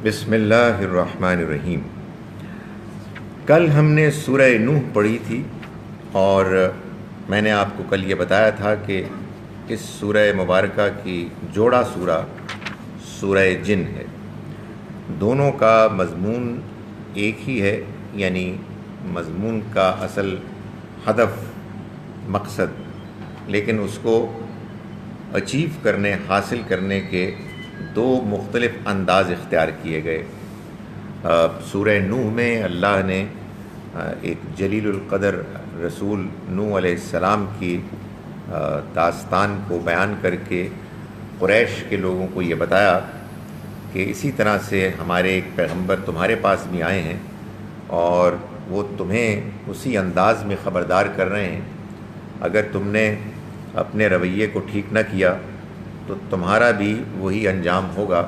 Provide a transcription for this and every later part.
بسم اللہ الرحمن الرحیم۔ کل ہم نے سورہ نوح پڑھی تھی اور میں نے آپ کو کل یہ بتایا تھا کہ اس سورہ مبارکہ کی جوڑا سورہ سورہ جن ہے۔ دونوں کا مضمون ایک ہی ہے، یعنی مضمون کا اصل ہدف مقصد، لیکن اس کو اچیو کرنے حاصل کرنے کے دو مختلف انداز اختیار کیے گئے۔ سورہ نوح میں اللہ نے ایک جلیل القدر رسول نوح علیہ السلام کی داستان کو بیان کر کے قریش کے لوگوں کو یہ بتایا کہ اسی طرح سے ہمارے ایک پیغمبر تمہارے پاس بھی آئے ہیں اور وہ تمہیں اسی انداز میں خبردار کر رہے ہیں، اگر تم نے اپنے رویے کو ٹھیک نہ کیا تو تمہارا بھی وہی انجام ہوگا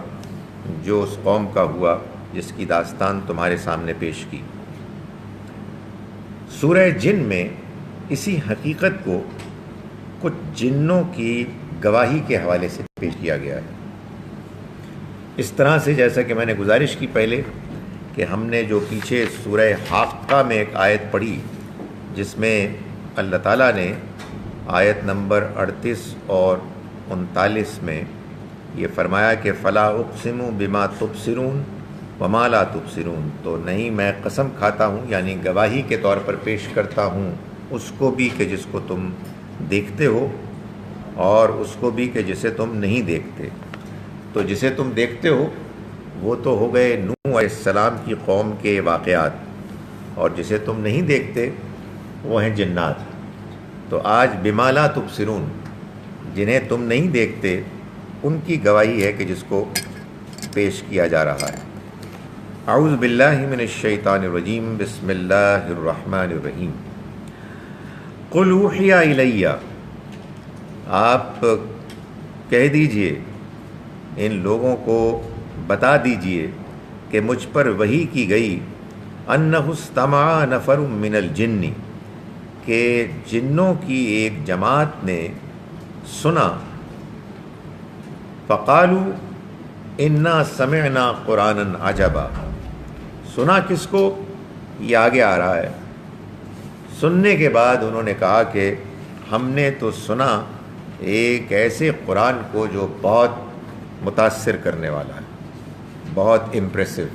جو اس قوم کا ہوا جس کی داستان تمہارے سامنے پیش کی۔ سورہ جن میں اسی حقیقت کو کچھ جنوں کی گواہی کے حوالے سے پیش کیا گیا ہے، اس طرح سے جیسا کہ میں نے گزارش کی پہلے کہ ہم نے جو پیچھے سورہ حاقہ میں ایک آیت پڑھی جس میں اللہ تعالیٰ نے آیت نمبر 38 اور 39 میں یہ فرمایا کہ فلا اقسم بما تبصرون وما لا تبصرون، تو نہیں میں قسم کھاتا ہوں، یعنی گواہی کے طور پر پیش کرتا ہوں اس کو بھی کہ جس کو تم دیکھتے ہو اور اس کو بھی کہ جسے تم نہیں دیکھتے۔ تو جسے تم دیکھتے ہو وہ تو ہو گئے نوح علیہ السلام کی قوم کے واقعات، اور جسے تم نہیں دیکھتے وہ ہیں جنات۔ تو آج بما لا تبصرون، جنہیں تم نہیں دیکھتے، ان کی گواہی ہے کہ جس کو پیش کیا جا رہا ہے۔ اعوذ باللہ من الشیطان الرجیم، بسم اللہ الرحمن الرحیم۔ قل اوحی الی، آپ کہہ دیجئے، ان لوگوں کو بتا دیجئے کہ مجھ پر وحی کی گئی، انہ استمع نفر من الجن، کہ جنوں کی ایک جماعت نے سنا، فقالوا انا سمعنا قرآنا عجبا، سنا کس کو؟ یہ آگے آ رہا ہے۔ سننے کے بعد انہوں نے کہا کہ ہم نے تو سنا ایک ایسے قرآن کو جو بہت متاثر کرنے والا ہے، بہت امپریسو،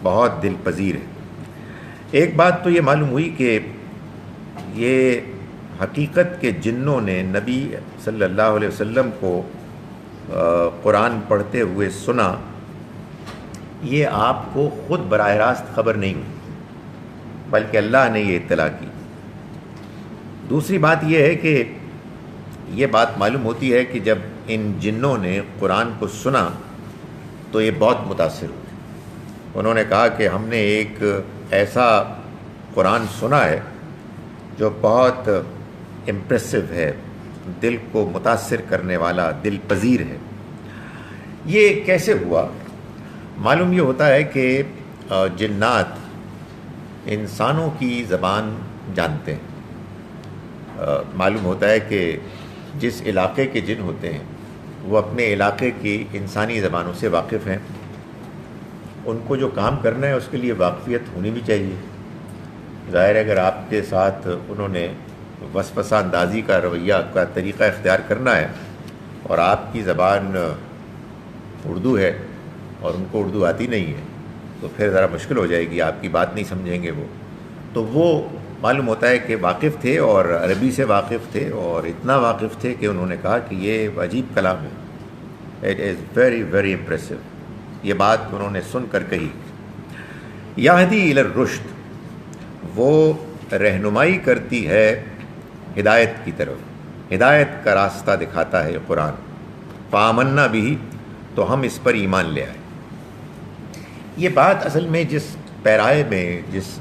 بہت دل پذیر ہے۔ ایک بات تو یہ معلوم ہوئی کہ یہ حقیقت کے جنوں نے نبی صلی اللہ علیہ وسلم کو قرآن پڑھتے ہوئے سنا، یہ آپ کو خود براہ راست خبر نہیں ہوئی، بلکہ اللہ نے یہ اطلاع کی۔ دوسری بات یہ ہے کہ یہ بات معلوم ہوتی ہے کہ جب ان جنوں نے قرآن کو سنا تو یہ بہت متاثر ہوئے۔ انہوں نے کہا کہ ہم نے ایک ایسا قرآن سنا ہے جو بہت امپریسو ہے، دل کو متاثر کرنے والا، دل پذیر ہے۔ یہ کیسے ہوا؟ معلوم یہ ہوتا ہے کہ جنات انسانوں کی زبان جانتے ہیں۔ معلوم ہوتا ہے کہ جس علاقے کے جن ہوتے ہیں وہ اپنے علاقے کی انسانی زبانوں سے واقف ہیں، ان کو جو کام کرنا ہے اس کے لیے واقفیت ہونی بھی چاہیے۔ ظاہر ہے اگر آپ کے ساتھ انہوں نے وسوسہ اندازی کا رویہ کا طریقہ اختیار کرنا ہے اور آپ کی زبان اردو ہے اور ان کو اردو آتی نہیں ہے تو پھر ذرا مشکل ہو جائے گی، آپ کی بات نہیں سمجھیں گے وہ۔ تو وہ معلوم ہوتا ہے کہ واقف تھے اور عربی سے واقف تھے، اور اتنا واقف تھے کہ انہوں نے کہا کہ یہ عجیب کلام ہے، it is very very impressive. یہ بات انہوں نے سن کر کہی۔ یہدی الی الرشد، وہ رہنمائی کرتی ہے ہدایت کی طرف، ہدایت کا راستہ دکھاتا ہے قرآن۔ فآمنا بھی، تو ہم اس پر ایمان لے آئے۔ یہ بات اصل میں جس پیرائے میں، جس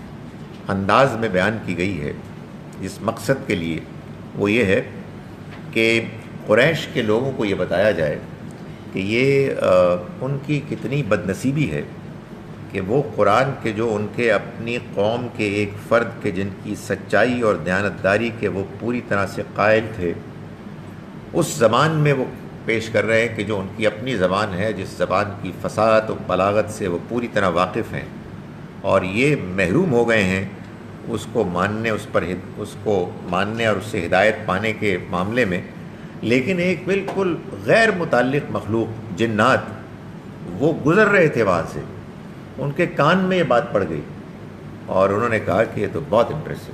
انداز میں بیان کی گئی ہے، جس مقصد کے لیے، وہ یہ ہے کہ قریش کے لوگوں کو یہ بتایا جائے کہ یہ ان کی کتنی بد نصیبی ہے کہ وہ قرآن کے جو ان کے اپنی قوم کے ایک فرد کے جن کی سچائی اور دیانتداری کے وہ پوری طرح سے قائل تھے، اس زمان میں وہ پیش کر رہے ہیں کہ جو ان کی اپنی زبان ہے، جس زبان کی فصاحت و بلاغت سے وہ پوری طرح واقف ہیں، اور یہ محروم ہو گئے ہیں اس کو ماننے، اس کو ماننے اور اس سے ہدایت پانے کے معاملے میں. لیکن ایک بالکل غیر متعلق مخلوق، جنات، وہ گزر رہے تھے وہاں سے، ان کے کان میں یہ بات پڑ گئی اور انہوں نے کہا کہ یہ تو بہت امپریسو،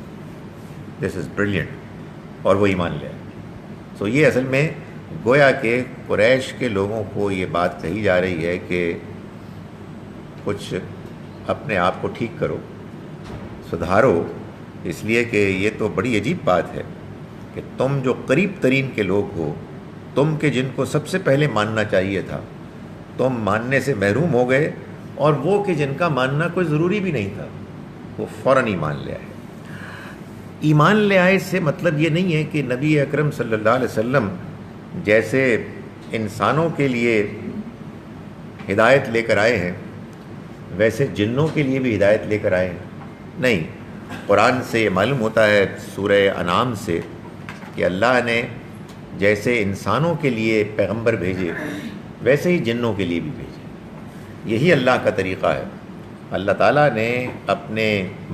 دس از بریلینٹ، اور وہ ایمان لے آئے. سو یہ اصل میں گویا کہ قریش کے لوگوں کو یہ بات کہی جا رہی ہے کہ کچھ اپنے آپ کو ٹھیک کرو، سدھارو، اس لیے کہ یہ تو بڑی عجیب بات ہے کہ تم جو قریب ترین کے لوگ ہو، تم کے جن کو سب سے پہلے ماننا چاہیے تھا، تم ماننے سے محروم ہو گئے، اور وہ کہ جن کا ماننا کوئی ضروری بھی نہیں تھا وہ فوراً ایمان لے آئے. ایمان لے آئے سے مطلب یہ نہیں ہے کہ نبی اکرم صلی اللہ علیہ وسلم جیسے انسانوں کے لیے ہدایت لے کر آئے ہیں ویسے جنوں کے لیے بھی ہدایت لے کر آئے ہیں. نہیں، قرآن سے یہ معلوم ہوتا ہے، سورہ انعام سے، کہ اللہ نے جیسے انسانوں کے لیے پیغمبر بھیجے ویسے ہی جنوں کے لیے بھی بھیجے. یہی اللہ کا طریقہ ہے. اللہ تعالیٰ نے اپنے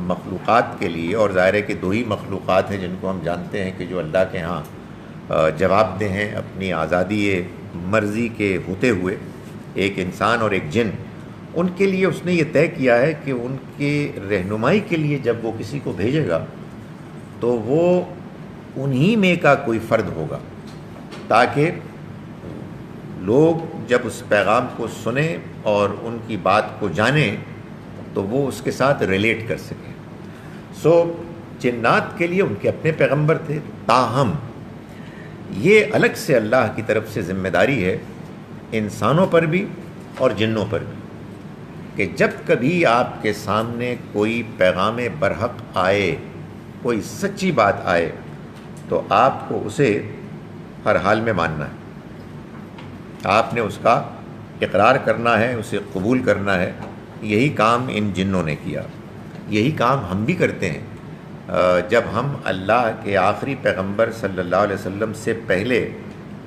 مخلوقات کے لیے، اور ظاہر ہے کہ دو ہی مخلوقات ہیں جن کو ہم جانتے ہیں کہ جو اللہ کے ہاں جواب دہ ہیں اپنی آزادی مرضی کے ہوتے ہوئے، ایک انسان اور ایک جن. ان کے لیے اس نے یہ طے کیا ہے کہ ان کے رہنمائی کے لیے جب وہ کسی کو بھیجے گا تو وہ انہی میں کا کوئی فرد ہوگا، تاکہ لوگ جب اس پیغام کو سنیں اور ان کی بات کو جانیں تو وہ اس کے ساتھ ریلیٹ کر سکیں. سو جنات کے لیے ان کے اپنے پیغمبر تھے، تاہم یہ الگ سے اللہ کی طرف سے ذمہ داری ہے انسانوں پر بھی اور جنوں پر بھی، کہ جب کبھی آپ کے سامنے کوئی پیغام برحق آئے، کوئی سچی بات آئے، تو آپ کو اسے ہر حال میں ماننا ہے. آپ نے اس کا اقرار کرنا ہے، اسے قبول کرنا ہے. یہی کام ان جنوں نے کیا، یہی کام ہم بھی کرتے ہیں. جب ہم اللہ کے آخری پیغمبر صلی اللہ علیہ وسلم سے پہلے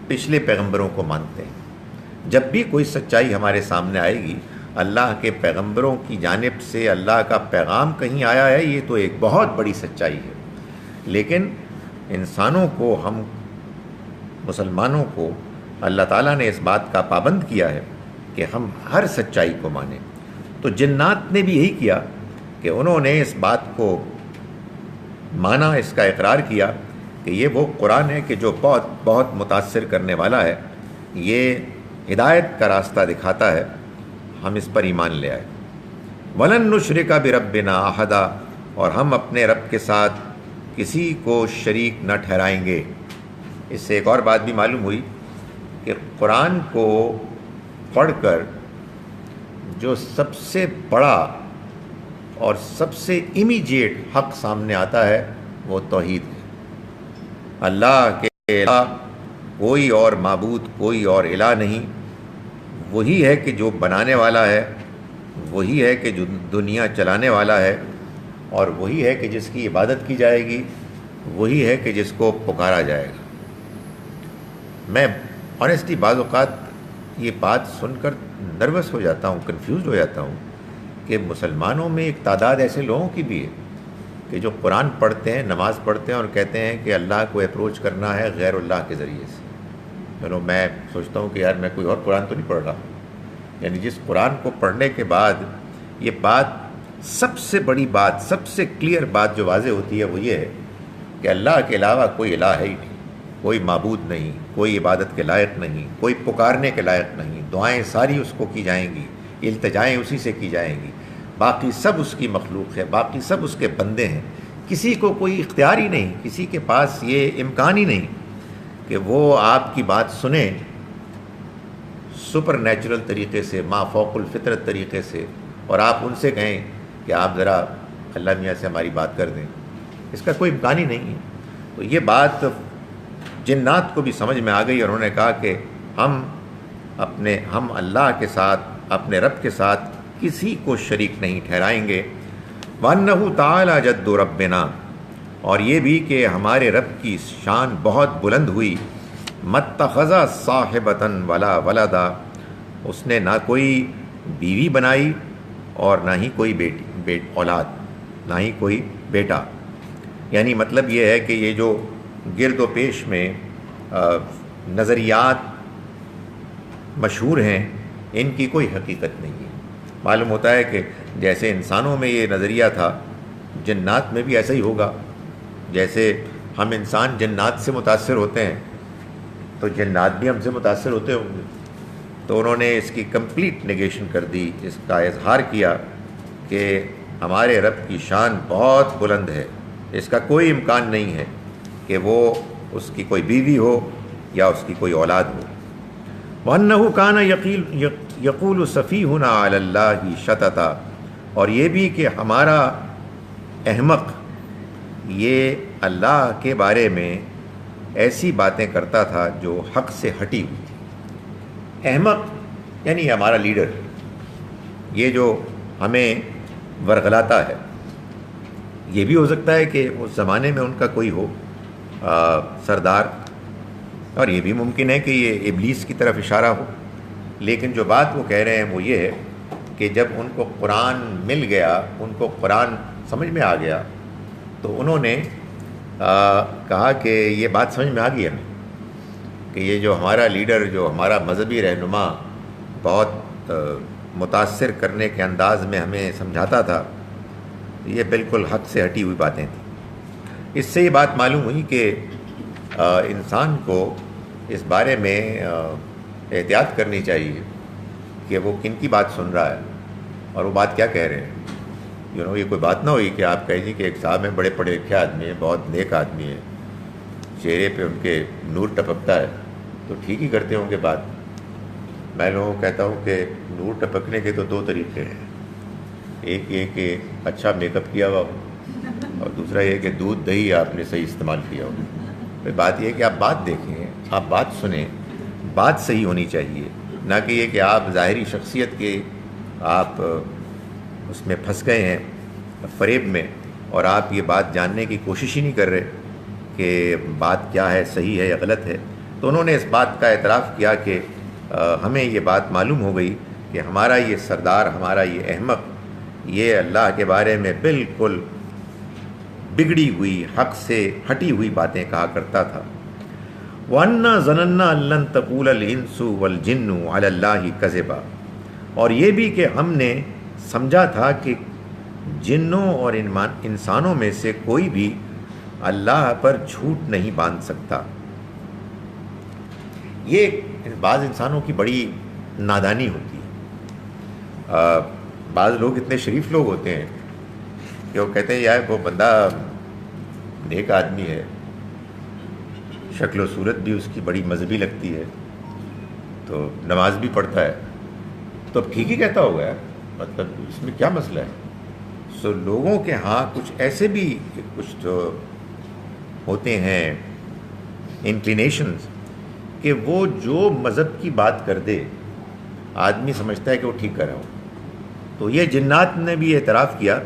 پچھلے پیغمبروں کو مانتے ہیں، جب بھی کوئی سچائی ہمارے سامنے آئے گی، اللہ کے پیغمبروں کی جانب سے اللہ کا پیغام کہیں آیا ہے، یہ تو ایک بہت بڑی سچائی ہے. لیکن انسانوں کو، ہم مسلمانوں کو اللہ تعالیٰ نے اس بات کا پابند کیا ہے کہ ہم ہر سچائی کو مانیں. تو جنات نے بھی یہی کیا کہ انہوں نے اس بات کو مانا، اس کا اقرار کیا کہ یہ وہ قرآن ہے کہ جو بہت بہت متاثر کرنے والا ہے، یہ ہدایت کا راستہ دکھاتا ہے، ہم اس پر ایمان لے آئے. وَلَن نُشْرِكَ بِرَبِّنَا أَحَدًا، اور ہم اپنے رب کے ساتھ کسی کو شریک نہ ٹھہرائیں گے. اس سے ایک اور بات بھی معلوم ہوئی کہ قرآن کو پڑھ کر جو سب سے بڑا اور سب سے امیجیٹ حق سامنے آتا ہے وہ توحید ہے. اللہ کے علاوہ کوئی اور معبود، کوئی اور الہ نہیں. وہی ہے کہ جو بنانے والا ہے، وہی ہے کہ جو دنیا چلانے والا ہے، اور وہی ہے کہ جس کی عبادت کی جائے گی، وہی ہے کہ جس کو پکارا جائے گا. میں آنیسٹلی بعض اوقات یہ بات سن کر نروس ہو جاتا ہوں، کنفیوزڈ ہو جاتا ہوں کہ مسلمانوں میں ایک تعداد ایسے لوگوں کی بھی ہے کہ جو قرآن پڑھتے ہیں، نماز پڑھتے ہیں اور کہتے ہیں کہ اللہ کو اپروچ کرنا ہے غیر اللہ کے ذریعے سے. چلو میں سوچتا ہوں کہ یار میں کوئی اور قرآن تو نہیں پڑھ رہا. یعنی جس قرآن کو پڑھنے کے بعد یہ بات، سب سے بڑی بات، سب سے کلیئر بات جو واضح ہوتی ہے وہ یہ ہے کہ اللہ کے علاوہ کوئی الہ ہے ہی نہیں، کوئی معبود نہیں، کوئی عبادت کے لائق نہیں، کوئی پکارنے کے لائق نہیں. دعائیں ساری اس کو کی جائیں گی، التجائیں اسی سے کی جائیں گی. باقی سب اس کی مخلوق ہے، باقی سب اس کے بندے ہیں. کسی کو کوئی اختیار ہی نہیں، کسی کے پاس یہ امکان ہی نہیں کہ وہ آپ کی بات سنیں سپر نیچرل طریقے سے، ما فوق الفطرت طریقے سے، اور آپ ان سے کہیں کہ آپ ذرا اللہ میاں سے ہماری بات کر دیں. اس کا کوئی امکان ہی نہیں ہے. تو یہ بات جنات کو بھی سمجھ میں آ گئی، اور انہوں نے کہا کہ ہم اللہ کے ساتھ، اپنے رب کے ساتھ کسی کو شریک نہیں ٹھہرائیں گے. وَأَنَّهُ تَعَالَى جَدُّ رَبِّنَا، اور یہ بھی کہ ہمارے رب کی شان بہت بلند ہوئی. متخذ صاحبۃ ولا ولدا، اس نے نہ کوئی بیوی بنائی اور نہ ہی کوئی اولاد، نہ ہی کوئی بیٹا. یعنی مطلب یہ ہے کہ یہ جو گرد و پیش میں نظریات مشہور ہیں ان کی کوئی حقیقت نہیں ہے. معلوم ہوتا ہے کہ جیسے انسانوں میں یہ نظریہ تھا جنات میں بھی ایسا ہی ہوگا. جیسے ہم انسان جنات سے متاثر ہوتے ہیں تو جنات بھی ہم سے متاثر ہوتے ہوں گے. تو انہوں نے اس کی کمپلیٹ نیگیشن کر دی، اس کا اظہار کیا کہ ہمارے رب کی شان بہت بلند ہے، اس کا کوئی امکان نہیں ہے کہ وہ اس کی کوئی بیوی ہو یا اس کی کوئی اولاد ہو. وَأَنَّهُ كَانَ يَقُولُ سَفِيهُنَا عَلَى اللَّهِ شَطَطًا، اور یہ بھی کہ ہمارا احمق یہ اللہ کے بارے میں ایسی باتیں کرتا تھا جو حق سے ہٹی ہوئی تھی. احمق یعنی ہمارا لیڈر، یہ جو ہمیں ورغلاتا ہے. یہ بھی ہو سکتا ہے کہ اس زمانے میں ان کا کوئی ہو سردار، اور یہ بھی ممکن ہے کہ یہ ابلیس کی طرف اشارہ ہو. لیکن جو بات وہ کہہ رہے ہیں وہ یہ ہے کہ جب ان کو قرآن مل گیا، ان کو قرآن سمجھ میں آ گیا، تو انہوں نے کہا کہ یہ بات سمجھ میں آ گئی ہمیں کہ یہ جو ہمارا لیڈر، جو ہمارا مذہبی رہنما بہت متاثر کرنے کے انداز میں ہمیں سمجھاتا تھا، یہ بالکل حق سے ہٹی ہوئی باتیں تھیں. اس سے یہ بات معلوم ہوئی کہ انسان کو اس بارے میں احتیاط کرنی چاہیے کہ وہ کن کی بات سن رہا ہے اور وہ بات کیا کہہ رہے ہیں. یہ کوئی بات نہ ہوئی کہ آپ کہیں جی کہ ایک صاحب ہیں، بڑے پڑھے لکھے آدمی ہیں، بہت نیک آدمی ہیں، چہرے پہ ان کے نور ٹپکتا ہے، تو ٹھیک ہی کرتے ہوں گے بات. میں لوگوں کو کہتا ہوں کہ نور ٹپکنے کے تو دو طریقے ہیں. ایک یہ کہ اچھا میک اپ کیا ہوا ہو، اور دوسرا یہ کہ دودھ دہی آپ نے صحیح استعمال کیا ہو. پھر بات یہ ہے کہ آپ بات دیکھیں، آپ بات سنیں، بات صحیح ہونی چاہیے، نہ کہ یہ کہ آپ ظاہری شخصیت کے آپ اس میں پھنس گئے ہیں فریب میں، اور آپ یہ بات جاننے کی کوشش ہی نہیں کر رہے کہ بات کیا ہے، صحیح ہے یا غلط ہے. تو انہوں نے اس بات کا اعتراف کیا کہ ہمیں یہ بات معلوم ہو گئی کہ ہمارا یہ سردار، ہمارا یہ احمق، یہ اللہ کے بارے میں بالکل بگڑی ہوئی، حق سے ہٹی ہوئی باتیں کہا کرتا تھا. وَأَنَّا ظَنَنَّا أَن لَّن تَقُولَ الْإِنسُ وَالْجِنُّ عَلَى اللَّهِ كَذِبًا، اور یہ بھی کہ ہم نے سمجھا تھا کہ جنوں اور انسانوں میں سے کوئی بھی اللہ پر جھوٹ نہیں باندھ سکتا. یہ بعض انسانوں کی بڑی نادانی ہوتی ہے. بعض لوگ اتنے شریف لوگ ہوتے ہیں کہ وہ کہتے ہیں یار وہ بندہ نیک آدمی ہے، شکل و صورت بھی اس کی بڑی مذہبی لگتی ہے، تو نماز بھی پڑھتا ہے، تو اب ٹھیک ہی کہتا ہوگا یار، مطلب اس میں کیا مسئلہ ہے. سو لوگوں کے ہاں کچھ ایسے بھی کچھ جو ہوتے ہیں انکلینیشنز کہ وہ جو مذہب کی بات کر دے آدمی سمجھتا ہے کہ وہ ٹھیک کر رہا ہو. تو یہ جنات نے بھی اعتراف کیا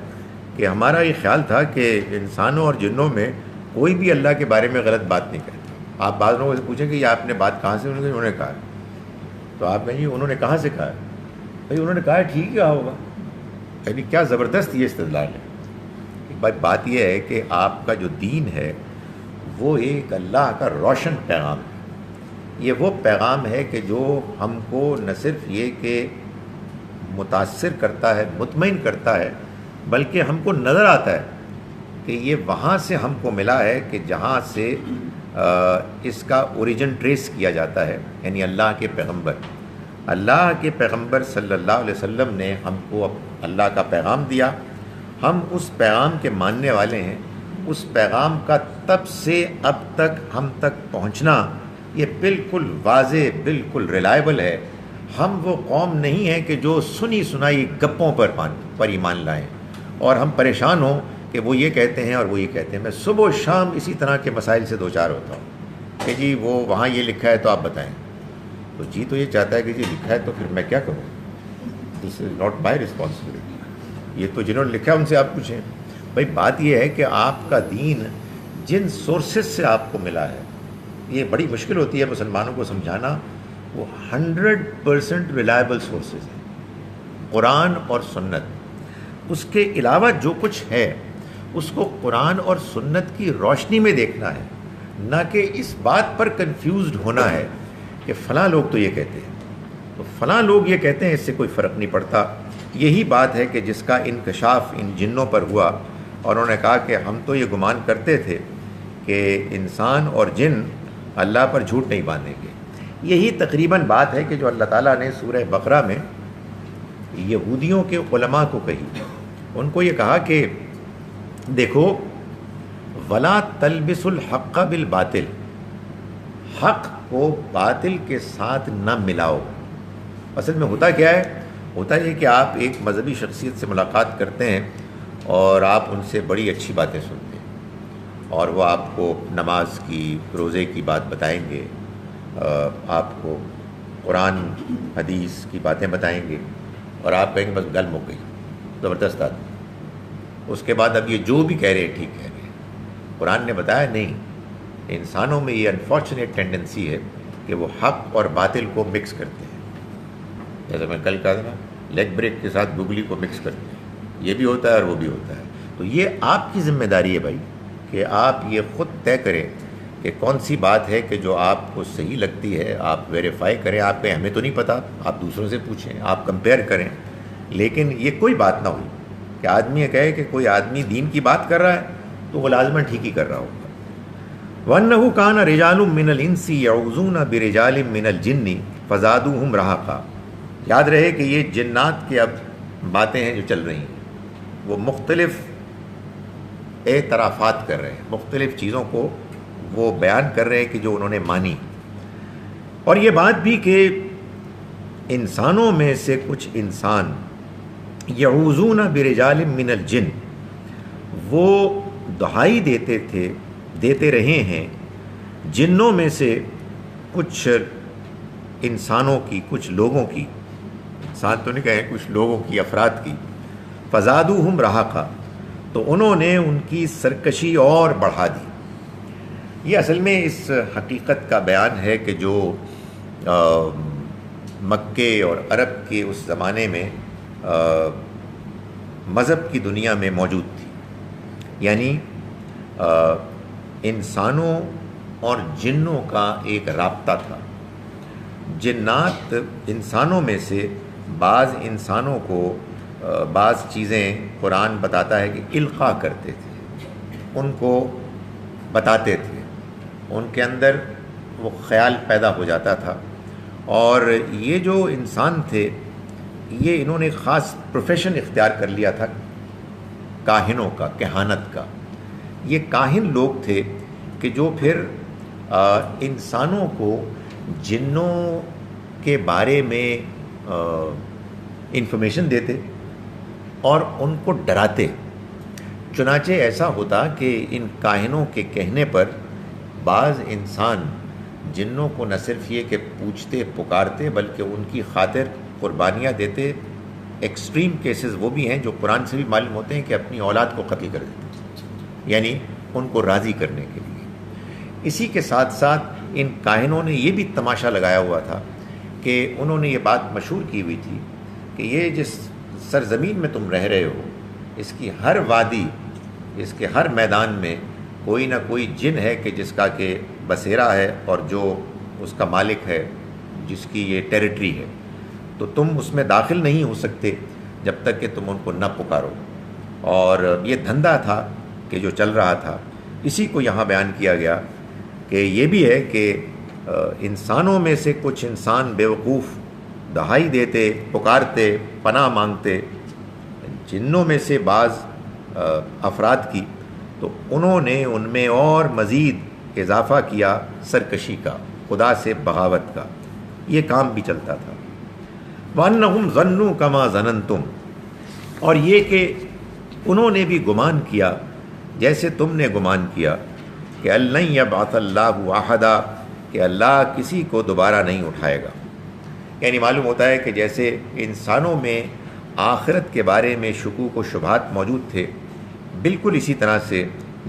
کہ ہمارا یہ خیال تھا کہ انسانوں اور جنوں میں کوئی بھی اللہ کے بارے میں غلط بات نہیں کرتا. آپ بعض لوگوں سے پوچھیں کہ یہ آپ نے بات کہاں سے، انہوں نے کہا، تو آپ کہیں انہوں نے کہاں سے کہا ہے؟ بھائی انہوں نے کہا ہے، ٹھیک ہی کہا ہوگا. یعنی کیا زبردست یہ استدلال ہے. بھائی بات یہ ہے کہ آپ کا جو دین ہے وہ ایک اللہ کا روشن پیغام ہے. یہ وہ پیغام ہے کہ جو ہم کو نہ صرف یہ کہ متاثر کرتا ہے، مطمئن کرتا ہے، بلکہ ہم کو نظر آتا ہے کہ یہ وہاں سے ہم کو ملا ہے کہ جہاں سے اس کا اوریجن ٹریس کیا جاتا ہے. یعنی اللہ کے پیغمبر صلی اللہ علیہ وسلم نے ہم کو اللہ کا پیغام دیا، ہم اس پیغام کے ماننے والے ہیں. اس پیغام کا تب سے اب تک ہم تک پہنچنا یہ بالکل واضح، بالکل ریلائبل ہے. ہم وہ قوم نہیں ہیں کہ جو سنی سنائی گپوں پر ایمان لائیں اور ہم پریشان ہوں کہ وہ یہ کہتے ہیں اور وہ یہ کہتے ہیں. میں صبح و شام اسی طرح کے مسائل سے دوچار ہوتا ہوں کہ جی وہ وہاں یہ لکھا ہے تو آپ بتائیں. تو جی تو یہ چاہتا ہے کہ جی لکھا ہے تو پھر میں کیا کروں، دس از ناٹ مائی رسپانسبلٹی. یہ تو جنہوں نے لکھا ہے ان سے آپ پوچھیں. بھائی بات یہ ہے کہ آپ کا دین جن سورسز سے آپ کو ملا ہے یہ بڑی مشکل ہوتی ہے مسلمانوں کو سمجھانا، وہ 100% ریلائبل سورسز ہیں قرآن اور سنت. اس کے علاوہ جو کچھ ہے اس کو قرآن اور سنت کی روشنی میں دیکھنا ہے، نہ کہ اس بات پر کنفیوزڈ ہونا ہے کہ فلاں لوگ تو یہ کہتے ہیں تو فلاں لوگ یہ کہتے ہیں، اس سے کوئی فرق نہیں پڑتا. یہی بات ہے کہ جس کا انکشاف ان جنوں پر ہوا، اور انہوں نے کہا کہ ہم تو یہ گمان کرتے تھے کہ انسان اور جن اللہ پر جھوٹ نہیں باندھیں گے. یہی تقریباً بات ہے کہ جو اللہ تعالیٰ نے سورہ بقرہ میں یہودیوں کے علماء کو کہی. ان کو یہ کہا کہ دیکھو، ولا تلبس الحق بالباطل، حق کو باطل کے ساتھ نہ ملاؤ. اصل میں ہوتا کیا ہے؟ ہوتا یہ کہ آپ ایک مذہبی شخصیت سے ملاقات کرتے ہیں اور آپ ان سے بڑی اچھی باتیں سنتے ہیں، اور وہ آپ کو نماز کی، روزے کی بات بتائیں گے، آپ کو قرآن حدیث کی باتیں بتائیں گے، اور آپ کہیں گے بس گل مک گئی، زبردست آدمی. اس کے بعد اب یہ جو بھی کہہ رہے ہیں ٹھیک کہہ رہے ہیں. قرآن نے بتایا نہیں، انسانوں میں یہ انفارچونیٹ ٹینڈنسی ہے کہ وہ حق اور باطل کو مکس کرتے ہیں. جیسے میں کل کہا تھا نا، لیگ بریک کے ساتھ گگلی کو مکس کرتے ہیں. یہ بھی ہوتا ہے اور وہ بھی ہوتا ہے. تو یہ آپ کی ذمہ داری ہے بھائی کہ آپ یہ خود طے کریں کہ کون سی بات ہے کہ جو آپ کو صحیح لگتی ہے، آپ ویریفائی کریں. آپ کہیں ہمیں تو نہیں پتہ، آپ دوسروں سے پوچھیں، آپ کمپیئر کریں. لیکن یہ کوئی بات نہ ہوئی کہ آدمی یہ کہے کہ کوئی آدمی دین کی بات کر رہا ہے تو وہ لازماً ٹھیک ہی کر رہا ہوگا. وَأَنَّهُ كَانَ رِجَالٌ مِّنَ الْإِنسِ يَعُوذُونَ بِرِجَالٍ مِّنَ الْجِنِّ فَزَادُوهُمْ رَهَقًا. یاد رہے کہ یہ جنات کی اب باتیں ہیں جو چل رہی ہیں، وہ مختلف اعترافات کر رہے ہیں، مختلف چیزوں کو وہ بیان کر رہے ہیں کہ جو انہوں نے مانی. اور یہ بات بھی کہ انسانوں میں سے کچھ انسان یعوذون برجال من الجن، وہ دہائی دیتے رہے ہیں جنوں میں سے کچھ انسانوں کی، کچھ لوگوں کی، انسان تو نہیں کہیں، کچھ لوگوں کی، افراد کی. فزادوہم رہقا، تو انہوں نے ان کی سرکشی اور بڑھا دی. یہ اصل میں اس حقیقت کا بیان ہے کہ جو مکے اور عرب کے اس زمانے میں مذہب کی دنیا میں موجود تھی. یعنی انسانوں اور جنوں کا ایک رابطہ تھا. جنات انسانوں میں سے بعض انسانوں کو بعض چیزیں قرآن بتاتا ہے کہ القاء کرتے تھے، ان کو بتاتے تھے، ان کے اندر وہ خیال پیدا ہو جاتا تھا. اور یہ جو انسان تھے، یہ انہوں نے خاص پروفیشن اختیار کر لیا تھا کاہنوں کا، کہانت کا. یہ کاہن لوگ تھے کہ جو پھر انسانوں کو جنوں کے بارے میں انفارمیشن دیتے اور ان کو ڈراتے. چنانچہ ایسا ہوتا کہ ان کاہنوں کے کہنے پر بعض انسان جنوں کو نہ صرف یہ کہ پوچھتے پکارتے بلکہ ان کی خاطر قربانیاں دیتے. ایکسٹریم کیسز وہ بھی ہیں جو قرآن سے بھی معلوم ہوتے ہیں کہ اپنی اولاد کو قتل کر دیتے، یعنی ان کو راضی کرنے کے لیے. اسی کے ساتھ ساتھ ان کاہنوں نے یہ بھی تماشا لگایا ہوا تھا کہ انہوں نے یہ بات مشہور کی ہوئی تھی کہ یہ جس سرزمین میں تم رہ رہے ہو، اس کی ہر وادی، اس کے ہر میدان میں کوئی نہ کوئی جن ہے کہ جس کا کہ بسیرا ہے اور جو اس کا مالک ہے، جس کی یہ ٹیریٹری ہے. تو تم اس میں داخل نہیں ہو سکتے جب تک کہ تم ان کو نہ پکارو. اور یہ دھندا تھا کہ جو چل رہا تھا. اسی کو یہاں بیان کیا گیا کہ یہ بھی ہے کہ انسانوں میں سے کچھ انسان بیوقوف دہائی دیتے، پکارتے، پناہ مانگتے جنوں میں سے بعض افراد کی، تو انہوں نے ان میں اور مزید اضافہ کیا سرکشی کا، خدا سے بغاوت کا. یہ کام بھی چلتا تھا. وَأَنَّهُمْ ظَنُّوا كَمَا ظَنَنْتُمْ، اور یہ کہ انہوں نے بھی گمان کیا جیسے تم نے گمان کیا کہ لَن يَبْعَثَ اللَّهُ أَحَدًا، کہ اللہ کسی کو دوبارہ نہیں اٹھائے گا. یعنی معلوم ہوتا ہے کہ جیسے انسانوں میں آخرت کے بارے میں شکوک و شبہات موجود تھے، بالکل اسی طرح سے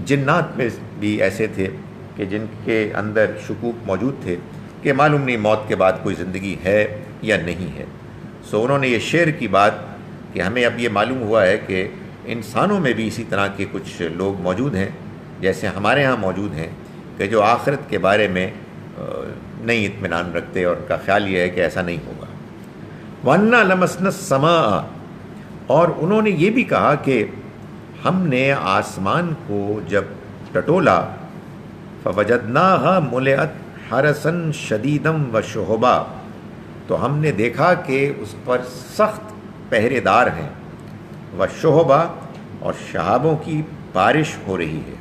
جنات میں بھی ایسے تھے کہ جن کے اندر شکوک موجود تھے کہ معلوم نہیں موت کے بعد کوئی زندگی ہے یا نہیں ہے. سو انہوں نے یہ شعر کی بات کہ ہمیں اب یہ معلوم ہوا ہے کہ انسانوں میں بھی اسی طرح کے کچھ لوگ موجود ہیں جیسے ہمارے ہاں موجود ہیں کہ جو آخرت کے بارے میں نہیں اطمینان رکھتے اور ان کا خیال یہ ہے کہ ایسا نہیں ہوگا. وَأَنَّا لَمَسْنَا السَّمَاءَ، اور انہوں نے یہ بھی کہا کہ ہم نے آسمان کو جب ٹٹولا فَوَجَدْنَاهَا مُلِئَتْ حَرَسًا شَدِيدًا وَشُهُبًا، تو ہم نے دیکھا کہ اس پر سخت پہرے دار ہیں، وَشُهُبًا، اور شہابوں کی بارش ہو رہی ہے.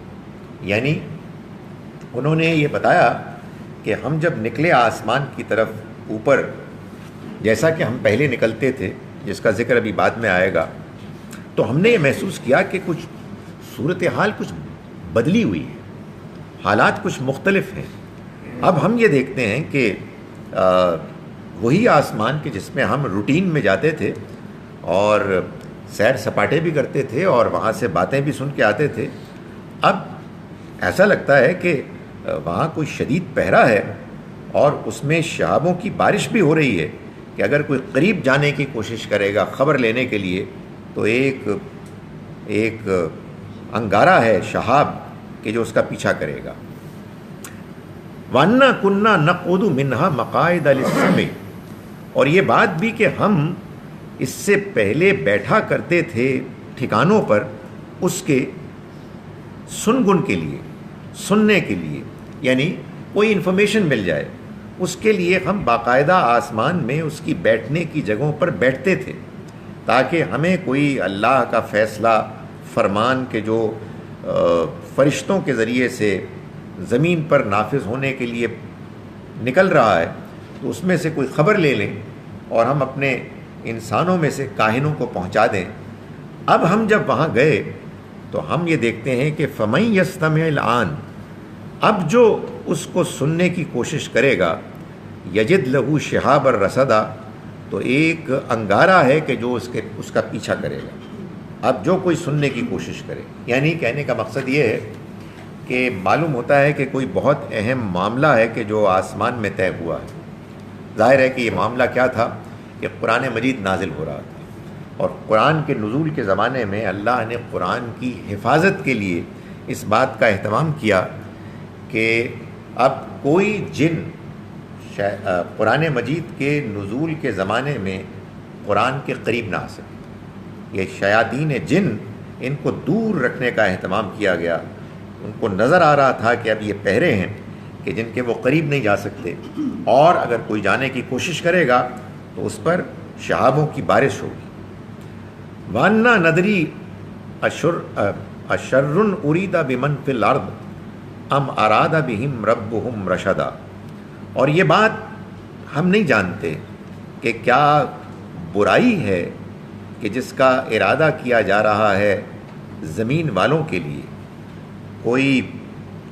یعنی انہوں نے یہ بتایا کہ ہم جب نکلے آسمان کی طرف اوپر، جیسا کہ ہم پہلے نکلتے تھے جس کا ذکر ابھی بعد میں آئے گا، تو ہم نے یہ محسوس کیا کہ کچھ صورتحال کچھ بدلی ہوئی ہے، حالات کچھ مختلف ہیں. اب ہم یہ دیکھتے ہیں کہ وہی آسمان کہ جس میں ہم روٹین میں جاتے تھے اور سیر سپاٹے بھی کرتے تھے اور وہاں سے باتیں بھی سن کے آتے تھے، اب ایسا لگتا ہے کہ وہاں کوئی شدید پہرا ہے اور اس میں شہابوں کی بارش بھی ہو رہی ہے کہ اگر کوئی قریب جانے کی کوشش کرے گا خبر لینے کے لیے تو ایک انگارہ ہے شہاب کہ جو اس کا پیچھا کرے گا. وَأَنَّا كُنَّا نَقْعُدُ مِنْهَا مَقَاعِدَ لِلسَّمْعِ، اور یہ بات بھی کہ ہم اس سے پہلے بیٹھا کرتے تھے ٹھکانوں پر اس کے سنگن کے لیے، سننے کے لیے، یعنی کوئی انفارمیشن مل جائے اس کے لیے ہم باقاعدہ آسمان میں اس کی بیٹھنے کی جگہوں پر بیٹھتے تھے تاکہ ہمیں کوئی اللہ کا فیصلہ فرمان کے جو فرشتوں کے ذریعے سے زمین پر نافذ ہونے کے لیے نکل رہا ہے تو اس میں سے کوئی خبر لے لیں اور ہم اپنے انسانوں میں سے کاہنوں کو پہنچا دیں. اب ہم جب وہاں گئے تو ہم یہ دیکھتے ہیں کہ فَمَن يَسْتَمِعِ الْآنَ، اب جو اس کو سننے کی کوشش کرے گا، یجد لہو شہاب الرصدا، تو ایک انگارہ ہے کہ جو اس کا پیچھا کرے گا. اب جو کوئی سننے کی کوشش کرے، یعنی کہنے کا مقصد یہ ہے کہ معلوم ہوتا ہے کہ کوئی بہت اہم معاملہ ہے کہ جو آسمان میں طے ہوا ہے. ظاہر ہے کہ یہ معاملہ کیا تھا کہ قرآن مجید نازل ہو رہا تھا، اور قرآن کے نزول کے زمانے میں اللہ نے قرآن کی حفاظت کے لیے اس بات کا اہتمام کیا کہ اب کوئی جن قرآن مجید کے نزول کے زمانے میں قرآن کے قریب نہ آ سکے. یہ شیاطین جن، ان کو دور رکھنے کا اہتمام کیا گیا. ان کو نظر آ رہا تھا کہ اب یہ پہرے ہیں کہ جن کے وہ قریب نہیں جا سکتے، اور اگر کوئی جانے کی کوشش کرے گا تو اس پر شہابوں کی بارش ہوگی. وَأَنَّا نَدْرِي أَشَرٌّ أُرِيدَ بِمَنْ فِي الْأَرْضِ أَمْ أَرَادَ بِهِمْ رَبُّهُمْ رَشَدًا، اور یہ بات ہم نہیں جانتے کہ کیا برائی ہے کہ جس کا ارادہ کیا جا رہا ہے زمین والوں کے لیے، کوئی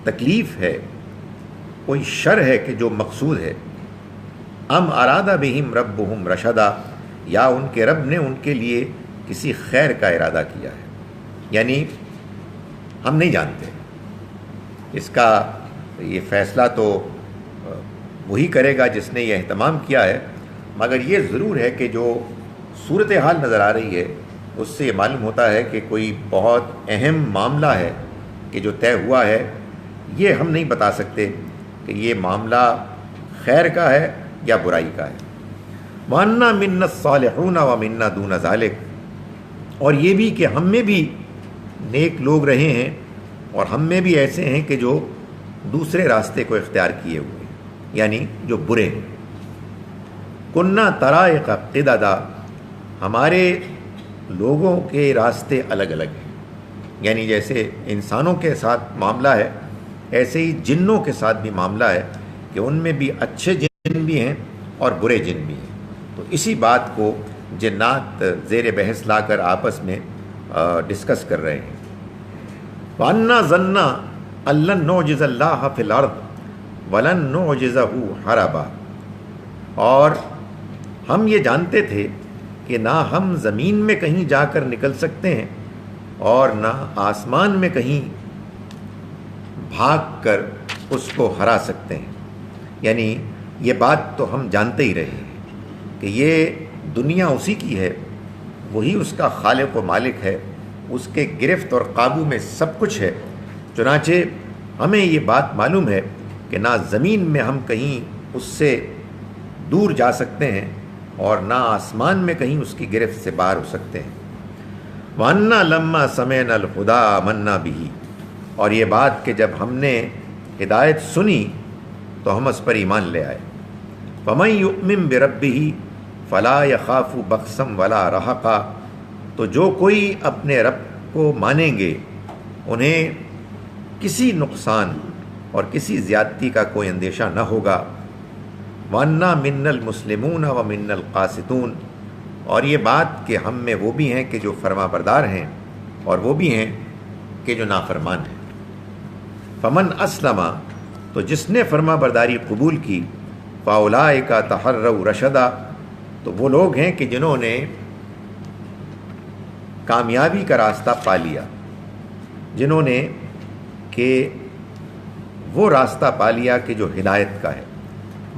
تکلیف ہے، کوئی شر ہے کہ جو مقصود ہے. ام ارادہ بہم ربہم رشدا، یا ان کے رب نے ان کے لیے کسی خیر کا ارادہ کیا ہے. یعنی ہم نہیں جانتے، اس کا یہ فیصلہ تو وہی کرے گا جس نے یہ اہتمام کیا ہے. مگر یہ ضرور ہے کہ جو صورتحال نظر آ رہی ہے اس سے یہ معلوم ہوتا ہے کہ کوئی بہت اہم معاملہ ہے کہ جو طے ہوا ہے. یہ ہم نہیں بتا سکتے کہ یہ معاملہ خیر کا ہے یا برائی کا ہے. وَأَنَّا مِنَّا الصَّالِحُونَ وَمِنَّا دُونَ ذَلِكَ، اور یہ بھی کہ ہم میں بھی نیک لوگ رہے ہیں اور ہم میں بھی ایسے ہیں کہ جو دوسرے راستے کو اختیار کیے ہوئے ہیں، یعنی جو برے ہیں. کُنَّا طَرَائِقَ قِدَدًا، ہمارے لوگوں کے راستے الگ الگ ہیں. یعنی جیسے انسانوں کے ساتھ معاملہ ہے ایسے ہی جنوں کے ساتھ بھی معاملہ ہے کہ ان میں بھی اچھے جن بھی ہیں اور برے جن بھی ہیں. تو اسی بات کو جنات زیر بحث لا کر آپس میں ڈسکس کر رہے ہیں. وَأَنَّا ظَنَّا أَن لَّن نُعْجِزَ اللَّهَ فِي الْأَرْضِ وَلَن نُعْجِزَهُ هَرَبًا، اور ہم یہ جانتے تھے کہ نہ ہم زمین میں کہیں جا کر نکل سکتے ہیں اور نہ آسمان میں کہیں بھاگ کر اس کو ہرا سکتے ہیں. یعنی یہ بات تو ہم جانتے ہی رہے ہیں کہ یہ دنیا اسی کی ہے، وہی اس کا خالق و مالک ہے، اس کے گرفت اور قابو میں سب کچھ ہے. چنانچہ ہمیں یہ بات معلوم ہے کہ نہ زمین میں ہم کہیں اس سے دور جا سکتے ہیں اور نہ آسمان میں کہیں اس کی گرفت سے باہر ہو سکتے ہیں. وَأَنَّا لَمَّا سَمِعْنَا الْهُدَىٰ آمَنَّا بِهِ، اور یہ بات کہ جب ہم نے ہدایت سنی تو ہم اس پر ایمان لے آئے. فَمَن يُؤْمِن بِرَبِّهِ فَلَا يَخَافُ بَخْسًا وَلَا رَهَقًا، تو جو کوئی اپنے رب کو مانیں گے انہیں کسی نقصان اور کسی زیادتی کا کوئی اندیشہ نہ ہوگا. وَأَنَّا مِنَّا الْمُسْلِمُونَ وَمِنَّا الْقَاسِطُونَ، اور یہ بات کہ ہم میں وہ بھی ہیں کہ جو فرما بردار ہیں اور وہ بھی ہیں کہ جو نافرمان ہیں. فمن اسلم، تو جس نے فرما برداری قبول کی، فاولئک تحروا رشدا، تو وہ لوگ ہیں کہ جنہوں نے کامیابی کا راستہ پا لیا، جنہوں نے کہ وہ راستہ پا لیا کہ جو ہدایت کا ہے.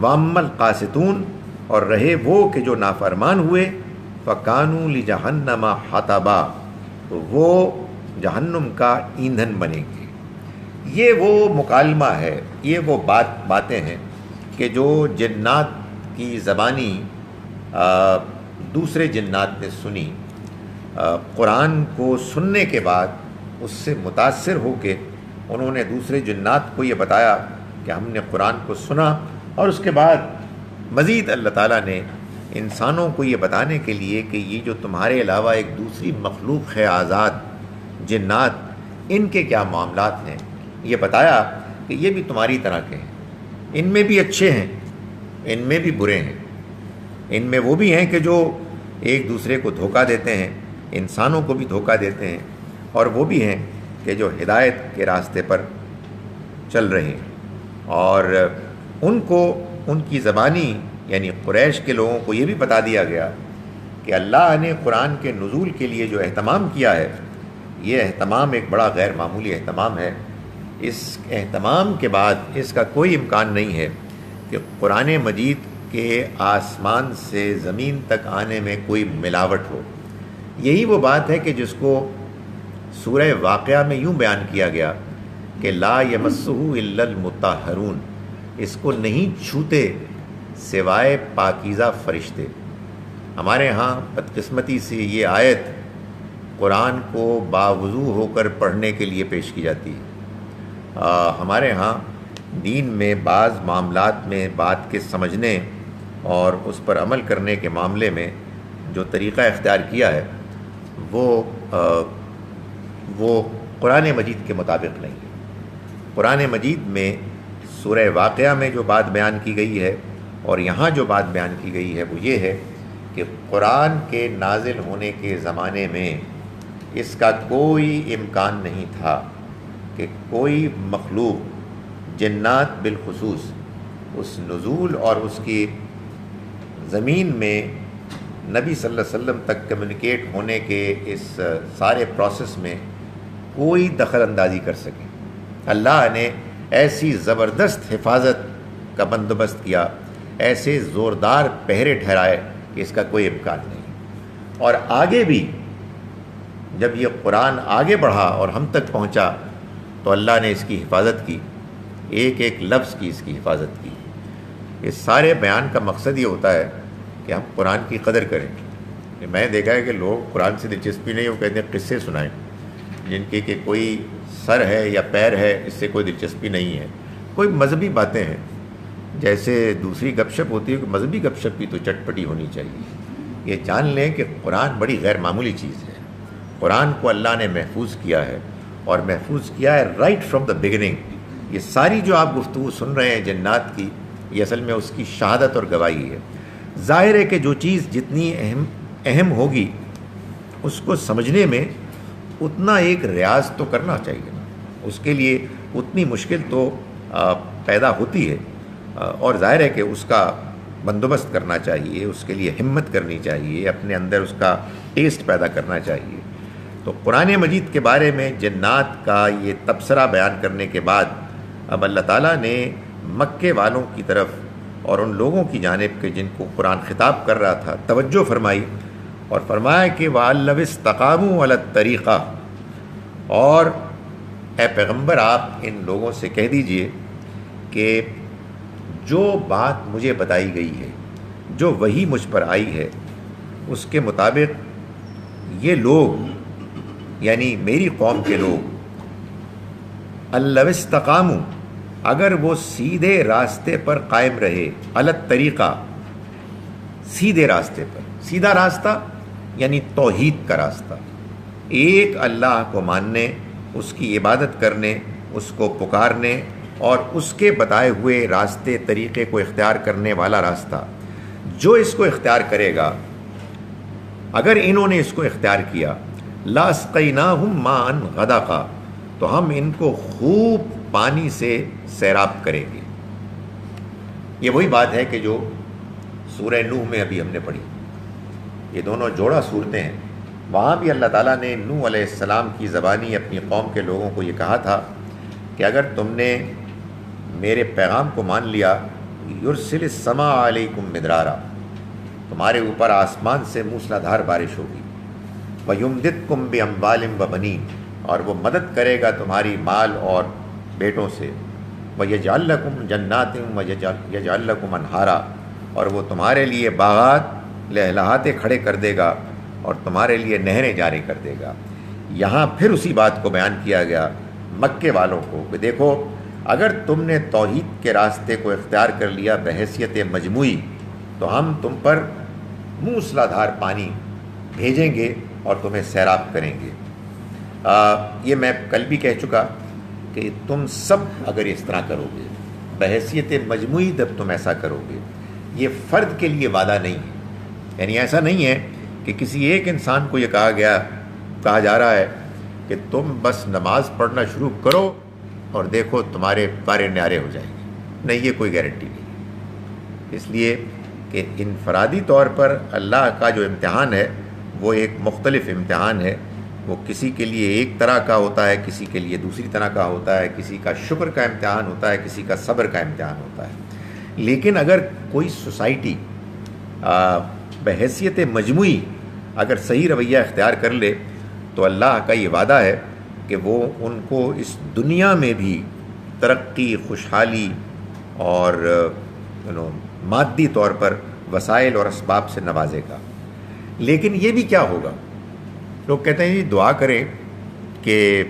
واما القاسطون، اور رہے وہ کہ جو نافرمان ہوئے، فکانوا لجہنم حطبا، تو وہ جہنم کا ایندھن بنیں گے. یہ وہ مکالمہ ہے، یہ وہ باتیں ہیں کہ جو جنات کی زبانی دوسرے جنات نے سنی. قرآن کو سننے کے بعد اس سے متاثر ہو کے انہوں نے دوسرے جنات کو یہ بتایا کہ ہم نے قرآن کو سنا. اور اس کے بعد مزید اللہ تعالیٰ نے انسانوں کو یہ بتانے کے لیے کہ یہ جو تمہارے علاوہ ایک دوسری مخلوق ہے آزاد، جنات، ان کے کیا معاملات ہیں، یہ بتایا کہ یہ بھی تمہاری طرح کے ہیں. ان میں بھی اچھے ہیں، ان میں بھی برے ہیں، ان میں وہ بھی ہیں کہ جو ایک دوسرے کو دھوکہ دیتے ہیں، انسانوں کو بھی دھوکہ دیتے ہیں، اور وہ بھی ہیں کہ جو ہدایت کے راستے پر چل رہے ہیں. اور ان کو ان کی زبانی یعنی قریش کے لوگوں کو یہ بھی بتا دیا گیا کہ اللہ نے قرآن کے نزول کے لیے جو اہتمام کیا ہے، یہ اہتمام ایک بڑا غیر معمولی اہتمام ہے. اس اہتمام کے بعد اس کا کوئی امکان نہیں ہے کہ قرآن مجید کے آسمان سے زمین تک آنے میں کوئی ملاوٹ ہو. یہی وہ بات ہے کہ جس کو سورہ واقعہ میں یوں بیان کیا گیا کہ لا یمسہ الا المطہرون، اس کو نہیں چھوتے سوائے پاکیزہ فرشتے. ہمارے ہاں بدقسمتی سے یہ آیت قرآن کو باوضو ہو کر پڑھنے کے لیے پیش کی جاتی ہے. ہمارے ہاں دین میں بعض معاملات میں بات کے سمجھنے اور اس پر عمل کرنے کے معاملے میں جو طریقہ اختیار کیا ہے وہ قرآن مجید کے مطابق نہیں ہے. قرآن مجید میں سورہ واقعہ میں جو بات بیان کی گئی ہے اور یہاں جو بات بیان کی گئی ہے وہ یہ ہے کہ قرآن کے نازل ہونے کے زمانے میں اس کا کوئی امکان نہیں تھا کہ کوئی مخلوق، جنات بالخصوص، اس نزول اور اس کی زمین میں نبی صلی اللہ علیہ وسلم تک کمیونیکیٹ ہونے کے اس سارے پروسیس میں کوئی دخل اندازی کر سکے. اللہ نے ایسی زبردست حفاظت کا بندوبست کیا، ایسے زوردار پہرے ٹھہرائے کہ اس کا کوئی امکان نہیں. اور آگے بھی جب یہ قرآن آگے بڑھا اور ہم تک پہنچا تو اللہ نے اس کی حفاظت کی، ایک ایک لفظ کی اس کی حفاظت کی. اس سارے بیان کا مقصد یہ ہوتا ہے کہ ہم قرآن کی قدر کریں. کہ میں دیکھا ہے کہ لوگ قرآن سے دلچسپی نہیں، وہ کہتے ہیں قصے سنائیں جن کے کہ کوئی سر ہے یا پیر ہے، اس سے کوئی دلچسپی نہیں ہے. کوئی مذہبی باتیں ہیں، جیسے دوسری گپ شپ ہوتی ہے کہ مذہبی گپ شپ بھی تو چٹپٹی ہونی چاہیے. یہ جان لیں کہ قرآن بڑی غیر معمولی چیز ہے. قرآن کو اللہ نے محفوظ کیا ہے، اور محفوظ کیا ہے رائٹ فرام دا بگننگ. یہ ساری جو آپ گفتگو سن رہے ہیں جنات کی، یہ اصل میں اس کی شہادت اور گواہی ہے. ظاہر ہے کہ جو چیز جتنی اہم ہوگی اس کو سمجھنے میں اتنا ایک ریاض تو کرنا چاہیے نا، اس کے لیے اتنی مشکل تو پیدا ہوتی ہے، اور ظاہر ہے کہ اس کا بندوبست کرنا چاہیے، اس کے لیے ہمت کرنی چاہیے، اپنے اندر اس کا ٹیسٹ پیدا کرنا چاہیے. تو قرآن مجید کے بارے میں جنات کا یہ تبصرہ بیان کرنے کے بعد اب اللہ تعالیٰ نے مکے والوں کی طرف اور ان لوگوں کی جانب کے جن کو قرآن خطاب کر رہا تھا توجہ فرمائی اور فرمایا کہ وَأَلَّوِ اسْتَقَامُوا عَلَى الطَّرِيقَةِ، اور اے پیغمبر آپ ان لوگوں سے کہہ دیجئے کہ جو بات مجھے بتائی گئی ہے، جو وحی مجھ پر آئی ہے، اس کے مطابق یہ لوگ یعنی میری قوم کے لوگ اَلَّوِ اسْتَقَامُوا، اگر وہ سیدھے راستے پر قائم رہے، علی الطریقہ، سیدھے راستے پر، سیدھا راستہ یعنی توحید کا راستہ، ایک اللہ کو ماننے، اس کی عبادت کرنے، اس کو پکارنے اور اس کے بتائے ہوئے راستے طریقے کو اختیار کرنے والا راستہ، جو اس کو اختیار کرے گا، اگر انہوں نے اس کو اختیار کیا، لَأَسْقَيْنَاهُمْ مَاءً غَدَقًا، تو ہم ان کو خوب پانی سے سیراب کریں گے۔ یہ وہی بات ہے کہ جو سورہ نوح میں ابھی ہم نے پڑھی، یہ دونوں جوڑا صورتیں ہیں۔ وہاں بھی اللہ تعالیٰ نے نوح علیہ السلام کی زبانی اپنی قوم کے لوگوں کو یہ کہا تھا کہ اگر تم نے میرے پیغام کو مان لیا، یرسل السماء علیکم مدرارا، تمہارے اوپر آسمان سے موسلادھار بارش ہوگی، وَيُمْدِدْكُمْ بِأَمْوَالٍ وَبَنِينَ، اور وہ مدد کرے گا تمہاری مال اور بیٹوں سے، وَيَجْعَلْ لَكُمْ جَنَّاتٍ وَيَجْعَلْ لَكُمْ أَنْهَارًا، اور وہ تمہارے لیے باغات لہلہاتے کھڑے کر دے گا اور تمہارے لیے نہریں جاری کر دے گا۔ یہاں پھر اسی بات کو بیان کیا گیا مکے والوں کو کہ دیکھو، اگر تم نے توحید کے راستے کو اختیار کر لیا بحیثیت مجموعی، تو ہم تم پر موسلادھار پانی بھیجیں گے اور تمہیں سیراب کریں گے۔ یہ میں کل بھی کہہ چکا کہ تم سب اگر اس طرح کرو گے، بحیثیت مجموعی جب تم ایسا کرو گے، یہ فرد کے لیے وعدہ نہیں ہے، یعنی ایسا نہیں ہے کہ کسی ایک انسان کو یہ کہا جا رہا ہے کہ تم بس نماز پڑھنا شروع کرو اور دیکھو تمہارے پارے نیارے ہو جائیں گے، نہیں، یہ کوئی گارنٹی نہیں۔ اس لیے کہ انفرادی طور پر اللہ کا جو امتحان ہے وہ ایک مختلف امتحان ہے، وہ کسی کے لیے ایک طرح کا ہوتا ہے، کسی کے لیے دوسری طرح کا ہوتا ہے، کسی کا شکر کا امتحان ہوتا ہے، کسی کا صبر کا امتحان ہوتا ہے۔ لیکن اگر کوئی سوسائٹی بحیثیت مجموعی اگر صحیح رویہ اختیار کر لے تو اللہ کا یہ وعدہ ہے کہ وہ ان کو اس دنیا میں بھی ترقی، خوشحالی اور مادی طور پر وسائل اور اسباب سے نوازے گا۔ لیکن یہ بھی کیا ہوگا؟ لوگ کہتے ہیں جی دعا کریں کہ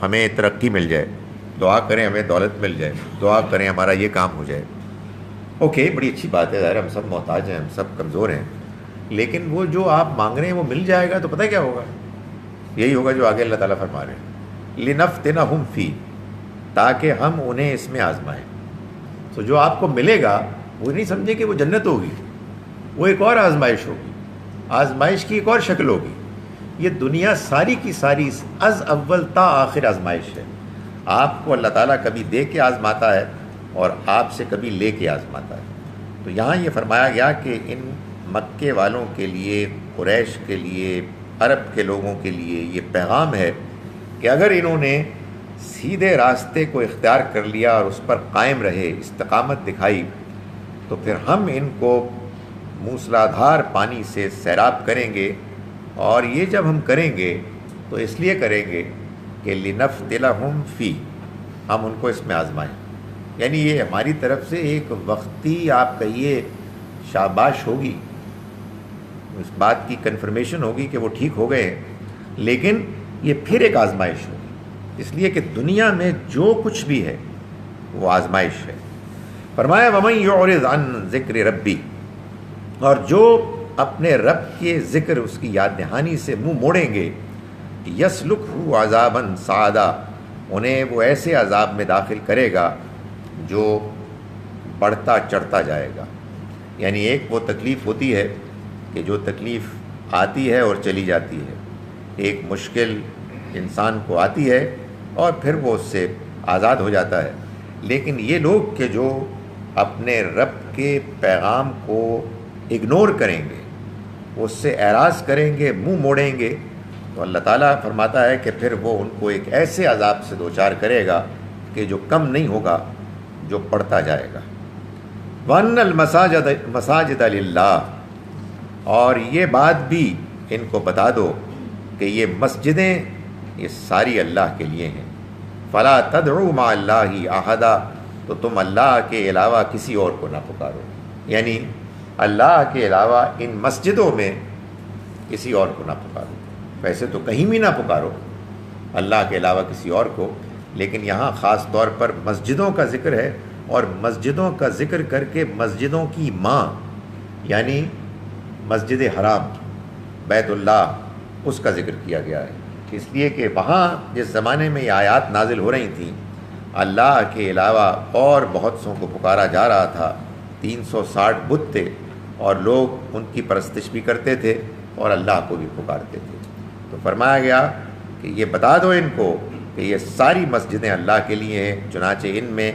ہمیں ترقی مل جائے، دعا کریں ہمیں دولت مل جائے، دعا کریں ہمارا یہ کام ہو جائے۔ اوکے، بڑی اچھی بات ہے، ظاہر ہم سب محتاج ہیں، ہم سب کمزور ہیں، لیکن وہ جو آپ مانگ رہے ہیں وہ مل جائے گا تو پتہ کیا ہوگا؟ یہی ہوگا جو آگے اللہ تعالیٰ فرما رہے ہیں، لِنَفْتِنَهُمْ فِيهِ، تاکہ ہم انہیں اس میں آزمائیں۔ تو جو آپ کو ملے گا وہ نہیں سمجھے کہ وہ جنت ہوگی، وہ ایک اور آزمائش ہوگی، آزمائش کی ایک اور شکل ہوگی۔ یہ دنیا ساری کی ساری از اول تا آخر آزمائش ہے۔ آپ کو اللہ تعالیٰ کبھی دے کے آزماتا ہے اور آپ سے کبھی لے کے آزماتا ہے۔ تو یہاں یہ فرمایا گیا کہ ان مکے والوں کے لیے، قریش کے لیے، عرب کے لوگوں کے لیے یہ پیغام ہے کہ اگر انہوں نے سیدھے راستے کو اختیار کر لیا اور اس پر قائم رہے، استقامت دکھائی، تو پھر ہم ان کو موسلادھار پانی سے سیراب کریں گے، اور یہ جب ہم کریں گے تو اس لیے کریں گے کہ لِنَفْتِنَهُمْ فِيهِ، ہم ان کو اس میں آزمائیں۔ یعنی یہ ہماری طرف سے ایک وقتی آپ کہیے شاباش ہوگی، اس بات کی کنفرمیشن ہوگی کہ وہ ٹھیک ہو گئے ہیں، لیکن یہ پھر ایک آزمائش ہوگی، اس لیے کہ دنیا میں جو کچھ بھی ہے وہ آزمائش ہے۔ فرمایا وَمَن يُعْرِضْ عَن ذِكْرِ رَبِّ، اور جو اپنے رب کے ذکر، اس کی یاد دہانی سے منہ موڑیں گے، یسلکہ عذابا صعدا، انہیں وہ ایسے عذاب میں داخل کرے گا جو بڑھتا چڑھتا جائے گا۔ یعنی ایک وہ تکلیف ہوتی ہے کہ جو تکلیف آتی ہے اور چلی جاتی ہے، ایک مشکل انسان کو آتی ہے اور پھر وہ اس سے آزاد ہو جاتا ہے، لیکن یہ لوگ کہ جو اپنے رب کے پیغام کو اگنور کریں گے، اس سے اعراض کریں گے، منہ موڑیں گے، تو اللہ تعالیٰ فرماتا ہے کہ پھر وہ ان کو ایک ایسے عذاب سے دوچار کرے گا کہ جو کم نہیں ہوگا، جو بڑھتا جائے گا۔ وَأَنَّ الْمَسَاجِدَ لِلَّهِ، اور یہ بات بھی ان کو بتا دو کہ یہ مسجدیں یہ ساری اللہ کے لیے ہیں۔ فَلَا تَدْعُوا مَعَ اللَّهِ أَحَدًا، تو تم اللہ کے علاوہ کسی اور کو نہ پکارو، یعنی اللہ کے علاوہ ان مسجدوں میں کسی اور کو نہ پکارو۔ ویسے تو کہیں بھی نہ پکارو اللہ کے علاوہ کسی اور کو، لیکن یہاں خاص طور پر مسجدوں کا ذکر ہے، اور مسجدوں کا ذکر کر کے مسجدوں کی ماں یعنی مسجد حرام بیت اللہ اس کا ذکر کیا گیا ہے، اس لیے کہ وہاں جس زمانے میں یہ آیات نازل ہو رہی تھیں اللہ کے علاوہ اور بہت سوں کو پکارا جا رہا تھا۔ 360 بت تھے اور لوگ ان کی پرستش بھی کرتے تھے اور اللہ کو بھی پکارتے تھے۔ تو فرمایا گیا کہ یہ بتا دو ان کو کہ یہ ساری مسجدیں اللہ کے لیے ہیں، چنانچہ ان میں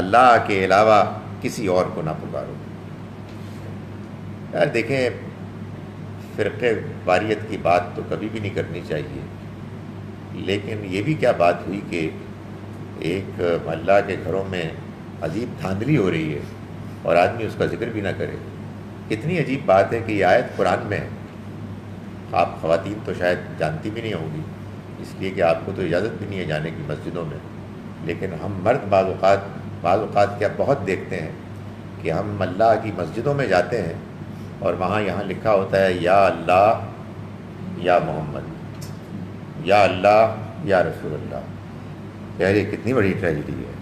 اللہ کے علاوہ کسی اور کو نہ پکارو۔ یار دیکھیں، فرقے واریت کی بات تو کبھی بھی نہیں کرنی چاہیے، لیکن یہ بھی کیا بات ہوئی کہ ایک اللہ کے گھروں میں عجیب دھاندلی ہو رہی ہے اور آدمی اس کا ذکر بھی نہ کرے۔ کتنی عجیب بات ہے کہ یہ آیت قرآن میں ہے، آپ خواتین تو شاید جانتی بھی نہیں ہوں گی، اس لیے کہ آپ کو تو اجازت بھی نہیں ہے جانے کی مسجدوں میں، لیکن ہم مرد بعض اوقات کیا بہت دیکھتے ہیں کہ ہم اللہ کی مسجدوں میں جاتے ہیں اور وہاں یہاں لکھا ہوتا ہے یا اللہ یا محمد، یا اللہ یا رسول اللہ۔ یار یہ کتنی بڑی ٹریجڈی ہے۔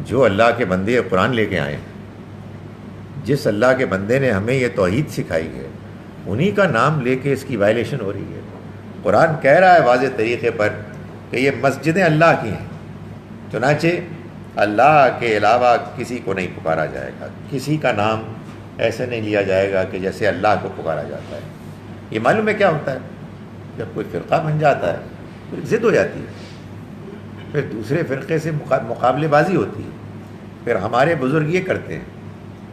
جو اللہ کے بندے قرآن لے کے آئے، جس اللہ کے بندے نے ہمیں یہ توحید سکھائی ہے، انہی کا نام لے کے اس کی وائلیشن ہو رہی ہے۔ قرآن کہہ رہا ہے واضح طریقے پر کہ یہ مسجدیں اللہ کی ہیں، چنانچہ اللہ کے علاوہ کسی کو نہیں پکارا جائے گا، کسی کا نام ایسے نہیں لیا جائے گا کہ جیسے اللہ کو پکارا جاتا ہے۔ یہ معلوم ہے کیا ہوتا ہے؟ جب کوئی فرقہ بن جاتا ہے تو ضد ہو جاتی ہے، پھر دوسرے فرقے سے مقابلے بازی ہوتی ہے، پھر ہمارے بزرگ یہ کرتے ہیں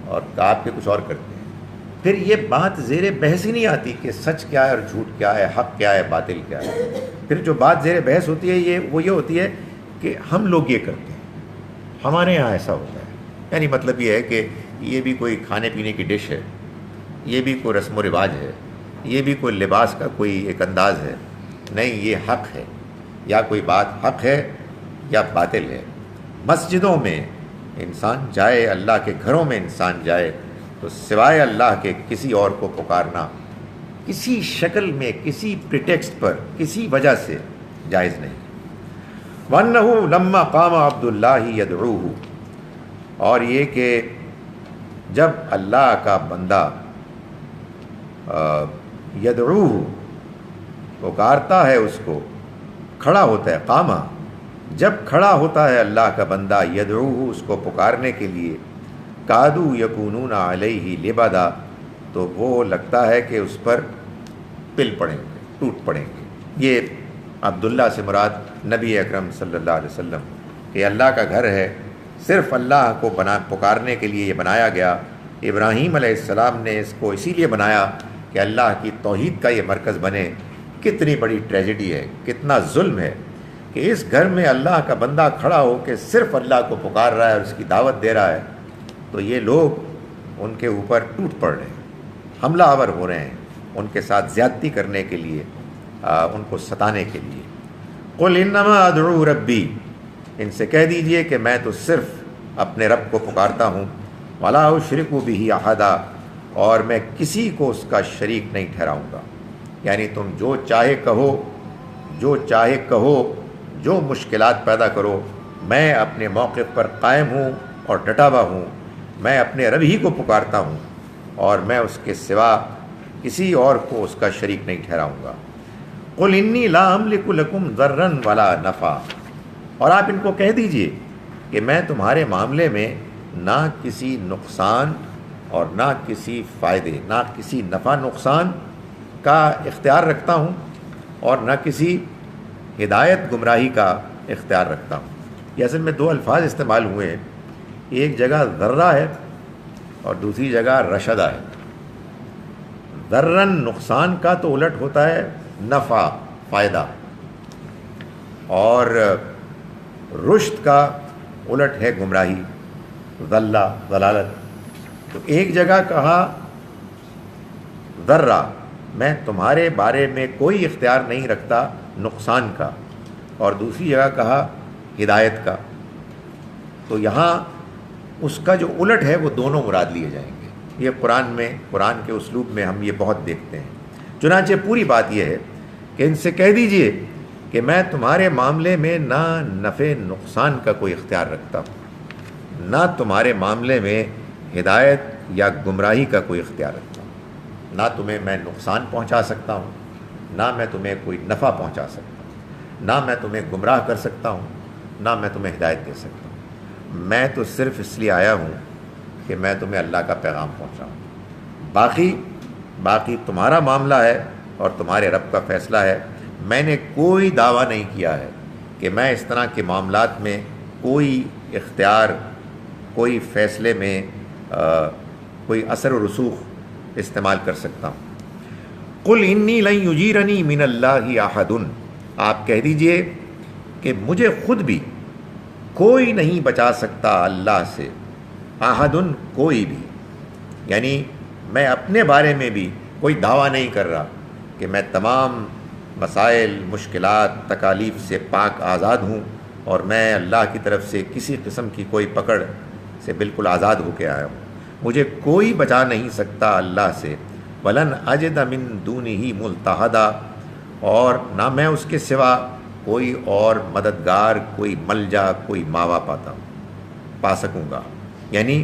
اور آپ کے کچھ اور کرتے ہیں، پھر یہ بات زیر بحث ہی نہیں آتی کہ سچ کیا ہے اور جھوٹ کیا ہے، حق کیا ہے، باطل کیا ہے۔ پھر جو بات زیر بحث ہوتی ہے وہ یہ ہوتی ہے کہ ہم لوگ یہ کرتے ہیں، ہمارے یہاں ایسا ہوتا ہے، یعنی مطلب یہ ہے کہ یہ بھی کوئی کھانے پینے کی ڈش ہے، یہ بھی کوئی رسم و رواج ہے، یہ بھی کوئی لباس کا کوئی ایک انداز ہے، نہیں یہ حق ہے، یا کوئی بات حق ہے یا باطل ہے۔ مسجدوں میں انسان جائے، اللہ کے گھروں میں انسان جائے تو سوائے اللہ کے کسی اور کو پکارنا کسی شکل میں، کسی پریٹیکسٹ پر، کسی وجہ سے جائز نہیں۔ وَأَنَّهُ لَمَّا قَامَ عَبْدُ اللَّهِ يَدْعُوهُ، اور یہ کہ جب اللہ کا بندہ یدعوہ پکارتا ہے، اس کو کھڑا ہوتا ہے، قامہ، جب کھڑا ہوتا ہے اللہ کا بندہ یدعوہ اس کو پکارنے کے لیے، کادو یکونون علیہ لبدا، تو وہ لگتا ہے کہ اس پر پل پڑیں گے، ٹوٹ پڑیں گے۔ یہ عبداللہ سے مراد نبی اکرم صلی اللہ علیہ وسلم کہ اللہ کا گھر ہے، صرف اللہ کو پکارنے کے لیے یہ بنایا گیا۔ ابراہیم علیہ السلام نے اس کو اسی لیے بنایا کہ اللہ کی توحید کا یہ مرکز بنے۔ کتنی بڑی ٹریجڈی ہے، کتنا ظلم ہے کہ اس گھر میں اللہ کا بندہ کھڑا ہو کے صرف اللہ کو پکار رہا ہے اور اس کی دعوت دے رہا ہے، تو یہ لوگ ان کے اوپر ٹوٹ پڑ رہے ہیں، حملہ آور ہو رہے ہیں، ان کے ساتھ زیادتی کرنے کے لیے، ان کو ستانے کے لیے۔ قل انما ادعو ربی، ان سے کہہ دیجئے کہ میں تو صرف اپنے رب کو پکارتا ہوں، ولا اشرک بہ احدا، اور میں کسی کو اس کا شریک نہیں ٹھہراؤں گا۔ یعنی تم جو چاہے کہو، جو چاہے کہو، جو مشکلات پیدا کرو، میں اپنے موقف پر قائم ہوں اور ڈٹا ہوا ہوں، میں اپنے رب ہی کو پکارتا ہوں اور میں اس کے سوا کسی اور کو اس کا شریک نہیں ٹھہراؤں گا۔ قل انی لا املک لکم ضرا ولا نفع، اور آپ ان کو کہہ دیجئے کہ میں تمہارے معاملے میں نہ کسی نقصان اور نہ کسی فائدے، نہ کسی نفع نقصان کا اختیار رکھتا ہوں اور نہ کسی ہدایت گمراہی کا اختیار رکھتا ہوں۔ یہ اصل میں دو الفاظ استعمال ہوئے ہیں، ایک جگہ ذرہ ہے اور دوسری جگہ رشدہ ہے۔ ذرن نقصان کا تو الٹ ہوتا ہے نفع، فائدہ، اور رشد کا الٹ ہے گمراہی، ضلع ضلالت۔ تو ایک جگہ کہا ذرہ، میں تمہارے بارے میں کوئی اختیار نہیں رکھتا نقصان کا، اور دوسری جگہ کہا ہدایت کا۔ تو یہاں اس کا جو الٹ ہے وہ دونوں مراد لیے جائیں گے۔ یہ قرآن کے اسلوب میں ہم یہ بہت دیکھتے ہیں۔ چنانچہ پوری بات یہ ہے کہ ان سے کہہ دیجئے کہ میں تمہارے معاملے میں نہ نفع نقصان کا کوئی اختیار رکھتا ہوں، نہ تمہارے معاملے میں ہدایت یا گمراہی کا کوئی اختیار رکھتا ہوں۔ نہ تمہیں میں نقصان پہنچا سکتا ہوں، نہ میں تمہیں کوئی نفع پہنچا سکتا ہوں، نہ میں تمہیں گمراہ کر سکتا ہوں، نہ میں تمہیں ہدایت دے سکتا ہوں۔ میں تو صرف اس لیے آیا ہوں کہ میں تمہیں اللہ کا پیغام پہنچاؤں۔ باقی تمہارا معاملہ ہے اور تمہارے رب کا فیصلہ ہے۔ میں نے کوئی دعویٰ نہیں کیا ہے کہ میں اس طرح کے معاملات میں کوئی اختیار، کوئی فیصلے میں کوئی اثر و رسوخ استعمال کر سکتا ہوں۔ قل انی لن یجیرنی من اللہ احد، آپ کہہ دیجئے کہ مجھے خود بھی کوئی نہیں بچا سکتا اللہ سے، احد کوئی بھی، یعنی میں اپنے بارے میں بھی کوئی دعویٰ نہیں کر رہا کہ میں تمام مسائل، مشکلات، تکالیف سے پاک آزاد ہوں اور میں اللہ کی طرف سے کسی قسم کی کوئی پکڑ سے بالکل آزاد ہو کے آیا ہوں۔ مجھے کوئی بچا نہیں سکتا اللہ سے، وَلَنْ أَجِدَ مِن دُونِهِ مُلْتَحَدًا، اور نہ میں اس کے سوا کوئی اور مددگار، کوئی ملجا، کوئی ماوا پا سکوں گا۔ یعنی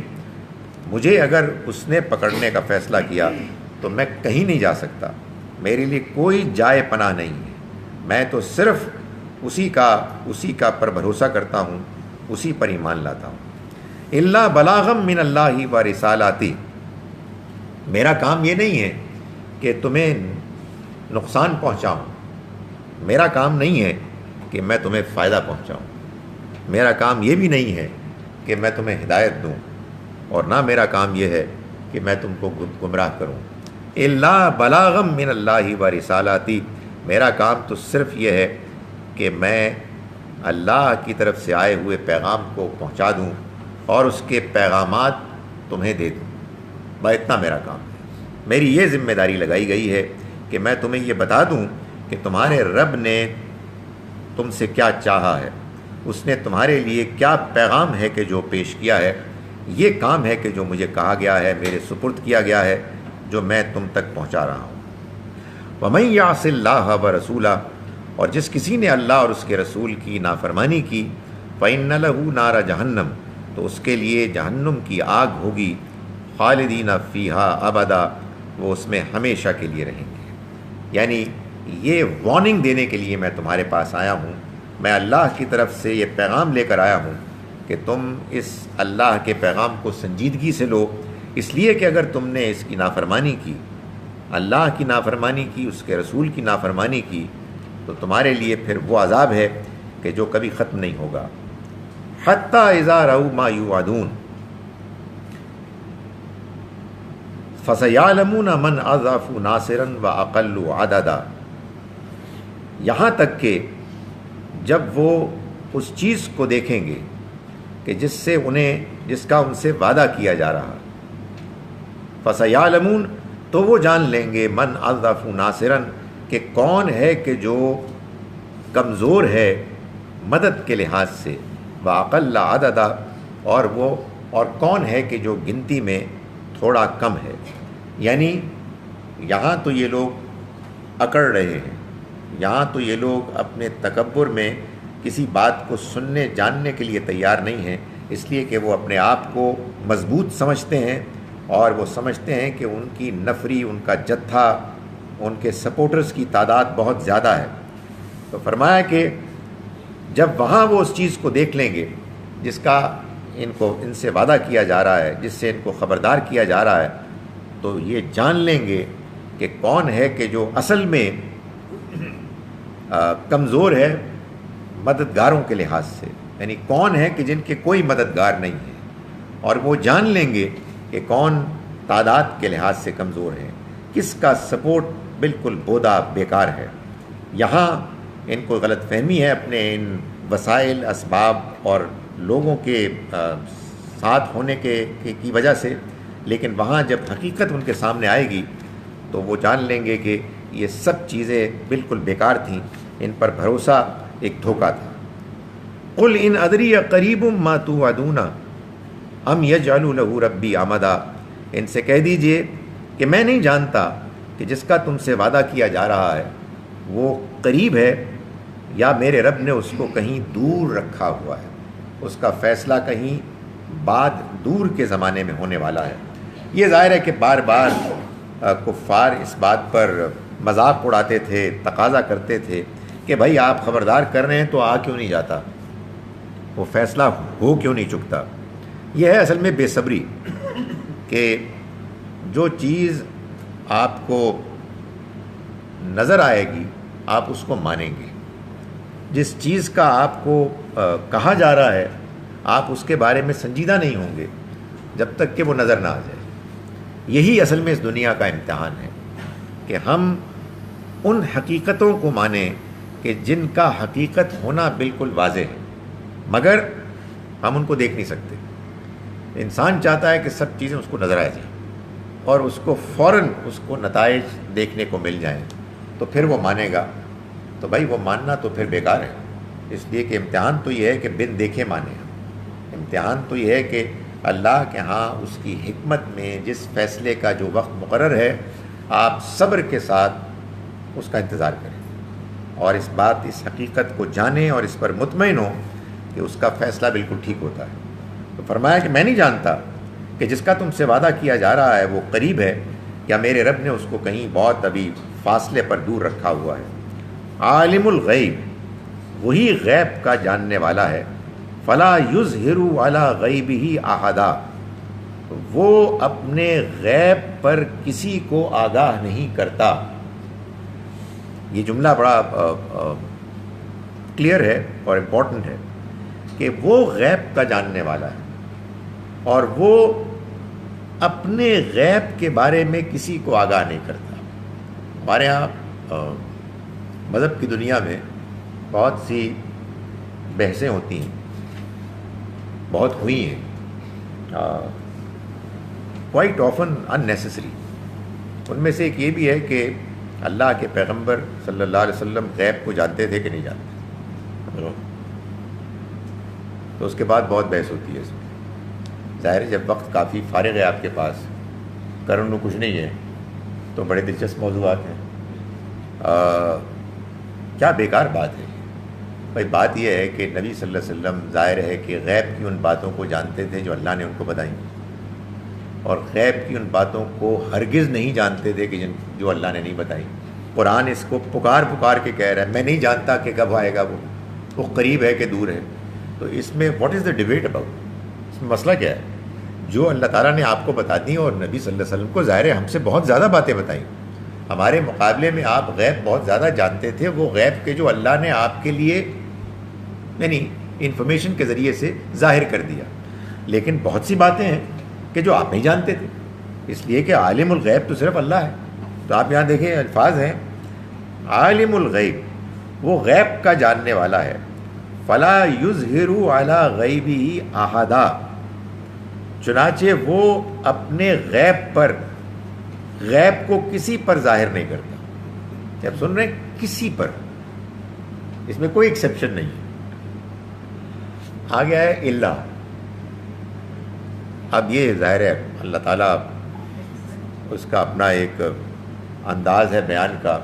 مجھے اگر اس نے پکڑنے کا فیصلہ کیا تو میں کہیں نہیں جا سکتا، میرے لیے کوئی جائے پناہ نہیں ہے۔ میں تو صرف اسی کا پر بھروسہ کرتا ہوں، اسی پر ایمان لاتا ہوں۔ الا بلاغم من اللہ و رسالاتی، میرا کام یہ نہیں ہے کہ تمہیں نقصان پہنچاؤں، میرا کام نہیں ہے کہ میں تمہیں فائدہ پہنچاؤں، میرا کام یہ بھی نہیں ہے کہ میں تمہیں ہدایت دوں، اور نہ میرا کام یہ ہے کہ میں تم کو گمراہ کروں۔ الا بلاغم من اللہ و رسالاتی، میرا کام تو صرف یہ ہے کہ میں اللہ کی طرف سے آئے ہوئے پیغام کو پہنچا دوں اور اس کے پیغامات تمہیں دے دوں، بس اتنا میرا کام ہے۔ میری یہ ذمہ داری لگائی گئی ہے کہ میں تمہیں یہ بتا دوں کہ تمہارے رب نے تم سے کیا چاہا ہے، اس نے تمہارے لیے کیا پیغام ہے کہ جو پیش کیا ہے۔ یہ کام ہے کہ جو مجھے کہا گیا ہے، میرے سپرد کیا گیا ہے، جو میں تم تک پہنچا رہا ہوں۔ وَمَن يَعْصِ اللَّهَ وَرَسُولَهُ، اور جس کسی نے اللہ اور اس کے رسول کی نافرمانی کی، فَإِنَّ لَهُ نَارَ جَهَنَّمَ، تو اس کے لیے جہنم کی آگ ہوگی، خالدین فیہا ابدا، وہ اس میں ہمیشہ کے لیے رہیں گے۔ یعنی یہ وارننگ دینے کے لیے میں تمہارے پاس آیا ہوں، میں اللہ کی طرف سے یہ پیغام لے کر آیا ہوں کہ تم اس اللہ کے پیغام کو سنجیدگی سے لو، اس لیے کہ اگر تم نے اس کی نافرمانی کی، اللہ کی نافرمانی کی، اس کے رسول کی نافرمانی کی، تو تمہارے لیے پھر وہ عذاب ہے کہ جو کبھی ختم نہیں ہوگا۔ حتیٰ اذا رأوا ما یوعدون فسیعلمون من اضعف ناصرا واقل عددا، یہاں تک کہ جب وہ اس چیز کو دیکھیں گے کہ جس کا ان سے وعدہ کیا جا رہا، فسیعلمون، تو وہ جان لیں گے، من اضعف ناصرا، کہ کون ہے کہ جو کمزور ہے مدد کے لحاظ سے، واقل عددا، اور کون ہے کہ جو گنتی میں تھوڑا کم ہے۔ یعنی یہاں تو یہ لوگ اکڑ رہے ہیں، یہاں تو یہ لوگ اپنے تکبر میں کسی بات کو سننے جاننے کے لیے تیار نہیں ہیں، اس لیے کہ وہ اپنے آپ کو مضبوط سمجھتے ہیں، اور وہ سمجھتے ہیں کہ ان کی نفری، ان کا جتھا، ان کے سپورٹرز کی تعداد بہت زیادہ ہے۔ تو فرمایا کہ جب وہاں وہ اس چیز کو دیکھ لیں گے جس کا ان سے وعدہ کیا جا رہا ہے، جس سے ان کو خبردار کیا جا رہا ہے، تو یہ جان لیں گے کہ کون ہے کہ جو اصل میں کمزور ہے مددگاروں کے لحاظ سے، یعنی کون ہے کہ جن کے کوئی مددگار نہیں ہے، اور وہ جان لیں گے کہ کون تعداد کے لحاظ سے کمزور ہے، کس کا سپورٹ بالکل بودا بیکار ہے۔ یہاں ان کو غلط فہمی ہے اپنے ان وسائل، اسباب اور لوگوں کے ساتھ ہونے کی وجہ سے، لیکن وہاں جب حقیقت ان کے سامنے آئے گی تو وہ جان لیں گے کہ یہ سب چیزیں بالکل بیکار تھیں، ان پر بھروسہ ایک دھوکہ تھا۔ قل ان ادری قریب ما توعدون ام یجعل له ربی امدا، ان سے کہہ دیجئے کہ میں نہیں جانتا کہ جس کا تم سے وعدہ کیا جا رہا ہے وہ قریب ہے یا میرے رب نے اس کو کہیں دور رکھا ہوا ہے، اس کا فیصلہ کہیں بعد دور کے زمانے میں ہونے والا ہے۔ یہ ظاہر ہے کہ بار بار کفار اس بات پر مذاق اڑاتے تھے، تقاضا کرتے تھے کہ بھائی آپ خبردار کر رہے ہیں تو آ کیوں نہیں جاتا، وہ فیصلہ ہو کیوں نہیں چکتا۔ یہ ہے اصل میں بے صبری، کہ جو چیز آپ کو نظر آئے گی آپ اس کو مانیں گے، جس چیز کا آپ کو کہا جا رہا ہے آپ اس کے بارے میں سنجیدہ نہیں ہوں گے جب تک کہ وہ نظر نہ آ جائے۔ یہی اصل میں اس دنیا کا امتحان ہے کہ ہم ان حقیقتوں کو مانیں کہ جن کا حقیقت ہونا بالکل واضح ہے، مگر ہم ان کو دیکھ نہیں سکتے۔ انسان چاہتا ہے کہ سب چیزیں اس کو نظر آ جائیں اور اس کو فوراً اس کو نتائج دیکھنے کو مل جائیں تو پھر وہ مانے گا۔ تو بھائی وہ ماننا تو پھر بیکار ہے، اس لیے کہ امتحان تو یہ ہے کہ بن دیکھے مانے۔ امتحان تو یہ ہے کہ اللہ کے ہاں اس کی حکمت میں جس فیصلے کا جو وقت مقرر ہے آپ صبر کے ساتھ اس کا انتظار کریں اور اس حقیقت کو جانیں اور اس پر مطمئن ہوں کہ اس کا فیصلہ بالکل ٹھیک ہوتا ہے۔ تو فرمایا کہ میں نہیں جانتا کہ جس کا تم سے وعدہ کیا جا رہا ہے وہ قریب ہے یا میرے رب نے اس کو کہیں بہت ابھی فاصلے پر دور رکھا ہوا ہے۔ عالم الغیب، وہی غیب کا جاننے والا ہے، فلا یظہر علی غیبہ احدا، وہ اپنے غیب پر کسی کو آگاہ نہیں کرتا۔ یہ جملہ بڑا کلیئر ہے اور امپورٹنٹ ہے کہ وہ غیب کا جاننے والا ہے اور وہ اپنے غیب کے بارے میں کسی کو آگاہ نہیں کرتا۔ ہمارے ہاں مذہب کی دنیا میں بہت سی بحثیں ہوتی ہیں، بہت ہوئی ہیں، کوائٹ آفن ان نیسیسری۔ ان میں سے ایک یہ بھی ہے کہ اللہ کے پیغمبر صلی اللہ علیہ وسلم غیب کو جانتے تھے کہ نہیں جانتے، تو اس کے بعد بہت بحث ہوتی ہے اس میں۔ ظاہر ہے جب وقت کافی فارغ ہے آپ کے پاس، کرنے کچھ نہیں ہے، تو بڑے دلچسپ موضوعات ہیں۔ کیا بیکار بات ہے بھائی۔ بات یہ ہے کہ نبی صلی اللہ علیہ وسلم ظاہر ہے کہ غیب کی ان باتوں کو جانتے تھے جو اللہ نے ان کو بتائیں، اور غیب کی ان باتوں کو ہرگز نہیں جانتے تھے کہ جو اللہ نے نہیں بتائی۔ قرآن اس کو پکار کے کہہ رہا ہے، میں نہیں جانتا کہ کب آئے گا وہ قریب ہے کہ دور ہے۔ تو اس میں what is the debate about, اس میں مسئلہ کیا ہے؟ جو اللہ تعالیٰ نے آپ کو بتا دی اور نبی صلی اللہ علیہ وسلم کو ظاہر ہے ہم سے بہت زیادہ باتیں بتائیں، ہمارے مقابلے میں آپ غیب بہت زیادہ جانتے تھے، وہ غیب کے جو اللہ نے آپ کے لیے یعنی انفارمیشن کے ذریعے سے ظاہر کر دیا، لیکن بہت سی باتیں ہیں کہ جو آپ نہیں جانتے تھے، اس لیے کہ عالم الغیب تو صرف اللہ ہے۔ تو آپ یہاں دیکھیں الفاظ ہیں، عالم الغیب، وہ غیب کا جاننے والا ہے، فلا یظہر علی غیبہ احدا، چنانچہ وہ اپنے غیب کو کسی پر ظاہر نہیں کرتا۔ آپ سن رہے ہیں، کسی پر، اس میں کوئی ایکسیپشن نہیں ہے۔ آ گیا ہے اللہ۔ اب یہ ظاہر ہے اللہ تعالیٰ اس کا اپنا ایک انداز ہے بیان کا،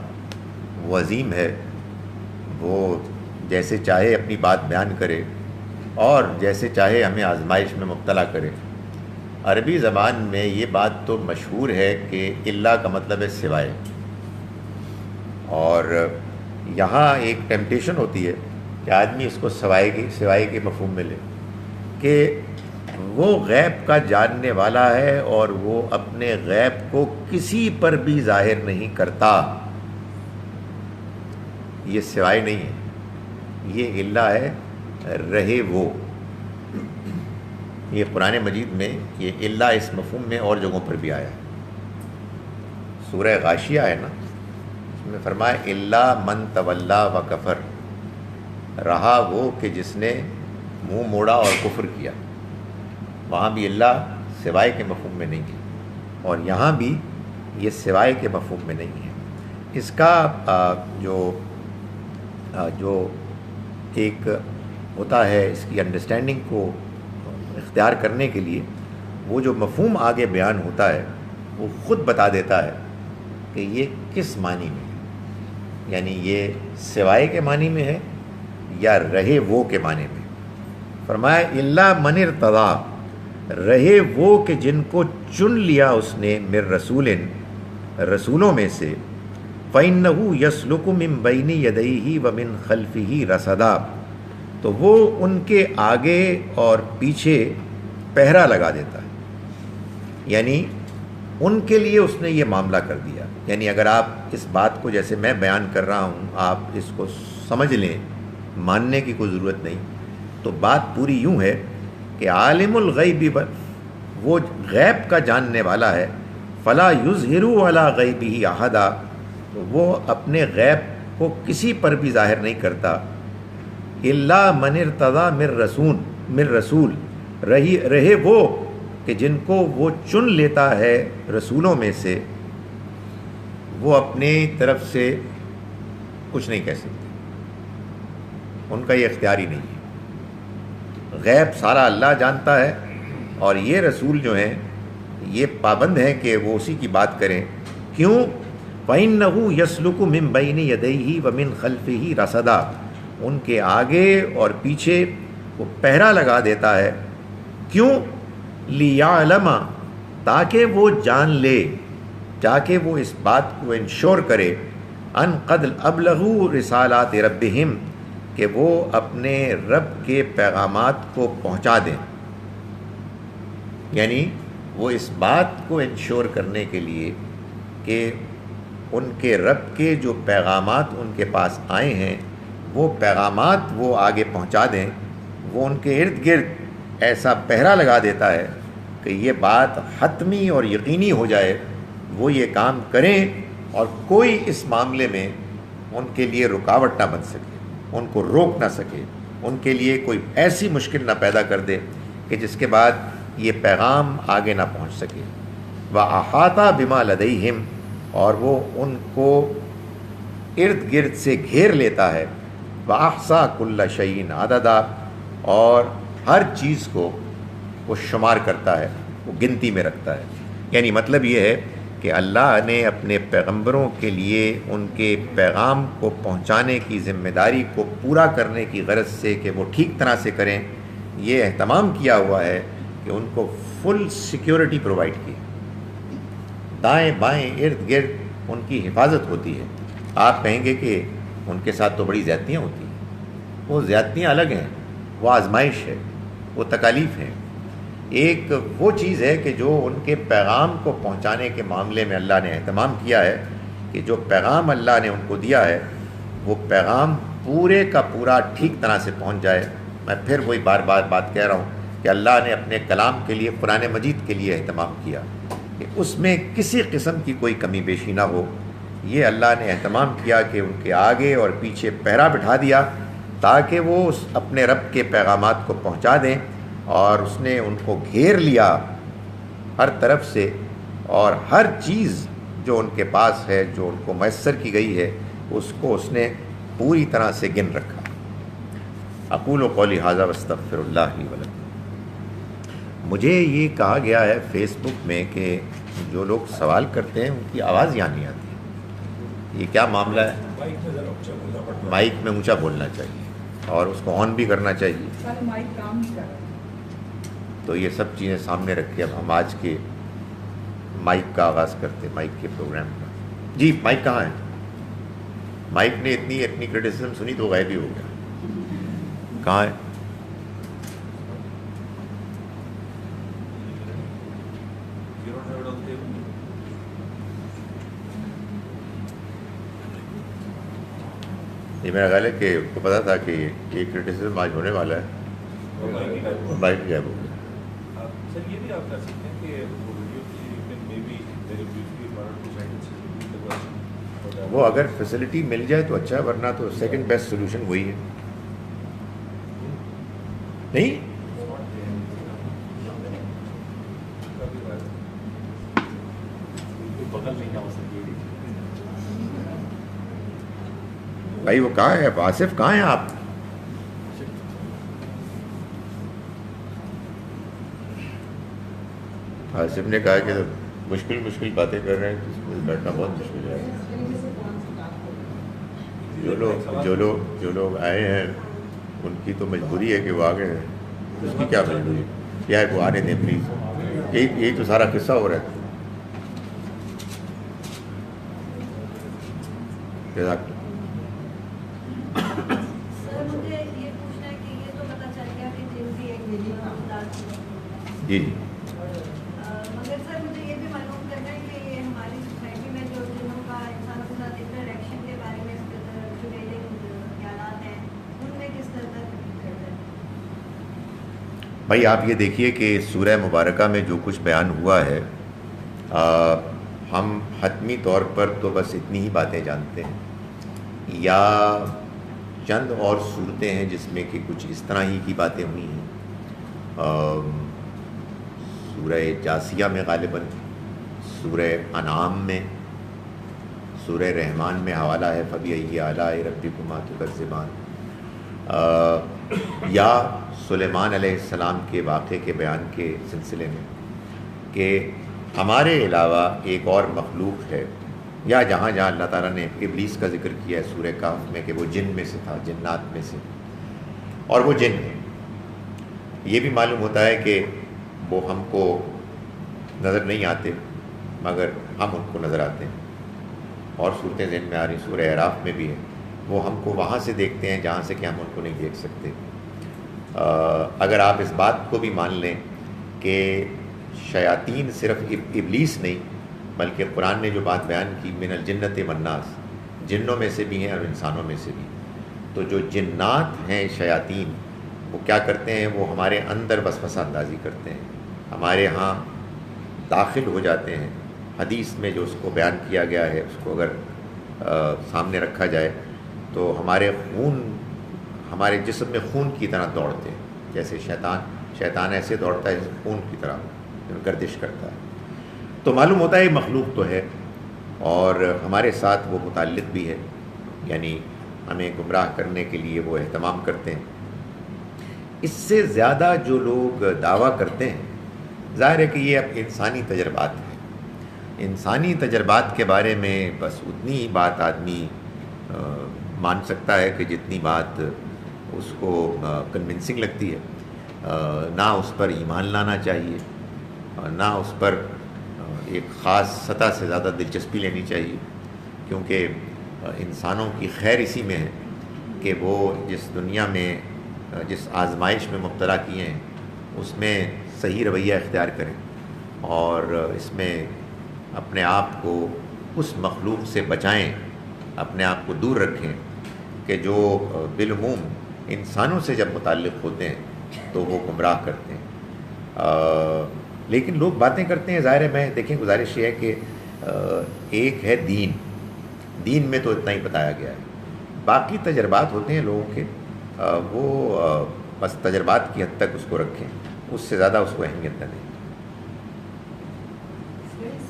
وہ عظیم ہے، وہ جیسے چاہے اپنی بات بیان کرے اور جیسے چاہے ہمیں آزمائش میں مبتلا کرے۔ عربی زبان میں یہ بات تو مشہور ہے کہ اللہ کا مطلب ہے سوائے، اور یہاں ایک ٹیمپٹیشن ہوتی ہے کہ آدمی اس کو سوائے کے مفہوم میں لے، کہ وہ غیب کا جاننے والا ہے اور وہ اپنے غیب کو کسی پر بھی ظاہر نہیں کرتا۔ یہ سوائے نہیں ہے، یہ اللہ ہے، رہے وہ۔ یہ قرآن مجید میں یہ اللہ اس مفہوم میں اور جگہوں پر بھی آیا ہے۔ سورہ غاشیہ ہے نا، اس میں فرمایا اللہ من تولا و کفر، رہا وہ کہ جس نے منہ موڑا اور کفر کیا، وہاں بھی اللہ سوائے کے مفہوم میں نہیں ہے، اور یہاں بھی یہ سوائے کے مفہوم میں نہیں ہے۔ اس کا جو ایک ہوتا ہے اس کی انڈرسٹینڈنگ کو اختیار کرنے کے لیے، وہ جو مفہوم آگے بیان ہوتا ہے وہ خود بتا دیتا ہے کہ یہ کس معنی میں ہے، یعنی یہ سوائے کے معنی میں ہے یا رہے وہ کے معنی میں۔ فرمایا الا من ارتضی، رہے وہ کہ جن کو چن لیا اس نے، من رسول، رسولوں میں سے، فَإِنَّهُ يَسْلُكُ مِن بَيْنِ يَدَيْهِ وَمِن خَلْفِهِ رَصَدًا، تو وہ ان کے آگے اور پیچھے پہرا لگا دیتا ہے، یعنی ان کے لیے اس نے یہ معاملہ کر دیا۔ یعنی اگر آپ اس بات کو جیسے میں بیان کر رہا ہوں آپ اس کو سمجھ لیں، ماننے کی کوئی ضرورت نہیں، تو بات پوری یوں ہے کہ عالم الغیب، وہ غیب کا جاننے والا ہے، فلا یظہر علی غیبہ احدا، تو وہ اپنے غیب کو کسی پر بھی ظاہر نہیں کرتا، الا من ارتضی من رسول، رہے وہ کہ جن کو وہ چن لیتا ہے رسولوں میں سے، وہ اپنے طرف سے کچھ نہیں کہہ سکتے، ان کا یہ اختیار ہی نہیں ہے۔ غیب سارا اللہ جانتا ہے، اور یہ رسول جو ہیں یہ پابند ہیں کہ وہ اسی کی بات کریں۔ کیوں؟ فَإِنَّهُ يَسْلُكُ مِن بَيْنِ يَدَيْهِ وَمِن خَلْفِهِ رَصَدًا، ان کے آگے اور پیچھے وہ پہرا لگا دیتا ہے۔ کیوں؟ لِيَعْلَمَ، تاکہ وہ جان لے، تاکہ وہ اس بات کو انشور کرے، ان قد ابلغوا رسالات ربہم، کہ وہ اپنے رب کے پیغامات کو پہنچا دیں۔ یعنی وہ اس بات کو انشور کرنے کے لیے کہ ان کے رب کے جو پیغامات ان کے پاس آئے ہیں وہ پیغامات وہ آگے پہنچا دیں، وہ ان کے ارد گرد ایسا پہرا لگا دیتا ہے کہ یہ بات حتمی اور یقینی ہو جائے، وہ یہ کام کریں اور کوئی اس معاملے میں ان کے لیے رکاوٹ نہ بن سکے، ان کو روک نہ سکے، ان کے لیے کوئی ایسی مشکل نہ پیدا کر دے کہ جس کے بعد یہ پیغام آگے نہ پہنچ سکے۔ وَأَحَاطَ بِمَا لَدَيْهِمْ، اور وہ ان کو ارد گرد سے گھیر لیتا ہے۔ وَأَحْصَىٰ كُلَّ شَيْءٍ عَدَدًا، اور ہر چیز کو وہ شمار کرتا ہے، وہ گنتی میں رکھتا ہے۔ یعنی مطلب یہ ہے کہ اللہ نے اپنے پیغمبروں کے لیے ان کے پیغام کو پہنچانے کی ذمہ داری کو پورا کرنے کی غرض سے کہ وہ ٹھیک طرح سے کریں، یہ اہتمام کیا ہوا ہے کہ ان کو فل سیکیورٹی پرووائڈ کی، دائیں بائیں ارد گرد ان کی حفاظت ہوتی ہے۔ آپ کہیں گے کہ ان کے ساتھ تو بڑی زیادتیاں ہوتی ہیں، وہ زیادتیاں الگ ہیں، وہ آزمائش ہے، وہ تکالیف ہیں۔ ایک وہ چیز ہے کہ جو ان کے پیغام کو پہنچانے کے معاملے میں اللہ نے اہتمام کیا ہے کہ جو پیغام اللہ نے ان کو دیا ہے وہ پیغام پورے کا پورا ٹھیک طرح سے پہنچ جائے۔ میں پھر وہی بار بار بات کہہ رہا ہوں کہ اللہ نے اپنے کلام کے لیے، قرآن مجید کے لیے اہتمام کیا کہ اس میں کسی قسم کی کوئی کمی بیشی نہ ہو۔ یہ اللہ نے اہتمام کیا کہ ان کے آگے اور پیچھے پہرا بٹھا دیا تاکہ وہ اپنے رب کے پیغامات کو پہنچا دیں، اور اس نے ان کو گھیر لیا ہر طرف سے، اور ہر چیز جو ان کے پاس ہے، جو ان کو میسر کی گئی ہے، اس کو اس نے پوری طرح سے گن رکھا۔ اقول قولی ھذا واستغفر اللہ لی ولکم۔ مجھے یہ کہا گیا ہے فیس بک میں کہ جو لوگ سوال کرتے ہیں ان کی آواز یہاں نہیں آتی، یہ کیا معاملہ ہے؟ مائک میں اونچا بولنا چاہیے اور اس کو آن بھی کرنا چاہیے۔ تو یہ سب چیزیں سامنے رکھ کے اب ہم آج کے مائک کا آغاز کرتے ہیں، مائک کے پروگرام کا۔ جی مائک کہاں ہے؟ مائک نے اتنی کرٹیسزم سنی تو غائب ہی ہو گیا، کہاں ہے؟ یہ میرا خیال ہے کہ اس کو پتا تھا کہ یہ کرٹیسزم آج ہونے والا ہے، مائک غائب ہو گیا۔ سر یہ بھی آپ کر سکتے ہیں کہ وہ اگر فیسلٹی مل جائے تو اچھا، ورنہ تو سیکنڈ بیسٹ سولوشن وہی ہے۔ نہیں بغل نہیں ہو سکتی. بھائی وہ کہاں ہے آصف، کہاں ہیں آپ؟ آصف نے کہا کہ مشکل باتیں کر رہے ہیں تو اس کو بیٹھنا بہت مشکل ہے. جو لوگ آئے ہیں ان کی تو مجبوری ہے کہ وہ آگے ہیں. اس کی کیا مجبوری کیا ہے؟ وہ آنے دیں پلیز. یہی تو سارا قصہ ہو رہا ہے. جی جی مگر سر مجھے یہ بھی معلوم کرنا ہے کہ یہ ہماری سوسائٹی میں جو جنوں کا انسانوں کے ساتھ انٹریکشن کے بارے میں جو خیالات ہیں ان میں کس طرح تبدیل کرتا ہے. بھائی آپ یہ دیکھیے کہ سورہ مبارکہ میں جو کچھ بیان ہوا ہے ہم حتمی طور پر تو بس اتنی ہی باتیں جانتے ہیں، یا چند اور صورتیں ہیں جس میں کہ کچھ اس طرح ہی کی باتیں ہوئی ہیں. سورہ جاسیہ میں غالباً، سورہ انعام میں، سورہ رحمان میں حوالہ ہے فَبِأَيِّ آلَاءِ رَبِّكُمَا تُكَذِّبَانِ، یا سلیمان علیہ السلام کے واقعے کے بیان کے سلسلے میں کہ ہمارے علاوہ ایک اور مخلوق ہے، یا جہاں جہاں اللہ تعالیٰ نے ابلیس کا ذکر کیا ہے سورہ کہف میں کہ وہ جن میں سے تھا، جنات میں سے، اور وہ جن ہے. یہ بھی معلوم ہوتا ہے کہ وہ ہم کو نظر نہیں آتے مگر ہم ان کو نظر آتے ہیں. اور صورتیں ذہن میں آ رہی، سورہ اعراف میں بھی ہے، وہ ہم کو وہاں سے دیکھتے ہیں جہاں سے کہ ہم ان کو نہیں دیکھ سکتے. اگر آپ اس بات کو بھی مان لیں کہ شیاطین صرف ابلیس نہیں بلکہ قرآن نے جو بات بیان کی من الجنت والناس، جنوں میں سے بھی ہیں اور انسانوں میں سے بھی، تو جو جنات ہیں شیاطین وہ کیا کرتے ہیں؟ وہ ہمارے اندر وسوسہ اندازی کرتے ہیں، ہمارے ہاں داخل ہو جاتے ہیں. حدیث میں جو اس کو بیان کیا گیا ہے اس کو اگر سامنے رکھا جائے تو ہمارے جسم میں خون کی طرح دوڑتے ہیں، جیسے شیطان ایسے دوڑتا ہے جیسے خون کی طرح گردش کرتا ہے. تو معلوم ہوتا ہے مخلوق تو ہے اور ہمارے ساتھ وہ متعلق بھی ہے، یعنی ہمیں گمراہ کرنے کے لیے وہ اہتمام کرتے ہیں. اس سے زیادہ جو لوگ دعویٰ کرتے ہیں، ظاہر ہے کہ یہ اب انسانی تجربات ہیں. انسانی تجربات کے بارے میں بس اتنی ہی بات آدمی مان سکتا ہے کہ جتنی بات اس کو کنونسنگ لگتی ہے. نہ اس پر ایمان لانا چاہیے، نہ اس پر ایک خاص سطح سے زیادہ دلچسپی لینی چاہیے، کیونکہ انسانوں کی خیر اسی میں ہے کہ وہ جس دنیا میں جس آزمائش میں مبتلا کیے ہیں اس میں صحیح رویہ اختیار کریں اور اس میں اپنے آپ کو اس مخلوق سے بچائیں، اپنے آپ کو دور رکھیں کہ جو بالعموم انسانوں سے جب متعلق ہوتے ہیں تو وہ گمراہ کرتے ہیں. لیکن لوگ باتیں کرتے ہیں، ظاہر ہے میں دیکھیں گزارش یہ ہے کہ ایک ہے دین میں تو اتنا ہی بتایا گیا ہے، باقی تجربات ہوتے ہیں لوگوں کے، وہ بس تجربات کی حد تک اس کو رکھیں، اس سے زیادہ اس کو اہمیت نہ دیں.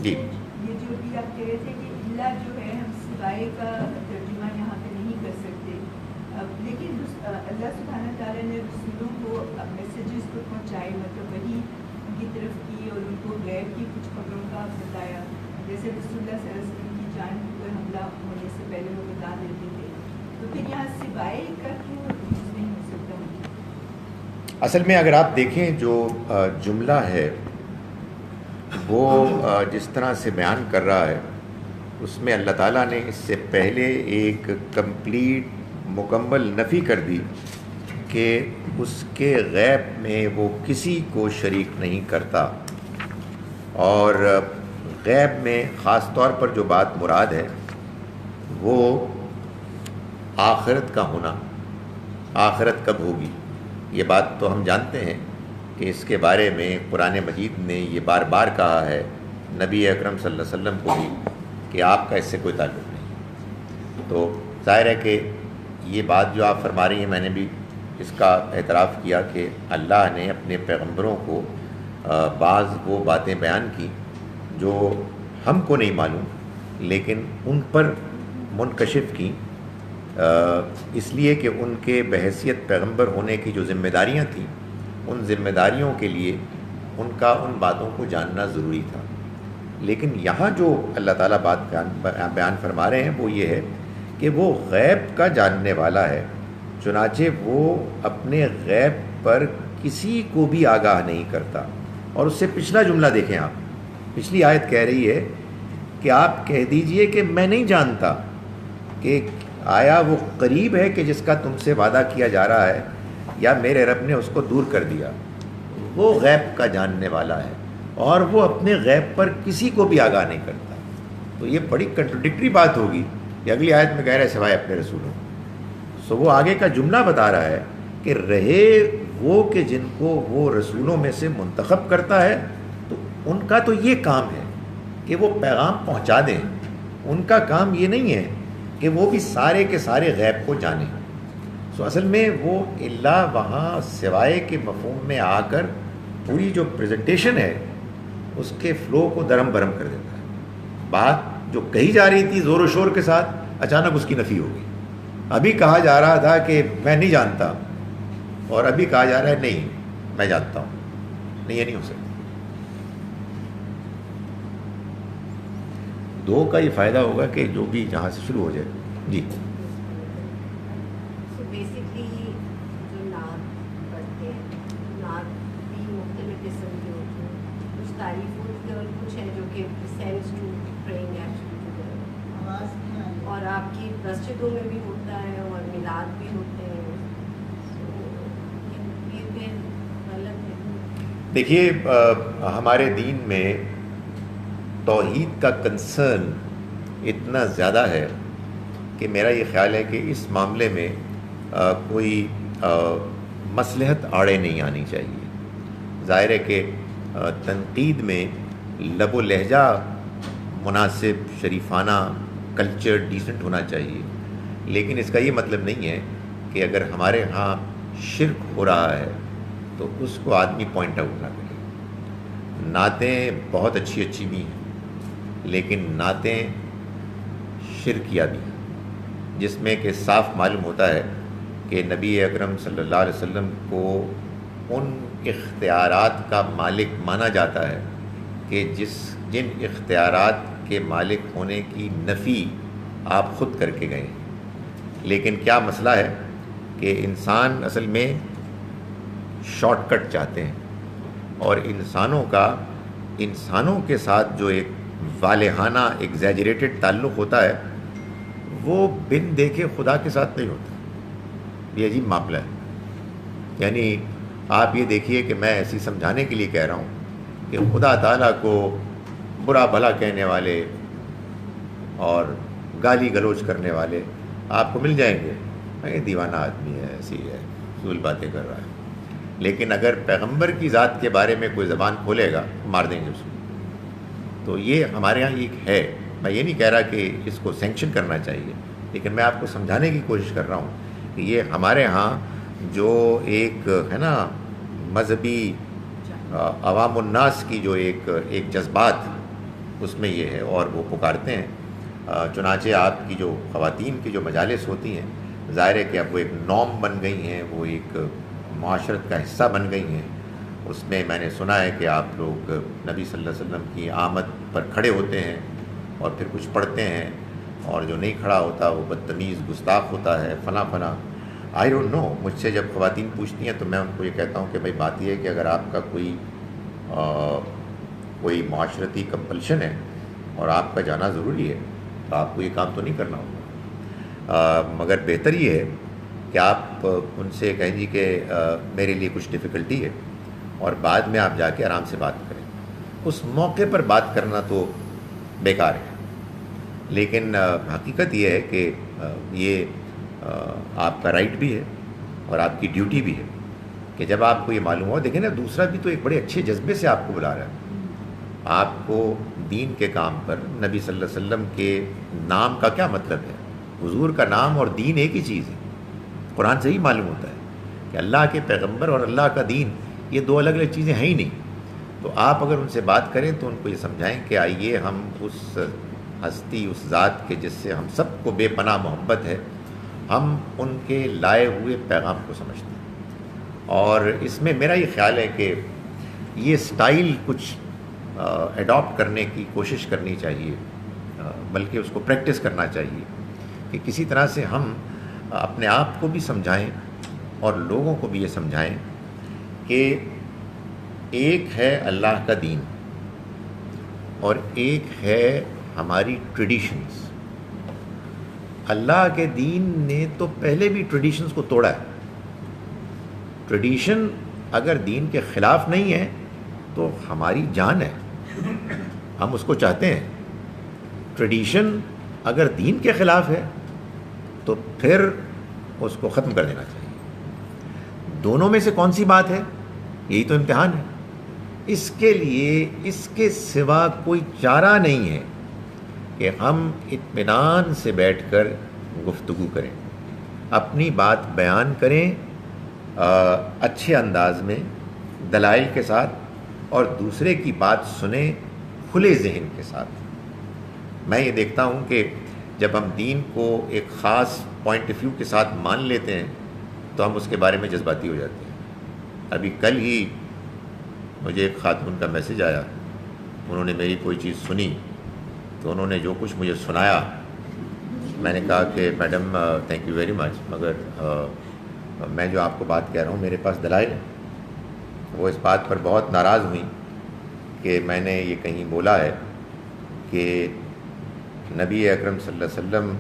جی یہ جو بھی آپ کہہ رہے تھے کہ اللہ جو ہے ہم سوائے کا ترجمہ یہاں پہ نہیں کر سکتے، لیکن اللہ سبحانہ تعالیٰ نے رسولوں کو میسیجز کو پہنچائے، مطلب وہی ان کی طرف کی اور ان کو غیب کی کچھ خبروں کا بتایا، جیسے رسول اللہ صلی اللہ علیہ وسلم کی جان پر حملہ ہونے سے پہلے وہ بتا دیتے تھے. تو پھر یہاں سوائے کا کیوں یوز نہیں ہو سکتا؟ اصل میں اگر آپ دیکھیں جو جملہ ہے وہ جس طرح سے بیان کر رہا ہے اس میں اللہ تعالیٰ نے اس سے پہلے ایک کمپلیٹ مکمل نفی کر دی کہ اس کے غیب میں وہ کسی کو شریک نہیں کرتا. اور غیب میں خاص طور پر جو بات مراد ہے وہ آخرت کا ہونا، آخرت کب ہوگی یہ بات تو ہم جانتے ہیں کہ اس کے بارے میں قرآن مجید نے یہ بار بار کہا ہے، نبی اکرم صلی اللہ علیہ وسلم کو بھی، کہ آپ کا اس سے کوئی تعلق نہیں. تو ظاہر ہے کہ یہ بات جو آپ فرما رہی ہیں میں نے بھی اس کا اعتراف کیا کہ اللہ نے اپنے پیغمبروں کو بعض وہ باتیں بیان کی جو ہم کو نہیں معلوم لیکن ان پر منکشف کی، اس لیے کہ ان کے بحیثیت پیغمبر ہونے کی جو ذمہ داریاں تھیں ان ذمہ داریوں کے لیے ان کا ان باتوں کو جاننا ضروری تھا۔ لیکن یہاں جو اللہ تعالیٰ بات بیان فرما رہے ہیں وہ یہ ہے کہ وہ غیب کا جاننے والا ہے، چنانچہ وہ اپنے غیب پر کسی کو بھی آگاہ نہیں کرتا۔ اور اس سے پچھلا جملہ دیکھیں آپ، پچھلی آیت کہہ رہی ہے کہ آپ کہہ دیجئے کہ میں نہیں جانتا کہ آیا وہ قریب ہے کہ جس کا تم سے وعدہ کیا جا رہا ہے یا میرے رب نے اس کو دور کر دیا۔ وہ غیب کا جاننے والا ہے اور وہ اپنے غیب پر کسی کو بھی آگاہ نہیں کرتا۔ تو یہ بڑی کنٹروڈکٹری بات ہوگی کہ اگلی آیت میں کہہ رہا ہے سوائے اپنے رسولوں۔ سو وہ آگے کا جملہ بتا رہا ہے کہ رہے وہ کہ جن کو وہ رسولوں میں سے منتخب کرتا ہے تو ان کا تو یہ کام ہے کہ وہ پیغام پہنچا دیں، ان کا کام یہ نہیں ہے کہ وہ بھی سارے کے سارے غیب کو جانیں۔ سو اصل میں وہ اللہ وہاں سوائے کے مفہوم میں آ کر پوری جو پریزنٹیشن ہے اس کے فلو کو درم برہم کر دیتا ہے۔ بات جو کہی جا رہی تھی زور و شور کے ساتھ اچانک اس کی نفی ہو گئی۔ ابھی کہا جا رہا تھا کہ میں نہیں جانتا اور ابھی کہا جا رہا ہے نہیں میں جانتا ہوں۔ نہیں، یہ نہیں ہو سکتا۔ دو کا یہ فائدہ ہوگا کہ جو بھی جہاں سے شروع ہو جائے۔ جی سو بیسکلی جو نعت پڑھتے ہیں، نعت بھی مختلف قسم کی ہوتی ہیں، کچھ تعریف ہوتی ہے اور کچھ ہے جو کہ سینس ٹو پریئنگ ایکچولی، اور آپ کی مسجدوں میں بھی ہوتا ہے اور میلاد بھی ہوتے ہیں۔ یہ پھر غلط ہے؟ دیکھیے، ہمارے دین میں توحید کا کنسرن اتنا زیادہ ہے کہ میرا یہ خیال ہے کہ اس معاملے میں کوئی مصلحت آڑے نہیں آنی چاہیے۔ ظاہر ہے کہ تنقید میں لب و لہجہ مناسب، شریفانہ، کلچر ڈیسنٹ ہونا چاہیے، لیکن اس کا یہ مطلب نہیں ہے کہ اگر ہمارے ہاں شرک ہو رہا ہے تو اس کو آدمی پوائنٹ آؤٹ نہ کرے۔ نعتیں بہت اچھی اچھی بھی ہیں لیکن نعتیں شرکیہ بھی ہیں، جس میں کہ صاف معلوم ہوتا ہے کہ نبی اکرم صلی اللہ علیہ وسلم کو ان اختیارات کا مالک مانا جاتا ہے کہ جن اختیارات کے مالک ہونے کی نفی آپ خود کر کے گئے ہیں۔ لیکن کیا مسئلہ ہے کہ انسان اصل میں شارٹ کٹ چاہتے ہیں، اور انسانوں کے ساتھ جو ایک والہانہ ایگزیجریٹڈ تعلق ہوتا ہے وہ بن دیکھے خدا کے ساتھ نہیں ہوتا۔ یہ عجیب معاملہ ہے۔ یعنی آپ یہ دیکھیے کہ میں ایسی سمجھانے کے لیے کہہ رہا ہوں کہ خدا تعالیٰ کو برا بھلا کہنے والے اور گالی گلوچ کرنے والے آپ کو مل جائیں گے۔ یہ دیوانہ آدمی ہے، ایسی ہے، فضول باتیں کر رہا ہے۔ لیکن اگر پیغمبر کی ذات کے بارے میں کوئی زبان کھولے گا مار دیں گے اس کو۔ تو یہ ہمارے ہاں ایک ہے۔ میں یہ نہیں کہہ رہا کہ اس کو سینکشن کرنا چاہیے، لیکن میں آپ کو سمجھانے کی کوشش کر رہا ہوں کہ یہ ہمارے ہاں جو ایک ہے نا مذہبی عوام الناس کی جو ایک جذبات اس میں یہ ہے، اور وہ پکارتے ہیں۔ چنانچہ آپ کی جو خواتین کی جو مجالس ہوتی ہیں، ظاہر ہے کہ اب وہ ایک نارم بن گئی ہیں، وہ ایک معاشرت کا حصہ بن گئی ہیں۔ اس میں میں نے سنا ہے کہ آپ لوگ نبی صلی اللہ علیہ وسلم کی آمد پر کھڑے ہوتے ہیں اور پھر کچھ پڑھتے ہیں، اور جو نہیں کھڑا ہوتا وہ بدتمیز گستاخ ہوتا ہے، فلاں فلاں۔ آئی ڈونٹ نو، مجھ سے جب خواتین پوچھتی ہیں تو میں ان کو یہ کہتا ہوں کہ بھائی بات یہ ہے کہ اگر آپ کا کوئی معاشرتی کمپلشن ہے اور آپ کا جانا ضروری ہے تو آپ کو یہ کام تو نہیں کرنا ہوگا، مگر بہتر یہ ہے کہ آپ ان سے کہیں جی کہ میرے لیے کچھ ڈیفیکلٹی ہے، اور بعد میں آپ جا کے آرام سے بات کریں۔ اس موقع پر بات کرنا تو بیکار ہے، لیکن حقیقت یہ ہے کہ یہ آپ کا رائٹ بھی ہے اور آپ کی ڈیوٹی بھی ہے کہ جب آپ کو یہ معلوم ہو۔ دیکھیں نا، دوسرا بھی تو ایک بڑے اچھے جذبے سے آپ کو بلا رہا ہے، آپ کو دین کے کام پر نبی صلی اللہ علیہ وسلم کے نام کا کیا مطلب ہے؟ حضور کا نام اور دین ایک ہی چیز ہے، قرآن سے ہی معلوم ہوتا ہے کہ اللہ کے پیغمبر اور اللہ کا دین یہ دو الگ الگ چیزیں ہیں ہی نہیں. تو آپ اگر ان سے بات کریں تو ان کو یہ سمجھائیں کہ آئیے ہم اس ہستی، اس ذات کے جس سے ہم سب کو بے پناہ محبت ہے، ہم ان کے لائے ہوئے پیغام کو سمجھتے ہیں. اور اس میں میرا یہ خیال ہے کہ یہ سٹائل کچھ ایڈاپٹ کرنے کی کوشش کرنی چاہیے، بلکہ اس کو پریکٹس کرنا چاہیے کہ کسی طرح سے ہم اپنے آپ کو بھی سمجھائیں اور لوگوں کو بھی یہ سمجھائیں کہ ایک ہے اللہ کا دین اور ایک ہے ہماری ٹریڈیشنز. اللہ کے دین نے تو پہلے بھی ٹریڈیشنز کو توڑا ہے. ٹریڈیشن اگر دین کے خلاف نہیں ہے تو ہماری جان ہے، ہم اس کو چاہتے ہیں. ٹریڈیشن اگر دین کے خلاف ہے تو پھر اس کو ختم کر دینا چاہیے. دونوں میں سے کون سی بات ہے؟ یہی تو امتحان ہے. اس کے لیے اس کے سوا کوئی چارہ نہیں ہے کہ ہم اطمینان سے بیٹھ کر گفتگو کریں، اپنی بات بیان کریں اچھے انداز میں، دلائل کے ساتھ، اور دوسرے کی بات سنیں کھلے ذہن کے ساتھ. میں یہ دیکھتا ہوں کہ جب ہم دین کو ایک خاص پوائنٹ آف ویو کے ساتھ مان لیتے ہیں تو ہم اس کے بارے میں جذباتی ہو جاتے ہیں. ابھی کل ہی مجھے ایک خاتون کا میسج آیا، انہوں نے میری کوئی چیز سنی تو انہوں نے جو کچھ مجھے سنایا، میں نے کہا کہ madam thank you very much, مگر میں جو آپ کو بات کہہ رہا ہوں میرے پاس دلائل ہیں. وہ اس بات پر بہت ناراض ہوئیں کہ میں نے یہ کہیں بولا ہے کہ نبی اکرم صلی اللہ علیہ وسلم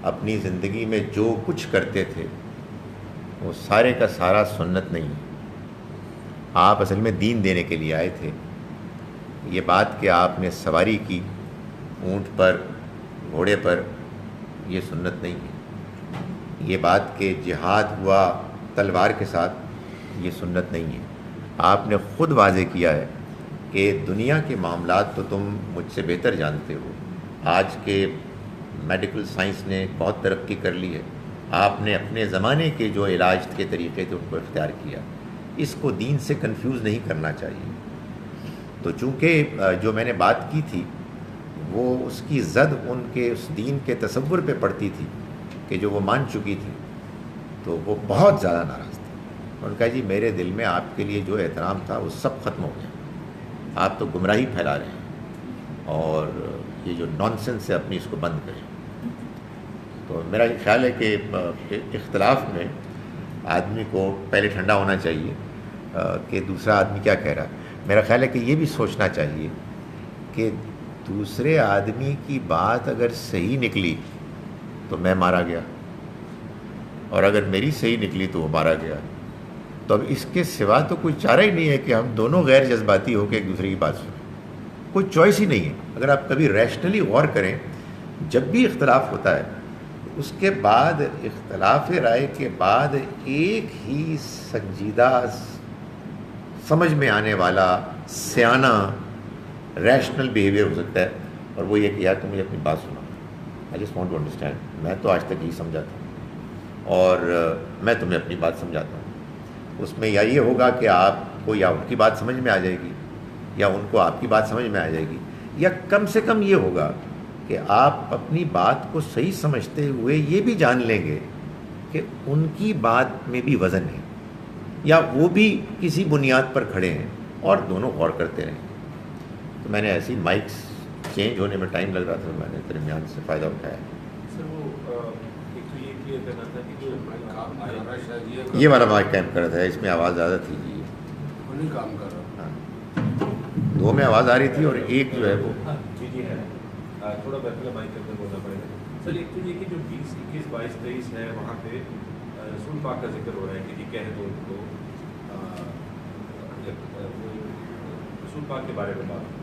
اپنی زندگی میں جو کچھ کرتے تھے وہ سارے کا سارا سنت نہیں ہے، آپ اصل میں دین دینے کے لیے آئے تھے. یہ بات کہ آپ نے سواری کی اونٹ پر، گھوڑے پر، یہ سنت نہیں ہے. یہ بات کہ جہاد ہوا تلوار کے ساتھ، یہ سنت نہیں ہے. آپ نے خود واضح کیا ہے کہ دنیا کے معاملات تو تم مجھ سے بہتر جانتے ہو. آج کے میڈیکل سائنس نے بہت ترقی کر لی ہے، آپ نے اپنے زمانے کے جو علاج کے طریقے تھے ان کو اختیار کیا. اس کو دین سے کنفیوز نہیں کرنا چاہیے. تو چونکہ جو میں نے بات کی تھی وہ اس کی زد ان کے اس دین کے تصور پہ پڑتی تھی کہ جو وہ مان چکی تھی، تو وہ بہت زیادہ ناراض تھی. ان کا جی میرے دل میں آپ کے لیے جو احترام تھا وہ سب ختم ہو گیا، آپ تو گمراہی پھیلا رہے ہیں اور یہ جو نان سینس ہے اپنی اس کو بند کریں. تو میرا یہ خیال ہے کہ اختلاف میں آدمی کو پہلے ٹھنڈا ہونا چاہیے کہ دوسرا آدمی کیا کہہ رہا ہے. میرا خیال ہے کہ یہ بھی سوچنا چاہیے کہ دوسرے آدمی کی بات اگر صحیح نکلی تو میں مارا گیا، اور اگر میری صحیح نکلی تو وہ مارا گیا. تو اب اس کے سوا تو کوئی چارہ ہی نہیں ہے کہ ہم دونوں غیر جذباتی ہو کے ایک دوسرے کی بات سنیں. کوئی چوائس ہی نہیں ہے. اگر آپ کبھی ریشنلی غور کریں، جب بھی اختلاف ہوتا ہے اس کے بعد، اختلاف رائے کے بعد ایک ہی سنجیدہ، سمجھ میں آنے والا، سیانہ، ریشنل بیہیویئر ہو سکتا ہے، اور وہ یہ کہ یار تم مجھے اپنی بات سنا، I just want to understand. میں تو آج تک یہی سمجھاتا ہوں اور میں تمہیں اپنی بات سمجھاتا ہوں. اس میں یا یہ ہوگا کہ آپ کو یا ان کی بات سمجھ میں آ جائے گی یا ان کو آپ کی بات سمجھ میں آ جائے گی، یا کم سے کم یہ ہوگا کہ آپ اپنی بات کو صحیح سمجھتے ہوئے یہ بھی جان لیں گے کہ ان کی بات میں بھی وزن ہے، یا وہ بھی کسی بنیاد پر کھڑے ہیں، اور دونوں غور کرتے رہیں. تو میں نے ایسی مائکس چینج ہونے میں ٹائم لگ رہا تھا، میں نے درمیان سے فائدہ اٹھایا. سر وہ ایک تو یہ کلیئر کرنا تھا کہ جو یہ والا مائک کام کر رہا تھا، اس میں آواز زیادہ تھی جی. نہیں کام کر رہا. ہاں، دو میں آواز آ رہی تھی اور ایک جو ہے وہ جی ہے تھوڑا بہتر مائک کر کے بولنا پڑے گا. سر ایک تو یہ کہ جو 20، 21، 22، 23 ہے وہاں پہ رسول پاک کا ذکر ہو رہا ہے کہ جی کہہ دو ان کو رسول پاک کے بارے میں بات.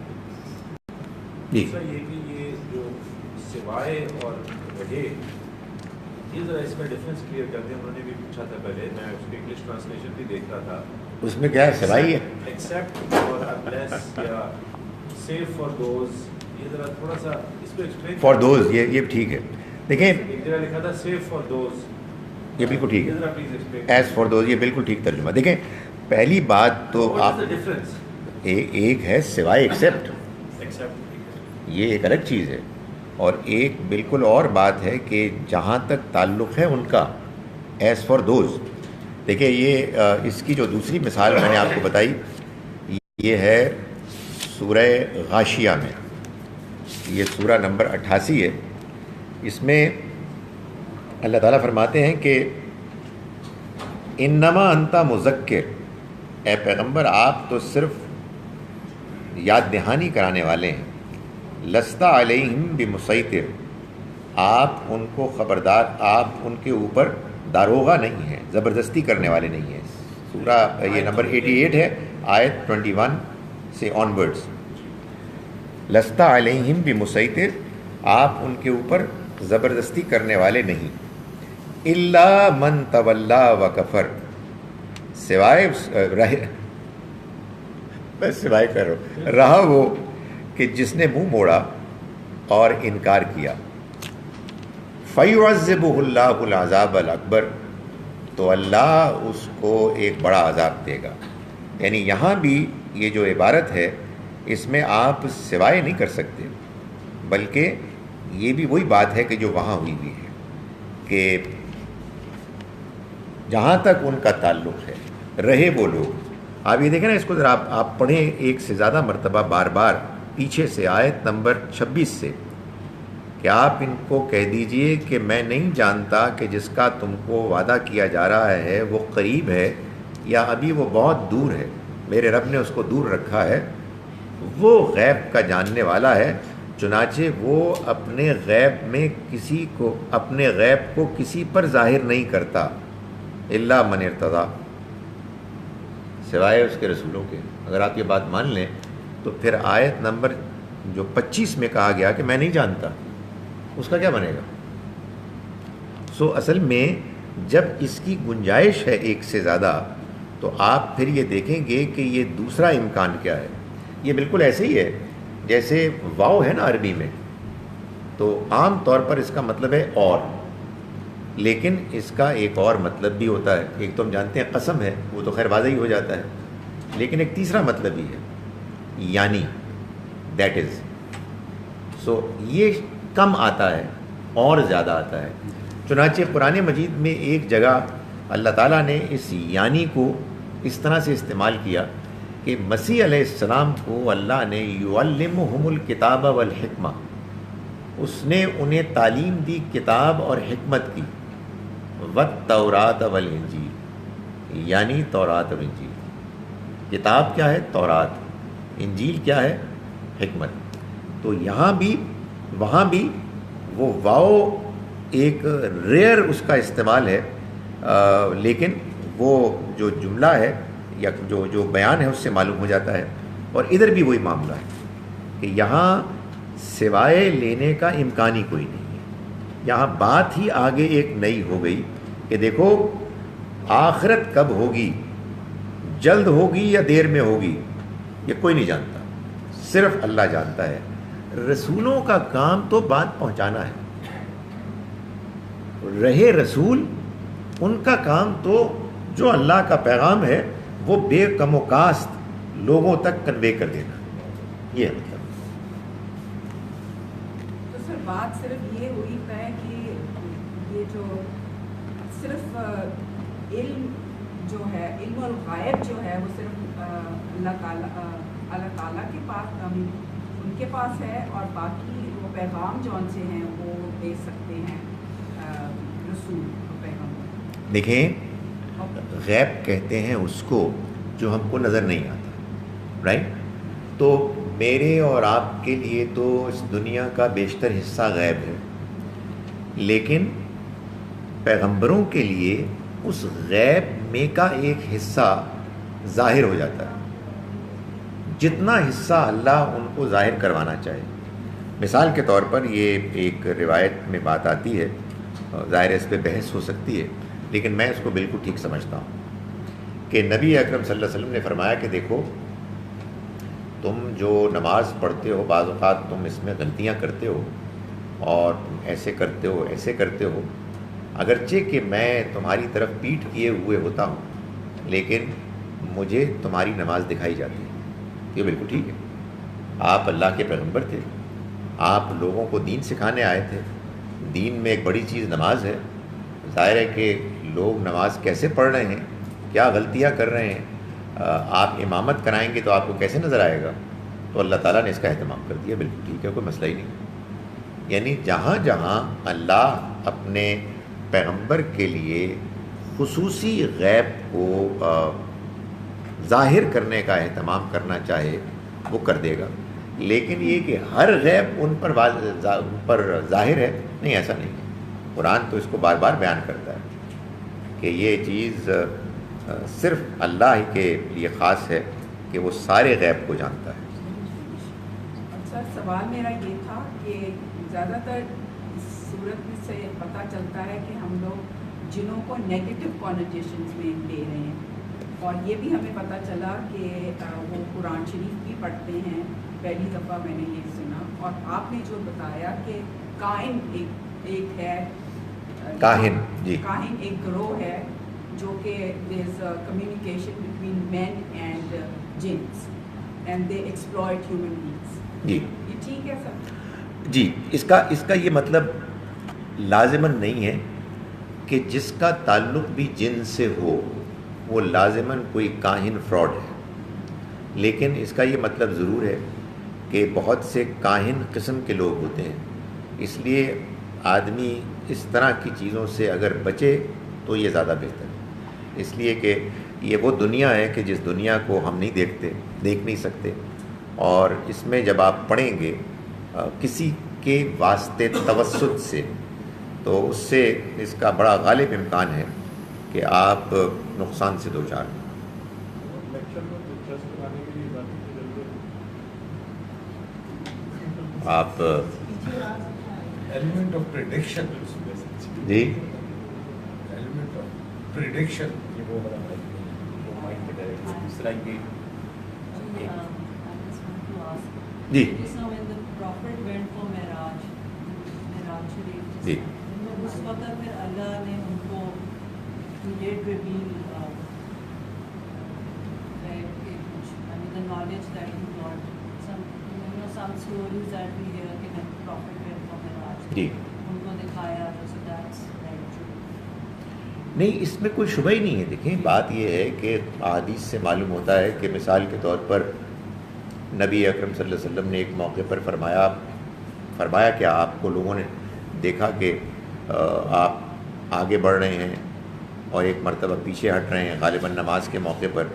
دوسرا یہ کہ یہ جو سوائے اور رہے، یہ ذرا اس کا ڈفرینس کلیئر کر دیں. انہوں نے بھی پوچھا تھا پہلے، میں اس کی انگلش ٹرانسلیشن بھی دیکھ رہا تھا. اس میں کیا ہے، سوائے ہے ایکسیپٹ اور انلیس یا سیف فار دوز، یہ ذرا تھوڑا سا اس کو ایکسپلین. فار دوز، یہ ٹھیک ہے. دیکھیں ایک جگہ لکھا تھا سیف فار دوز، یہ بالکل ٹھیک ذرا ہے. Please explain. As far those یہ بالکل ٹھیک ترجمہ. دیکھیں پہلی بات تو What آپ is the difference? ایک ہے سوائے ایکسیپٹ، Except یہ ایک الگ چیز ہے، اور ایک بالکل اور بات ہے کہ جہاں تک تعلق ہے ان کا ایز فار دوز. دیکھیں یہ اس کی جو دوسری مثال میں نے آپ کو بتائی یہ ہے سورہ غاشیہ میں، یہ سورہ نمبر 88 ہے. اس میں اللہ تعالیٰ فرماتے ہیں کہ انما انت مذکر، اے پیغمبر آپ تو صرف یاد دہانی کرانے والے ہیں. لست علیہم بمسیطر، آپ ان کو خبردار، آپ ان کے اوپر داروغہ نہیں ہیں، زبردستی کرنے والے نہیں ہیں. سورہ یہ نمبر 88 ہے، آیت 21 سے آن ورڈس. لست علیہم بمسیطر، آپ ان کے اوپر زبردستی کرنے والے نہیں. الا من تولا و کفر، سوائے بس سوائے کرو رہا وہ کہ جس نے منہ موڑا اور انکار کیا. فَيُعَذِّبُهُ اللَّهُ الْعَذَابَ الْأَكْبَرَ، تو اللہ اس کو ایک بڑا عذاب دے گا. یعنی یہاں بھی یہ جو عبارت ہے اس میں آپ سوائے نہیں کر سکتے، بلکہ یہ بھی وہی بات ہے کہ جو وہاں ہوئی ہے کہ جہاں تک ان کا تعلق ہے رہے وہ لوگ. آپ یہ دیکھیں نا، اس کو ذرا آپ پڑھیں ایک سے زیادہ مرتبہ بار بار پیچھے سے آیت نمبر 26 سے، کہ آپ ان کو کہہ دیجئے کہ میں نہیں جانتا کہ جس کا تم کو وعدہ کیا جا رہا ہے وہ قریب ہے یا ابھی وہ بہت دور ہے. میرے رب نے اس کو دور رکھا ہے، وہ غیب کا جاننے والا ہے. چنانچہ وہ اپنے غیب میں کسی کو، اپنے غیب کو کسی پر ظاہر نہیں کرتا الا من ارتضی، سوائے اس کے رسولوں کے. اگر آپ یہ بات مان لیں تو پھر آیت نمبر جو 25 میں کہا گیا کہ میں نہیں جانتا، اس کا کیا بنے گا؟ سو اصل میں جب اس کی گنجائش ہے ایک سے زیادہ تو آپ پھر یہ دیکھیں گے کہ یہ دوسرا امکان کیا ہے. یہ بالکل ایسے ہی ہے جیسے واو ہے نا عربی میں، تو عام طور پر اس کا مطلب ہے اور، لیکن اس کا ایک اور مطلب بھی ہوتا ہے. ایک تو ہم جانتے ہیں قسم ہے، وہ تو خیر واضح ہی ہو جاتا ہے، لیکن ایک تیسرا مطلب بھی ہے یعنی، دیٹ از. سو یہ کم آتا ہے اور زیادہ آتا ہے. چنانچہ قرآن مجید میں ایک جگہ اللہ تعالیٰ نے اس یعنی کو اس طرح سے استعمال کیا کہ مسیح علیہ السلام کو اللہ نے یعلمہم الکتاب والحکمہ، اس نے انہیں تعلیم دی کتاب اور حکمت کی. والتورات والانجیل، یعنی تورات اور انجیل. کتاب کیا ہے؟ تورات. انجیل کیا ہے؟ حکمت. تو یہاں بھی وہاں بھی وہ واو ایک ریئر اس کا استعمال ہے، لیکن وہ جو جملہ ہے یا جو بیان ہے اس سے معلوم ہو جاتا ہے. اور ادھر بھی وہی معاملہ ہے کہ یہاں سوائے لینے کا امکان ہی کوئی نہیں ہے. یہاں بات ہی آگے ایک نئی ہو گئی کہ دیکھو آخرت کب ہوگی، جلد ہوگی یا دیر میں ہوگی، یہ کوئی نہیں جانتا، صرف اللہ جانتا ہے. رسولوں کا کام تو بات پہنچانا ہے، رہے رسول ان کا کام تو جو اللہ کا پیغام ہے وہ بے کم و کاست لوگوں تک کنوے کر دینا. یہ مطلب تو سر بات صرف یہ ہوئی ہے کہ یہ جو صرف علم جو ہے، علم الغائب جو ہے وہ صرف اللہ تعالیٰ کے پاس، ان کے پاس ہے، اور باقی وہ پیغام جون سے ہیں وہ دے سکتے ہیں رسول اور پیغام. دیکھیں غیب کہتے ہیں اس کو جو ہم کو نظر نہیں آتا، رائٹ؟ تو میرے اور آپ کے لیے تو اس دنیا کا بیشتر حصہ غیب ہے، لیکن پیغمبروں کے لیے اس غیب میں کا ایک حصہ ظاہر ہو جاتا ہے، جتنا حصہ اللہ ان کو ظاہر کروانا چاہے. مثال کے طور پر یہ ایک روایت میں بات آتی ہے، ظاہر اس پہ بحث ہو سکتی ہے لیکن میں اس کو بالکل ٹھیک سمجھتا ہوں کہ نبی اکرم صلی اللہ علیہ وسلم نے فرمایا کہ دیکھو تم جو نماز پڑھتے ہو بعض اوقات تم اس میں غلطیاں کرتے ہو اور تم ایسے کرتے ہو ایسے کرتے ہو، اگرچہ کہ میں تمہاری طرف پیٹھ کیے ہوئے ہوتا ہوں لیکن مجھے تمہاری نماز دکھائی جاتی ہے. یہ بالکل ٹھیک ہے. آپ اللہ کے پیغمبر تھے, آپ لوگوں کو دین سکھانے آئے تھے. دین میں ایک بڑی چیز نماز ہے. ظاہر ہے کہ لوگ نماز کیسے پڑھ رہے ہیں, کیا غلطیاں کر رہے ہیں, آپ امامت کرائیں گے تو آپ کو کیسے نظر آئے گا. تو اللہ تعالیٰ نے اس کا اہتمام کر دیا, بالکل ٹھیک ہے, کوئی مسئلہ ہی نہیں. یعنی جہاں جہاں اللہ اپنے پیغمبر کے لیے خصوصی غیب کو ظاہر کرنے کا اہتمام کرنا چاہے وہ کر دے گا. لیکن یہ کہ ہر غیب ان پر ظاہر ہے, نہیں, ایسا نہیں ہے. قرآن تو اس کو بار بار بیان کرتا ہے کہ یہ چیز صرف اللہ ہی کے لیے خاص ہے کہ وہ سارے غیب کو جانتا ہے. سر سوال میرا یہ تھا کہ زیادہ تر صورت سے پتہ چلتا ہے کہ ہم لوگ جنوں کو نیگیٹو کونوٹیشنز میں لے رہے ہیں, اور یہ بھی ہمیں پتہ چلا کہ وہ قرآن شریف بھی پڑھتے ہیں. پہلی دفعہ میں نے یہ سنا. اور آپ نے جو بتایا کہ کاہن ایک ہے, کاہن, جی, کاہن ایک گروہ ہے جو کہ there is communication between men and جنس and they exploit human beings. جی, یہ ٹھیک ہے سر؟ جی, اس کا یہ مطلب لازماً نہیں ہے کہ جس کا تعلق بھی جن سے ہو وہ لازماً کوئی کاہن فراڈ ہے. لیکن اس کا یہ مطلب ضرور ہے کہ بہت سے کاہن قسم کے لوگ ہوتے ہیں. اس لیے آدمی اس طرح کی چیزوں سے اگر بچے تو یہ زیادہ بہتر ہے. اس لیے کہ یہ وہ دنیا ہے کہ جس دنیا کو ہم نہیں دیکھ نہیں سکتے, اور اس میں جب آپ پڑھیں گے کسی کے واسطے توسط سے تو اس سے اس کا بڑا غالب امکان ہے کہ آپ نقصان سے دوچار ہوں. آپ ایلیمنٹ آف پریڈکشن, جی, ایلیمنٹ آف پریڈکشن, یہ وہ بڑا مائنڈ پہ ڈائریکٹ اس طرح کی جی, جی, اس وقت پھر اللہ نے ان کو جی, ان کو دکھایا. نہیں, اس میں کوئی شبہ ہی نہیں ہے. دیکھیں, بات یہ ہے کہ احادیث سے معلوم ہوتا ہے کہ مثال کے طور پر نبی اکرم صلی اللہ علیہ وسلم نے ایک موقع پر فرمایا کہ آپ کو لوگوں نے دیکھا کہ آپ آگے بڑھ رہے ہیں اور ایک مرتبہ پیچھے ہٹ رہے ہیں, غالباً نماز کے موقع پر.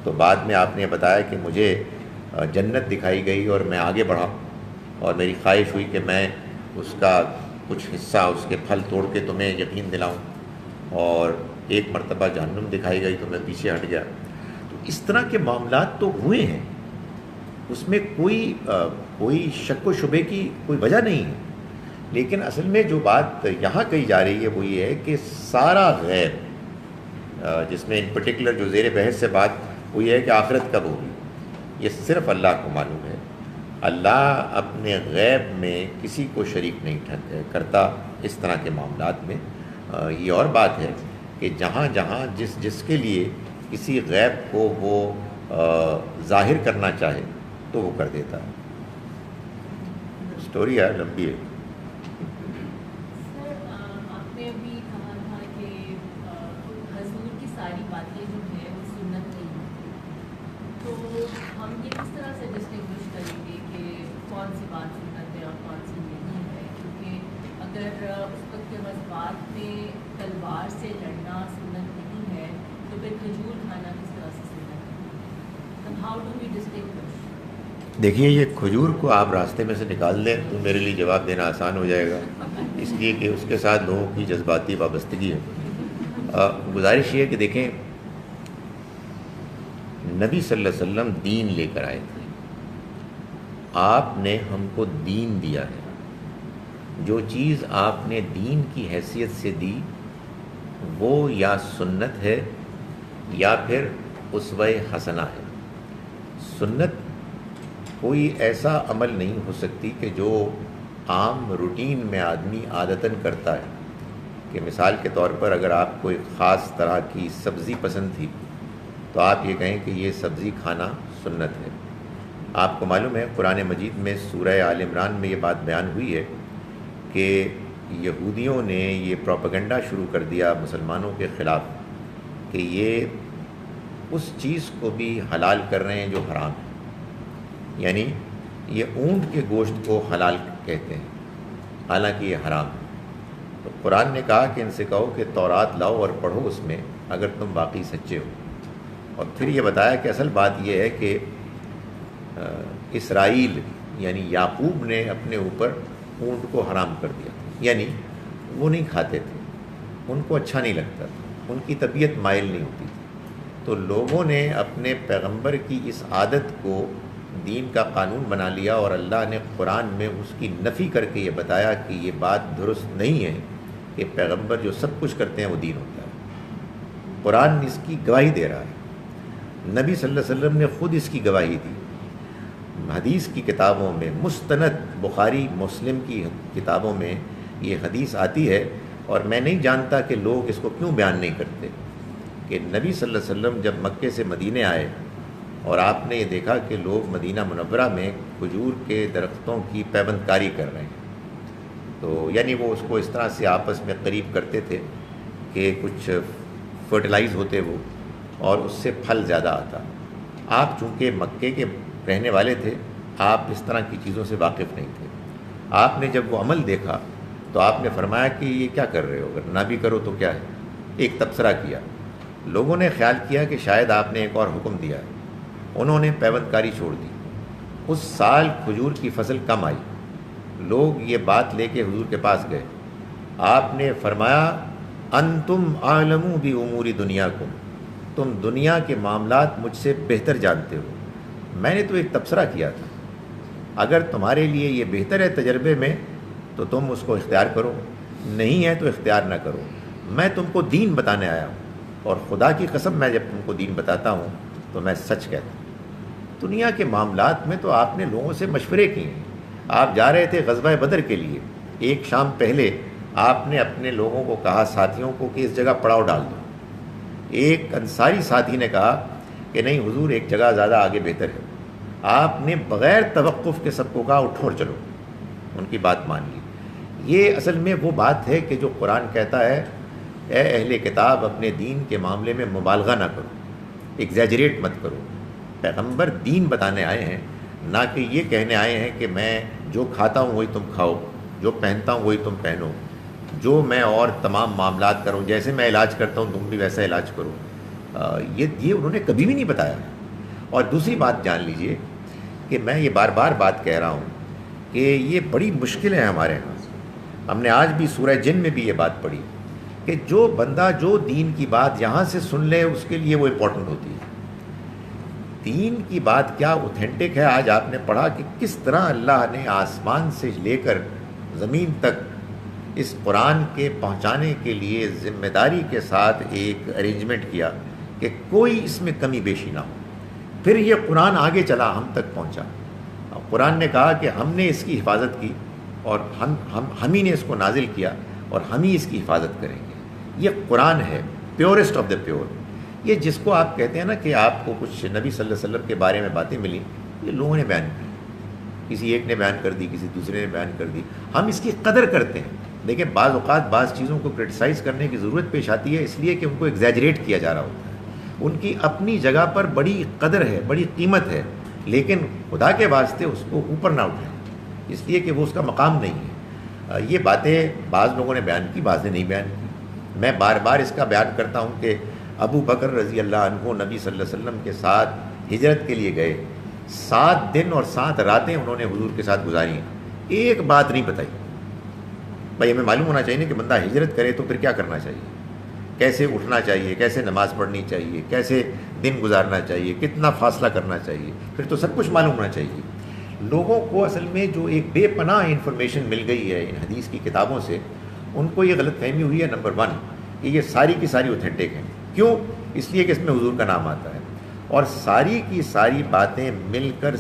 تو بعد میں آپ نے بتایا کہ مجھے جنت دکھائی گئی اور میں آگے بڑھا اور میری خواہش ہوئی کہ میں اس کا کچھ حصہ, اس کے پھل توڑ کے تمہیں یقین دلاؤں, اور ایک مرتبہ جہنم دکھائی گئی تو میں پیچھے ہٹ گیا. تو اس طرح کے معاملات تو ہوئے ہیں, اس میں کوئی شک و شبے کی کوئی وجہ نہیں ہے. لیکن اصل میں جو بات یہاں کہی جا رہی ہے وہ یہ ہے کہ سارا غیب, جس میں ان پرٹیکولر جو زیر بحث سے بات وہ یہ ہے کہ آخرت کب ہوگی, یہ صرف اللہ کو معلوم ہے. اللہ اپنے غیب میں کسی کو شریک نہیں کرتا اس طرح کے معاملات میں. یہ اور بات ہے کہ جہاں جہاں جس کے لیے کسی غیب کو وہ ظاہر کرنا چاہے تو وہ کر دیتا ہے. اسٹوری ہے, لمبی ہے. سر, آپ نے ابھی کہا تھا کہ حضور کی ساری باتیں جو ہیں وہ سنت نہیں ہوتی, تو ہم یہ کس طرح سے ڈسٹنگوش کریں گے کہ کون سی بات سنت ہے اور کون سی نہیں ہے؟ کیونکہ اگر اس وقت کے مذہبات میں تلوار سے لڑنا سنت نہیں ہے تو پھر کھجور کھانا کس طرح سے سنت ہے؟ How do we distinguish? دیکھیے, یہ کھجور کو آپ راستے میں سے نکال دیں تو میرے لیے جواب دینا آسان ہو جائے گا, اس لیے کہ اس کے ساتھ لوگوں کی جذباتی وابستگی ہے. گزارش یہ ہے کہ دیکھیں, نبی صلی اللہ علیہ وسلم دین لے کر آئے تھے, آپ نے ہم کو دین دیا ہے. جو چیز آپ نے دین کی حیثیت سے دی وہ یا سنت ہے یا پھر اسوہ حسنہ ہے. سنت کوئی ایسا عمل نہیں ہو سکتی کہ جو عام روٹین میں آدمی عادتاً کرتا ہے, کہ مثال کے طور پر اگر آپ کو ایک خاص طرح کی سبزی پسند تھی تو آپ یہ کہیں کہ یہ سبزی کھانا سنت ہے۔ آپ کو معلوم ہے قرآن مجید میں سورہ آل عمران میں یہ بات بیان ہوئی ہے کہ یہودیوں نے یہ پروپیگنڈا شروع کر دیا مسلمانوں کے خلاف کہ یہ اس چیز کو بھی حلال کر رہے ہیں جو حرام ہے، یعنی یہ اونٹ کے گوشت کو حلال کہتے ہیں حالانکہ یہ حرام ہے۔ تو قرآن نے کہا کہ ان سے کہو کہ تورات لاؤ اور پڑھو اس میں اگر تم واقعی سچے ہو، اور پھر یہ بتایا کہ اصل بات یہ ہے کہ اسرائیل یعنی یعقوب نے اپنے اوپر اونٹ کو حرام کر دیا تھا، یعنی وہ نہیں کھاتے تھے، ان کو اچھا نہیں لگتا تھا، ان کی طبیعت مائل نہیں ہوتی تھی۔ تو لوگوں نے اپنے پیغمبر کی اس عادت کو دین کا قانون بنا لیا، اور اللہ نے قرآن میں اس کی نفی کر کے یہ بتایا کہ یہ بات درست نہیں ہے کہ پیغمبر جو سب کچھ کرتے ہیں وہ دین ہوتا ہے۔ قرآن اس کی گواہی دے رہا ہے، نبی صلی اللہ علیہ وسلم نے خود اس کی گواہی دی۔ حدیث کی کتابوں میں مستند بخاری مسلم کی کتابوں میں یہ حدیث آتی ہے، اور میں نہیں جانتا کہ لوگ اس کو کیوں بیان نہیں کرتے کہ نبی صلی اللہ علیہ وسلم جب مکے سے مدینے آئے اور آپ نے یہ دیکھا کہ لوگ مدینہ منورہ میں کھجور کے درختوں کی پیوند کاری کر رہے ہیں، تو یعنی وہ اس کو اس طرح سے آپس میں قریب کرتے تھے کہ کچھ فرٹیلائز ہوتے وہ اور اس سے پھل زیادہ آتا۔ آپ چونکہ مکے کے رہنے والے تھے، آپ اس طرح کی چیزوں سے واقف نہیں تھے۔ آپ نے جب وہ عمل دیکھا تو آپ نے فرمایا کہ یہ کیا کر رہے ہو، اگر نہ بھی کرو تو کیا ہے، ایک تبصرہ کیا۔ لوگوں نے خیال کیا کہ شاید آپ نے ایک اور حکم دیا ہے، انہوں نے پیوند کاری چھوڑ دی۔ اس سال کھجور کی فصل کم آئی، لوگ یہ بات لے کے حضور کے پاس گئے، آپ نے فرمایا انتم اعلم بامور دنیاکم، تم دنیا کے معاملات مجھ سے بہتر جانتے ہو، میں نے تو ایک تبصرہ کیا تھا، اگر تمہارے لیے یہ بہتر ہے تجربے میں تو تم اس کو اختیار کرو، نہیں ہے تو اختیار نہ کرو، میں تم کو دین بتانے آیا ہوں، اور خدا کی قسم میں جب تم کو دین بتاتا ہوں تو میں سچ کہتا ہوں۔ دنیا کے معاملات میں تو آپ نے لوگوں سے مشورے کیے ہیں، آپ جا رہے تھے غزوہ بدر کے لیے، ایک شام پہلے آپ نے اپنے لوگوں کو کہا، ساتھیوں کو، کہ اس جگہ پڑاؤ ڈال دو۔ ایک انصاری ساتھی نے کہا کہ نہیں حضور ایک جگہ زیادہ آگے بہتر ہے، آپ نے بغیر توقف کے سب کو کہا اٹھو اور چلو، ان کی بات مان لی۔ یہ اصل میں وہ بات ہے کہ جو قرآن کہتا ہے اے اہل کتاب اپنے دین کے معاملے میں مبالغہ نہ کرو، ایگزیجریٹ مت کرو۔ پیغمبر دین بتانے آئے ہیں، نہ کہ یہ کہنے آئے ہیں کہ میں جو کھاتا ہوں وہی تم کھاؤ، جو پہنتا ہوں وہی تم پہنو، جو میں اور تمام معاملات کروں، جیسے میں علاج کرتا ہوں تم بھی ویسا علاج کرو۔ یہ انہوں نے کبھی بھی نہیں بتایا۔ اور دوسری بات جان لیجئے کہ میں یہ بار بار بات کہہ رہا ہوں کہ یہ بڑی مشکل ہے ہمارے ہاں۔ ہم نے آج بھی سورہ جن میں بھی یہ بات پڑھی کہ جو بندہ جو دین کی بات یہاں سے سن لے اس کے لیے وہ امپورٹنٹ ہوتی ہے۔ دین کی بات کیا اوتھینٹک ہے، آج آپ نے پڑھا کہ کس طرح اللہ نے آسمان سے لے کر زمین تک اس قرآن کے پہنچانے کے لیے ذمہ داری کے ساتھ ایک ارینجمنٹ کیا کہ کوئی اس میں کمی بیشی نہ ہو۔ پھر یہ قرآن آگے چلا، ہم تک پہنچا، قرآن نے کہا کہ ہم نے اس کی حفاظت کی اور ہم ہی نے اس کو نازل کیا اور ہم ہی اس کی حفاظت کریں گے۔ یہ قرآن ہے پیورسٹ آف دا پیور۔ یہ جس کو آپ کہتے ہیں نا کہ آپ کو کچھ نبی صلی اللہ علیہ وسلم کے بارے میں باتیں ملیں، یہ لوگوں نے بیان کی، کسی ایک نے بیان کر دی، کسی دوسرے نے بیان کر دی، ہم اس کی قدر کرتے ہیں۔ دیکھیں بعض اوقات بعض چیزوں کو کرٹیسائز کرنے کی ضرورت پیش آتی ہے، اس لیے کہ ان کو ایگزیجریٹ کیا جا رہا ہوتا ہے، ان کی اپنی جگہ پر بڑی قدر ہے، بڑی قیمت ہے، لیکن خدا کے واسطے اس کو اوپر نہ اٹھائیں، اس لیے کہ وہ اس کا مقام نہیں ہے۔ یہ باتیں بعض لوگوں نے بیان کی، بعض نے نہیں بیان کی۔ میں بار بار اس کا بیان کرتا ہوں کہ ابو بکر رضی اللہ عنہ نبی صلی اللہ علیہ وسلم کے ساتھ ہجرت کے لیے گئے، 7 دن اور 7 راتیں انہوں نے حضور کے ساتھ گزاری ہیں، ایک بات نہیں بتائی۔ بھائی ہمیں معلوم ہونا چاہیے کہ بندہ ہجرت کرے تو پھر کیا کرنا چاہیے، کیسے اٹھنا چاہیے، کیسے نماز پڑھنی چاہیے، کیسے دن گزارنا چاہیے، کتنا فاصلہ کرنا چاہیے، پھر تو سب کچھ معلوم ہونا چاہیے۔ لوگوں کو اصل میں جو ایک بے پناہ انفارمیشن مل گئی ہے ان حدیث کی کتابوں سے، ان کو یہ غلط فہمی ہوئی ہے نمبر 1 کہ یہ ساری کی ساری اوتھینٹک ہیں۔ کیوں؟ اس لیے کہ اس میں حضور کا نام آتا ہے، اور ساری کی ساری باتیں مل کر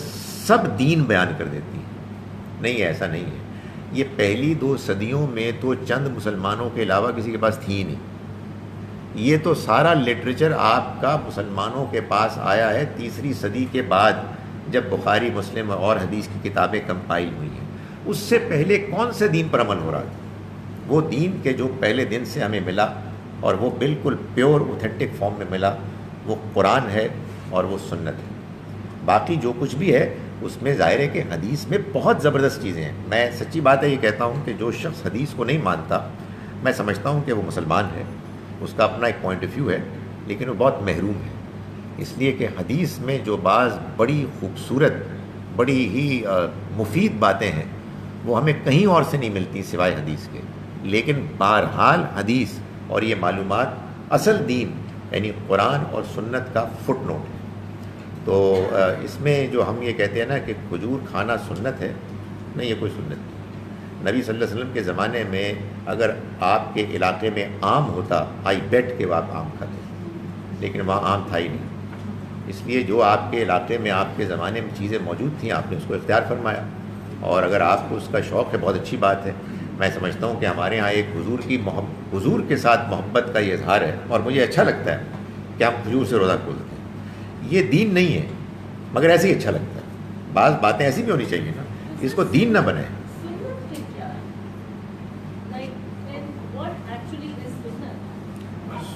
سب دین بیان کر دیتی ہیں۔ نہیں ہے، ایسا نہیں ہے۔ یہ پہلی 2 صدیوں میں تو چند مسلمانوں کے علاوہ کسی کے پاس تھی ہی نہیں. یہ تو سارا لٹریچر آپ کا مسلمانوں کے پاس آیا ہے 3ری صدی کے بعد، جب بخاری، مسلم اور حدیث کی کتابیں کمپائل ہوئی ہیں. اس سے پہلے کون سے دین پر عمل ہو رہا تھا؟ وہ دین کے جو پہلے دن سے ہمیں ملا اور وہ بالکل پیور اوتھینٹک فارم میں ملا، وہ قرآن ہے اور وہ سنت ہے. باقی جو کچھ بھی ہے اس میں ظاہر ہے کہ حدیث میں بہت زبردست چیزیں ہیں. میں سچی بات ہے یہ کہتا ہوں کہ جو شخص حدیث کو نہیں مانتا، میں سمجھتا ہوں کہ وہ مسلمان ہے، اس کا اپنا ایک پوائنٹ آف ویو ہے، لیکن وہ بہت محروم ہے. اس لیے کہ حدیث میں جو بعض بڑی خوبصورت، بڑی ہی مفید باتیں ہیں وہ ہمیں کہیں اور سے نہیں ملتی سوائے حدیث کے. لیکن بہرحال حدیث اور یہ معلومات اصل دین یعنی قرآن اور سنت کا فٹ نوٹ ہے. تو اس میں جو ہم یہ کہتے ہیں نا کہ کھجور کھانا سنت ہے، نہیں، یہ کوئی سنت نہیں. نبی صلی اللہ علیہ وسلم کے زمانے میں اگر آپ کے علاقے میں آم ہوتا، آئی بیٹ کہ وہ آپ آم کھاتے، لیکن وہاں آم تھا ہی نہیں. اس لیے جو آپ کے علاقے میں آپ کے زمانے میں چیزیں موجود تھیں آپ نے اس کو اختیار فرمایا. اور اگر آپ کو اس کا شوق ہے، بہت اچھی بات ہے. میں سمجھتا ہوں کہ ہمارے ہاں ایک حضور کے ساتھ محبت کا یہ اظہار ہے، اور مجھے اچھا لگتا ہے کہ ہم حضور سے روزہ کھولتے ہیں. یہ دین نہیں ہے، مگر ایسے ہی اچھا لگتا ہے. بعض باتیں ایسی بھی ہونی چاہیے نا، اس کو دین نہ بنائے.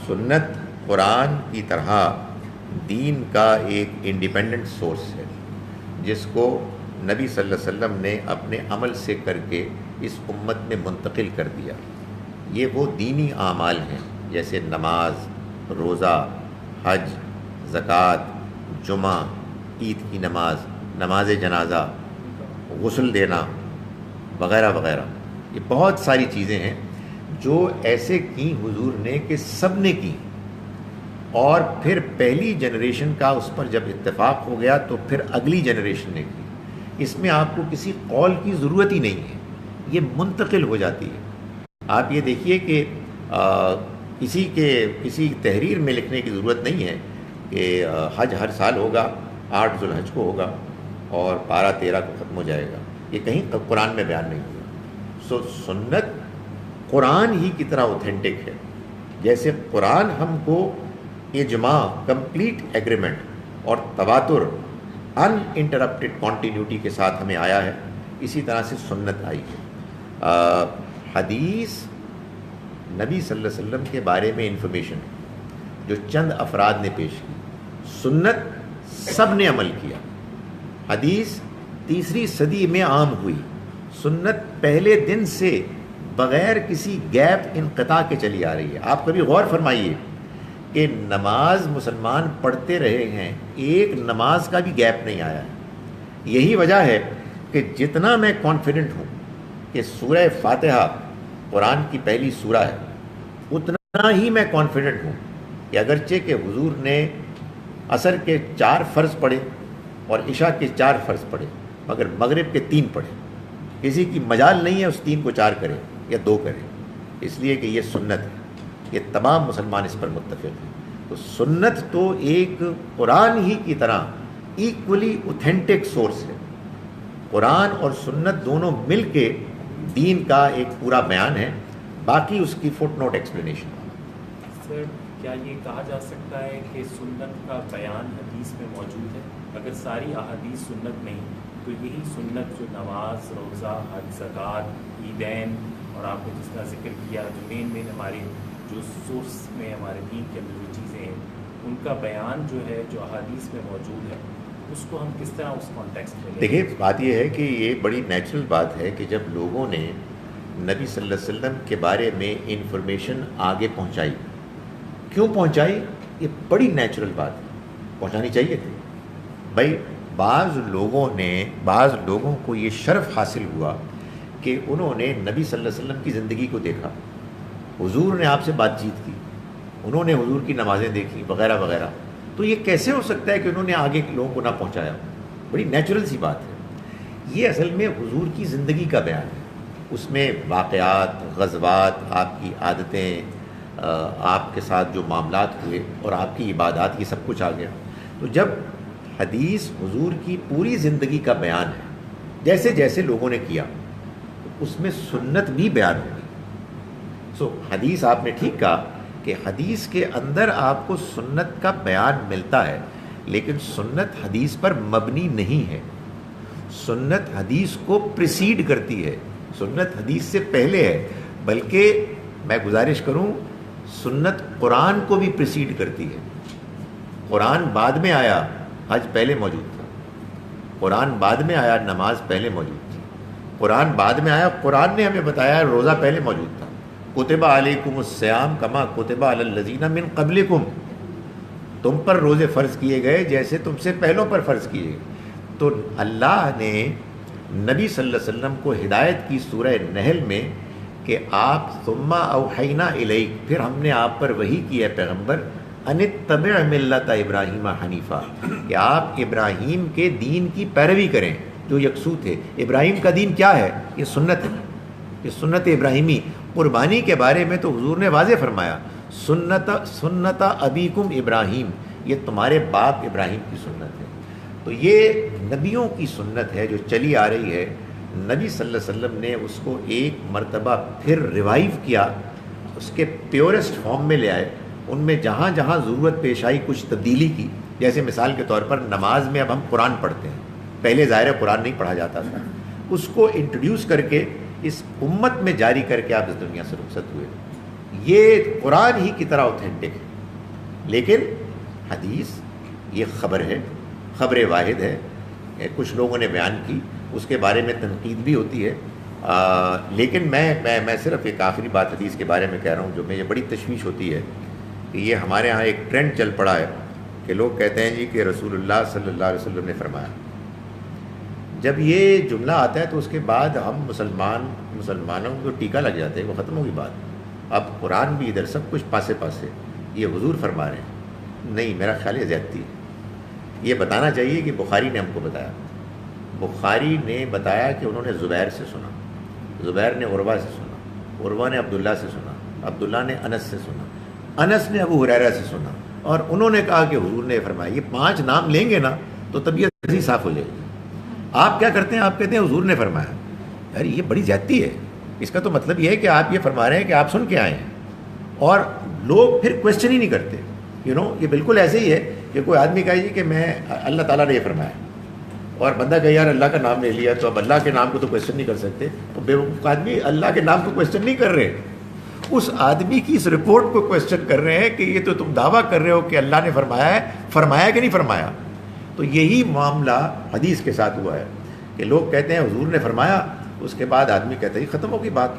سنت قرآن کی طرح دین کا ایک انڈیپینڈنٹ سورس ہے جس کو نبی صلی اللہ علیہ وسلم نے اپنے عمل سے کر کے اس امت میں منتقل کر دیا. یہ وہ دینی اعمال ہیں جیسے نماز، روزہ، حج، زکوٰۃ، جمعہ، عید کی نماز، نماز جنازہ، غسل دینا وغیرہ وغیرہ. یہ بہت ساری چیزیں ہیں جو ایسے کی حضور نے کہ سب نے کی، اور پھر پہلی جنریشن کا اس پر جب اتفاق ہو گیا تو پھر اگلی جنریشن نے کی. اس میں آپ کو کسی قول کی ضرورت ہی نہیں ہے، یہ منتقل ہو جاتی ہے. آپ یہ دیکھیے کہ کسی تحریر میں لکھنے کی ضرورت نہیں ہے کہ حج ہر سال ہوگا، 8 ذو الحج کو ہوگا اور 12 13 کو ختم ہو جائے گا. یہ کہیں قرآن میں بیان نہیں ہوا. سنت قرآن ہی کی طرح اوتھینٹک ہے. جیسے قرآن ہم کو اجماع، کمپلیٹ ایگریمنٹ اور تواتر، ان انٹرپٹیڈ کنٹینیوٹی کے ساتھ ہمیں آیا ہے، اسی طرح سے سنت آئی ہے. حدیث نبی صلی اللہ علیہ وسلم کے بارے میں انفارمیشن جو چند افراد نے پیش کی. سنت سب نے عمل کیا. حدیث 3ری صدی میں عام ہوئی. سنت پہلے دن سے بغیر کسی گیپ انقطاع کے چلی آ رہی ہے. آپ کبھی غور فرمائیے کہ نماز مسلمان پڑھتے رہے ہیں، ایک نماز کا بھی گیپ نہیں آیا ہے. یہی وجہ ہے کہ جتنا میں کانفیڈنٹ ہوں کہ سورہ فاتحہ قرآن کی پہلی سورہ ہے، اتنا ہی میں کانفیڈنٹ ہوں کہ اگرچہ کہ حضور نے عصر کے 4 فرض پڑھے اور عشاء کے 4 فرض پڑھے، مگر مغرب کے 3 پڑھے. کسی کی مجال نہیں ہے اس 3 کو 4 کرے یا 2 کرے، اس لیے کہ یہ سنت ہے. یہ تمام مسلمان اس پر متفق ہیں. تو سنت تو ایک قرآن ہی کی طرح ایکولی اوتھینٹک سورس ہے. قرآن اور سنت دونوں مل کے دین کا ایک پورا بیان ہے، باقی اس کی فٹ نوٹ ایکسپلینیشن. سر، کیا یہ کہا جا سکتا ہے کہ سنت کا بیان حدیث میں موجود ہے؟ اگر ساری احادیث سنت نہیں تو یہی سنت جو نماز، روزہ، حج، زکوٰۃ، عیدین اور آپ نے جس کا ذکر کیا جو مین ہماری جو سورس میں ہمارے دین کے اندر جو چیزیں ہیں ان کا بیان جو ہے جو احادیث میں موجود ہے اس کو ہم کس طرح اس کانٹیکسٹ میں دیکھیے، بات یہ ہے کہ یہ بڑی نیچرل بات ہے کہ جب لوگوں نے نبی صلی اللہ علیہ وسلم کے بارے میں انفارمیشن آگے پہنچائی، کیوں پہنچائی؟ یہ بڑی نیچرل بات ہے، پہنچانی چاہیے تھی. بھائی بعض لوگوں کو یہ شرف حاصل ہوا کہ انہوں نے نبی صلی اللہ علیہ وسلم کی زندگی کو دیکھا، حضور نے آپ سے بات چیت کی، انہوں نے حضور کی نمازیں دیکھی وغیرہ وغیرہ. تو یہ کیسے ہو سکتا ہے کہ انہوں نے آگے لوگوں کو نہ پہنچایا؟ بڑی نیچرل سی بات ہے. یہ اصل میں حضور کی زندگی کا بیان ہے. اس میں واقعات، غزوات، آپ کی عادتیں، آپ کے ساتھ جو معاملات ہوئے اور آپ کی عبادات، یہ سب کچھ آ گیا. تو جب حدیث حضور کی پوری زندگی کا بیان ہے، جیسے جیسے لوگوں نے کیا، اس میں سنت بھی بیان ہوگی. سو حدیث آپ نے ٹھیک کہا کہ حدیث کے اندر آپ کو سنت کا بیان ملتا ہے، لیکن سنت حدیث پر مبنی نہیں ہے. سنت حدیث کو پریسیڈ کرتی ہے، سنت حدیث سے پہلے ہے. بلکہ میں گزارش کروں، سنت قرآن کو بھی پریسیڈ کرتی ہے. قرآن بعد میں آیا، حج پہلے موجود تھا. قرآن بعد میں آیا، نماز پہلے موجود تھی. قرآن بعد میں آیا، قرآن نے ہمیں بتایا روزہ پہلے موجود تھا. کتب علیکم الصیام کما کتب علی الذین من قبلکم، تم پر روزے فرض کیے گئے جیسے تم سے پہلوں پر فرض کیے گئے. تو اللہ نے نبی صلی اللہ علیہ وسلم کو ہدایت کی سورہ نحل میں کہ آپ ثم اوحینا الیک، پھر ہم نے آپ پر وحی کی ہے پیغمبر، ان اتبع ملت ابراہیم حنیفہ، کہ آپ ابراہیم کے دین کی پیروی کریں جو یکسو تھے. ابراہیم کا دین کیا ہے؟ یہ سنت ہے، یہ سنت ابراہیمی. قربانی کے بارے میں تو حضور نے واضح فرمایا، سنت ابیکم ابراہیم، یہ تمہارے باپ ابراہیم کی سنت ہے. تو یہ نبیوں کی سنت ہے جو چلی آ رہی ہے. نبی صلی اللہ علیہ وسلم نے اس کو ایک مرتبہ پھر ریوائیو کیا، اس کے پیورسٹ فارم میں لے آئے. ان میں جہاں جہاں ضرورت پیش آئی کچھ تبدیلی کی. جیسے مثال کے طور پر نماز میں اب ہم قرآن پڑھتے ہیں، پہلے ظاہر قرآن نہیں پڑھا جاتا تھا. اس کو انٹروڈیوس کر کے اس امت میں جاری کر کے آپ اس دنیا سے رخصت ہوئے. یہ قرآن ہی کی طرح اوتھینٹک ہے. لیکن حدیث یہ خبر ہے، خبر واحد ہے. کچھ لوگوں نے بیان کی، اس کے بارے میں تنقید بھی ہوتی ہے. لیکن میں صرف ایک آخری بات حدیث کے بارے میں کہہ رہا ہوں جو مجھے بڑی تشویش ہوتی ہے کہ یہ ہمارے ہاں ایک ٹرینڈ چل پڑا ہے کہ لوگ کہتے ہیں جی کہ رسول اللہ صلی اللہ علیہ وسلم نے فرمایا. جب یہ جملہ آتا ہے تو اس کے بعد ہم مسلمانوں کو ٹیکا لگ جاتے ہیں، وہ ختم ہوگی بات. اب قرآن بھی ادھر سب کچھ پاسے پاسے، یہ حضور فرما رہے ہیں. نہیں، میرا خیال ہے زیادتی ہے. یہ بتانا چاہیے کہ بخاری نے ہم کو بتایا. بخاری نے بتایا کہ انہوں نے زبیر سے سنا، زبیر نے عروہ سے سنا، عروہ نے عبداللہ سے سنا، عبداللہ نے انس سے سنا، انس نے ابو ہریرہ سے سنا، اور انہوں نے کہا کہ حضور نے فرمایا. یہ 5 نام لیں گے نا تو طبیعت ایسی صاف ہو جائے گی. آپ کیا کرتے ہیں؟ آپ کہتے ہیں حضور نے فرمایا. یار یہ بڑی زیادتی ہے. اس کا تو مطلب یہ ہے کہ آپ یہ فرما رہے ہیں کہ آپ سن کے آئے ہیں، اور لوگ پھر کوشچن ہی نہیں کرتے. یہ بالکل ایسے ہی ہے کہ کوئی آدمی کہے جی کہ میں اللہ تعالیٰ نے یہ فرمایا، اور بندہ کہے یار اللہ کا نام لے لیا تو اب اللہ کے نام کو تو کوشچن نہیں کر سکتے. تو بیوقوف آدمی اللہ کے نام کو کوشچن نہیں کر رہے، اس آدمی کی اس رپورٹ کو کوشچن کر رہے ہیں کہ یہ تو تم دعویٰ کر رہے ہو کہ اللہ نے فرمایا ہے، فرمایا کہ نہیں فرمایا. تو یہی معاملہ حدیث کے ساتھ ہوا ہے کہ لوگ کہتے ہیں حضور نے فرمایا، اس کے بعد آدمی کہتا ہے ختم ہو گئی بات،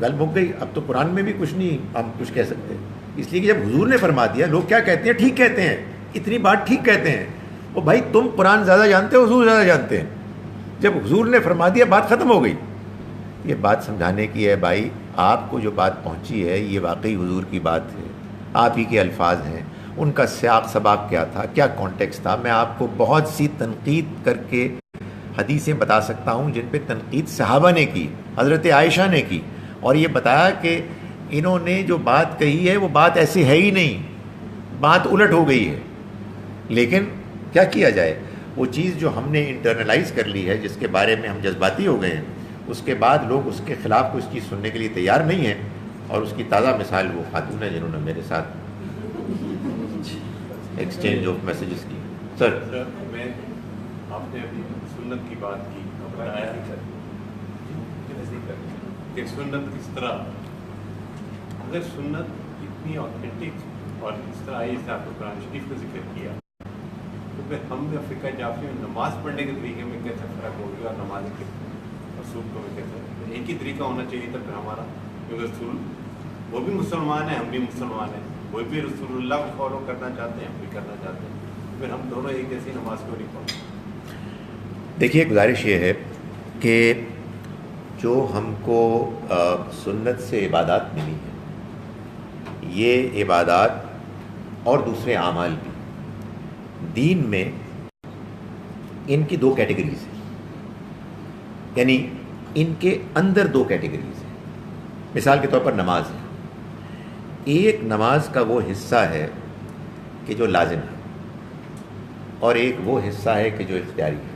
گل مک گئی، اب تو قرآن میں بھی کچھ نہیں ہم کچھ کہہ سکتے. اس لیے کہ جب حضور نے فرما دیا، لوگ کیا کہتے ہیں؟ ٹھیک کہتے ہیں، اتنی بات ٹھیک کہتے ہیں. وہ بھائی تم قرآن زیادہ جانتے ہو، حضور زیادہ جانتے ہیں. جب حضور نے فرما دیا بات ختم ہو گئی. یہ بات سمجھانے کی ہے بھائی، آپ کو جو بات پہنچی ہے یہ واقعی حضور کی بات ہے، آپ ہی کے الفاظ ہیں. ان کا سیاق سباق کیا تھا، کیا کانٹیکس تھا. میں آپ کو بہت سی تنقید کر کے حدیثیں بتا سکتا ہوں جن پہ تنقید صحابہ نے کی، حضرت عائشہ نے کی، اور یہ بتایا کہ انہوں نے جو بات کہی ہے وہ بات ایسی ہے ہی نہیں، بات الٹ ہو گئی ہے. لیکن کیا کیا جائے، وہ چیز جو ہم نے انٹرنلائز کر لی ہے، جس کے بارے میں ہم جذباتی ہو گئے ہیں، اس کے بعد لوگ اس کے خلاف کوئی چیز سننے کے لیے تیار نہیں ہیں. اور اس کی تازہ مثال وہ خاتون ہے جنہوں نے میرے ساتھ ایکسچینج آف میسیجز کی. سر میں آپ نے ابھی سنت کی بات کی، بتایا کہ سنت کس طرح، اگر سنت اتنی آتھینٹک اور اس طرح آئی، جیسے آپ نے قرآن شریف کا ذکر کیا، تو پھر ہم فقہ جعفری میں نماز پڑھنے کے طریقے میں کیسے فرق ہوگی، اور نماز کے اصول کو میں کیسے ایک ہی طریقہ ہونا چاہیے تھا پھر ہمارا، کیونکہ رسول وہ بھی مسلمان ہیں، ہم بھی مسلمان ہیں، وہ بھی رسول اللہ کو فالو کرنا چاہتے ہیں، ہم بھی کرنا چاہتے ہیں، پھر ہم دونوں ایک جیسی نماز کو نہیں پڑھتے. دیکھیے گزارش یہ ہے کہ جو ہم کو سنت سے عبادات ملی ہیں، یہ عبادات اور دوسرے اعمال بھی دین میں ان کی 2 کیٹیگریز ہیں، یعنی ان کے اندر 2 کیٹیگریز ہیں. مثال کے طور پر نماز ہے. ایک نماز کا وہ حصہ ہے کہ جو لازم ہے، اور ایک وہ حصہ ہے کہ جو اختیاری ہے.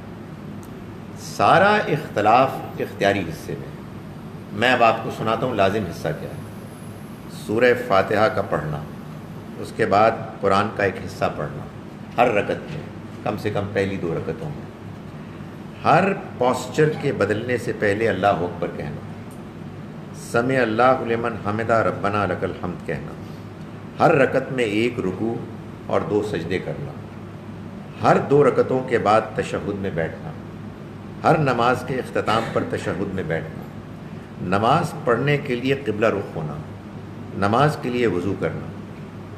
سارا اختلاف اختیاری حصے میں. میں اب آپ کو سناتا ہوں لازم حصہ کیا ہے. سورہ فاتحہ کا پڑھنا، اس کے بعد قرآن کا ایک حصہ پڑھنا ہر رکعت میں، کم سے کم پہلی 2 رکعتوں میں. ہر پوسچر کے بدلنے سے پہلے اللہ اکبر کہنا، سمع اللہ لمن حمدہ ربنا لک الحمد کہنا. ہر رکعت میں 1 رکوع اور 2 سجدے کرنا. ہر 2 رکعتوں کے بعد تشہد میں بیٹھنا. ہر نماز کے اختتام پر تشہد میں بیٹھنا. نماز پڑھنے کے لیے قبلہ رخ ہونا. نماز کے لیے وضو کرنا.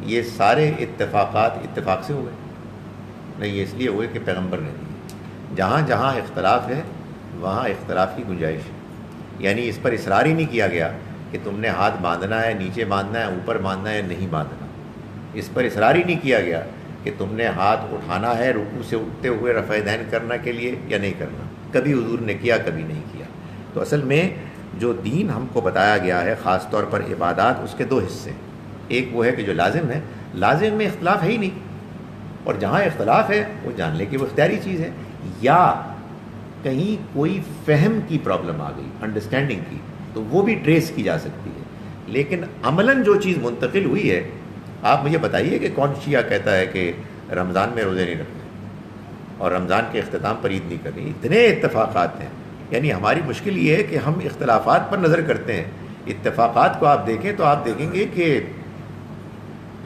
یہ سارے اتفاقات اتفاق سے ہوئے نہیں، یہ اس لیے ہوئے کہ پیغمبر نے دی. جہاں جہاں اختلاف ہے وہاں اختلاف کی گنجائش ہے. یعنی اس پر اصرار ہی نہیں کیا گیا کہ تم نے ہاتھ باندھنا ہے، نیچے باندھنا ہے، اوپر باندھنا ہے، نہیں باندھنا. اس پر اصرار ہی نہیں کیا گیا کہ تم نے ہاتھ اٹھانا ہے رکوع سے اٹھتے ہوئے رفع دین کرنے کے لیے یا نہیں کرنا. کبھی حضور نے کیا، کبھی نہیں کیا. تو اصل میں جو دین ہم کو بتایا گیا ہے، خاص طور پر عبادات، اس کے 2 حصے. ایک وہ ہے کہ جو لازم ہے، لازم میں اختلاف ہے ہی نہیں، اور جہاں اختلاف ہے وہ جان لے کہ وہ اختیاری چیز ہے، یا کہیں کوئی فہم کی پرابلم آ گئی، انڈرسٹینڈنگ کی، تو وہ بھی ٹریس کی جا سکتی ہے. لیکن عملاً جو چیز منتقل ہوئی ہے، آپ مجھے بتائیے کہ کون شیعہ کہتا ہے کہ رمضان میں روزے نہیں رکھنے اور رمضان کے اختتام پر عید نہیں کرنی. اتنے اتفاقات ہیں. یعنی ہماری مشکل یہ ہے کہ ہم اختلافات پر نظر کرتے ہیں. اتفاقات کو آپ دیکھیں تو آپ دیکھیں گے کہ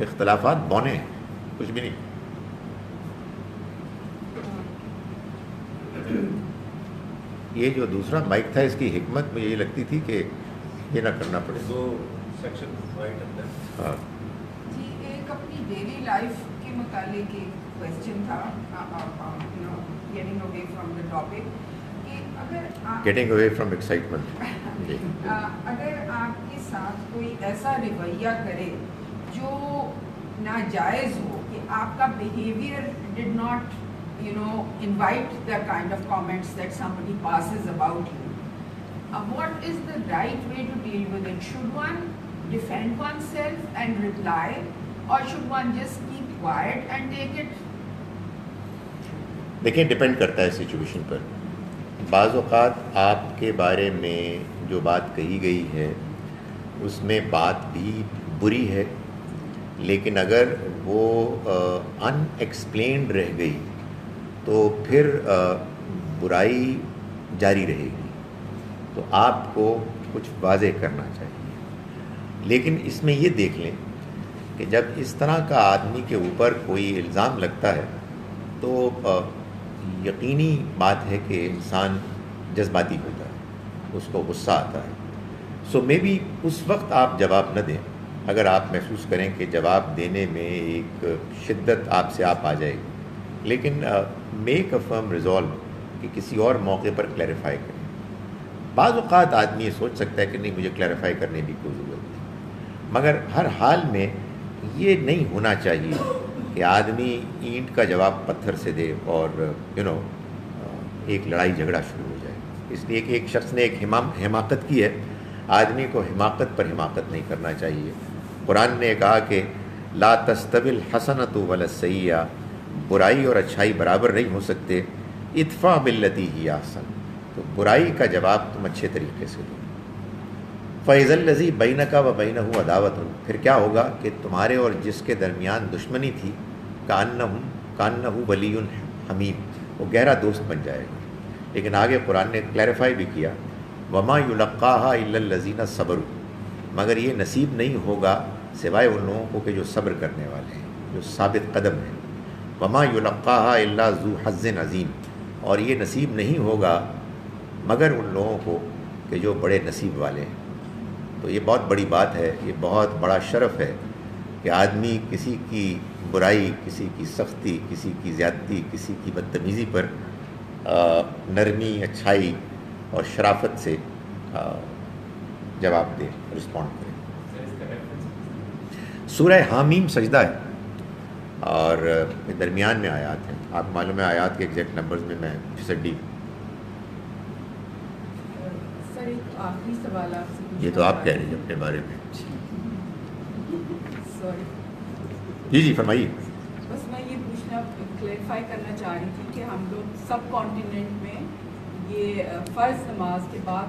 اختلافات بونے ہیں، کچھ بھی نہیں. یہ جو دوسرا مائک تھا، اس کی حکمت مجھے یہ لگتی تھی کہ یہ نہ کرنا پڑے. 2 سیکشن رائٹ اندر. ہاں جی، ایک اپنی ڈیلی لائف کے متعلق ایک کویسچن تھا، getting away from the topic, کہ اگر گیٹنگ اوے فرام ایکسائٹمنٹ. جی، اگر آپ کے ساتھ کوئی ایسا رویہ کرے جو ناجائز ہو، کہ آپ کا behaviour did not invite the kind of comments that somebody passes about you. What is the right way to deal with it? Should one defend oneself and reply, or should one just keep quiet and take it? دیکھیں depend کرتا ہے situation پر. بعض اوقات آپ کے بارے میں جو بات کہی گئی ہے اس میں بات بھی بری ہے، لیکن اگر وہ ان ایکسپلینڈ رہ گئی تو پھر برائی جاری رہے گی. تو آپ کو کچھ واضح کرنا چاہیے. لیکن اس میں یہ دیکھ لیں کہ جب اس طرح کا آدمی کے اوپر کوئی الزام لگتا ہے تو یقینی بات ہے کہ انسان جذباتی ہوتا ہے، اس کو غصہ آتا ہے. سو مے بی اس وقت آپ جواب نہ دیں اگر آپ محسوس کریں کہ جواب دینے میں ایک شدت آپ سے آ جائے گی. لیکن میک اے فرم ریزالو کہ کسی اور موقع پر کلیریفائی کریں. بعض اوقات آدمی یہ سوچ سکتا ہے کہ نہیں، مجھے کلیریفائی کرنے کی کوئی ضرورت نہیں، مگر ہر حال میں یہ نہیں ہونا چاہیے کہ آدمی اینٹ کا جواب پتھر سے دے اور ایک لڑائی جھگڑا شروع ہو جائے. اس لیے کہ ایک شخص نے ایک حماقت کی ہے، آدمی کو حماقت پر حماقت نہیں کرنا چاہیے. قرآن نے کہا کہ لا تستوی الحسنۃ ولا السیئۃ، برائی اور اچھائی برابر نہیں ہو سکتے. ادفع باللتی ہی احسن، تو برائی کا جواب تم اچھے طریقے سے دو. فَإِذَا الَّذِي بَيْنَكَ وَبَيْنَهُ عَدَاوَةٌ، پھر کیا ہوگا کہ تمہارے اور جس کے درمیان دشمنی تھی، کَأَنَّهُ وَلِيٌّ حَمِيمٌ، وہ گہرا دوست بن جائے گا. لیکن آگے قرآن نے کلیریفائی بھی کیا، وَمَا يُلَقَّاهَا إِلَّا الَّذِينَ صَبَرُوا، مگر یہ نصیب نہیں ہوگا سوائے ان لوگوں کو کہ جو صبر کرنے والے ہیں، جو ثابت قدم ہیں. وَمَا يُلَقَّاهَا إِلَّا ذُو حَظٍّ عَظِيمٍ، اور یہ نصیب نہیں ہوگا مگر ان لوگوں کو کہ جو بڑے نصیب والے ہیں. تو یہ بہت بڑی بات ہے، یہ بہت بڑا شرف ہے کہ آدمی کسی کی برائی، کسی کی سختی، کسی کی زیادتی، کسی کی بدتمیزی پر نرمی، اچھائی اور شرافت سے جواب دے، رسپونڈ کرے. سورہ حامیم سجدہ ہے اور درمیان میں آیات ہیں. آپ معلوم ہے آیات کے ایگزیکٹ نمبرز میں پھسڈی. سر ایک آخری سوال آپ سے. یہ تو آپ کہہ رہی ہیں اپنے بارے میں. سوری. جی جی فرمائیے. بس میں یہ پوچھنا کلیریفائی کرنا چاہ رہی تھی کہ ہم لوگ سب کانٹیننٹ میں یہ فرض نماز کے بعد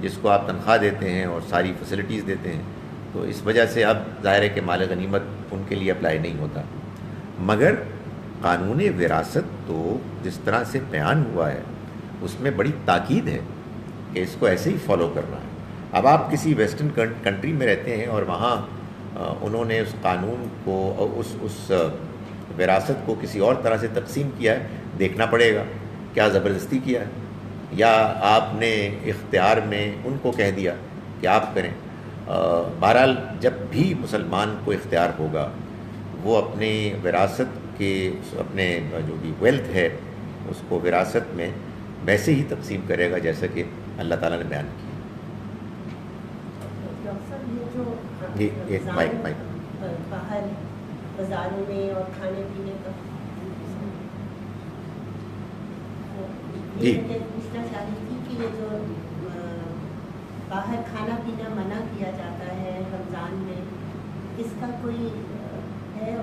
جس کو آپ تنخواہ دیتے ہیں اور ساری فیسلٹیز دیتے ہیں، تو اس وجہ سے اب ظاہر ہے کہ مال غنیمت ان کے لیے اپلائی نہیں ہوتا. مگر قانون وراثت تو جس طرح سے بیان ہوا ہے اس میں بڑی تاکید ہے کہ اس کو ایسے ہی فالو کرنا ہے. اب آپ کسی ویسٹرن کنٹری میں رہتے ہیں اور وہاں انہوں نے اس قانون کو، اس وراثت کو کسی اور طرح سے تقسیم کیا ہے، دیکھنا پڑے گا کیا زبردستی کیا ہے یا آپ نے اختیار میں ان کو کہہ دیا کہ آپ کریں. بہرحال جب بھی مسلمان کو اختیار ہوگا وہ اپنی وراثت کے، اپنے جو بھی ویلتھ ہے اس کو وراثت میں ویسے ہی تقسیم کرے گا جیسا کہ اللہ تعالیٰ نے بیان کیا. جی ایک مائک باہر بازاروں میں اور کھانے پینے کا جی پوچھنا چاہ رہی تھی کہ یہ جو باہر کھانا پینا منع کیا جاتا ہے رمضان میں، اس کا کوئی ہے؟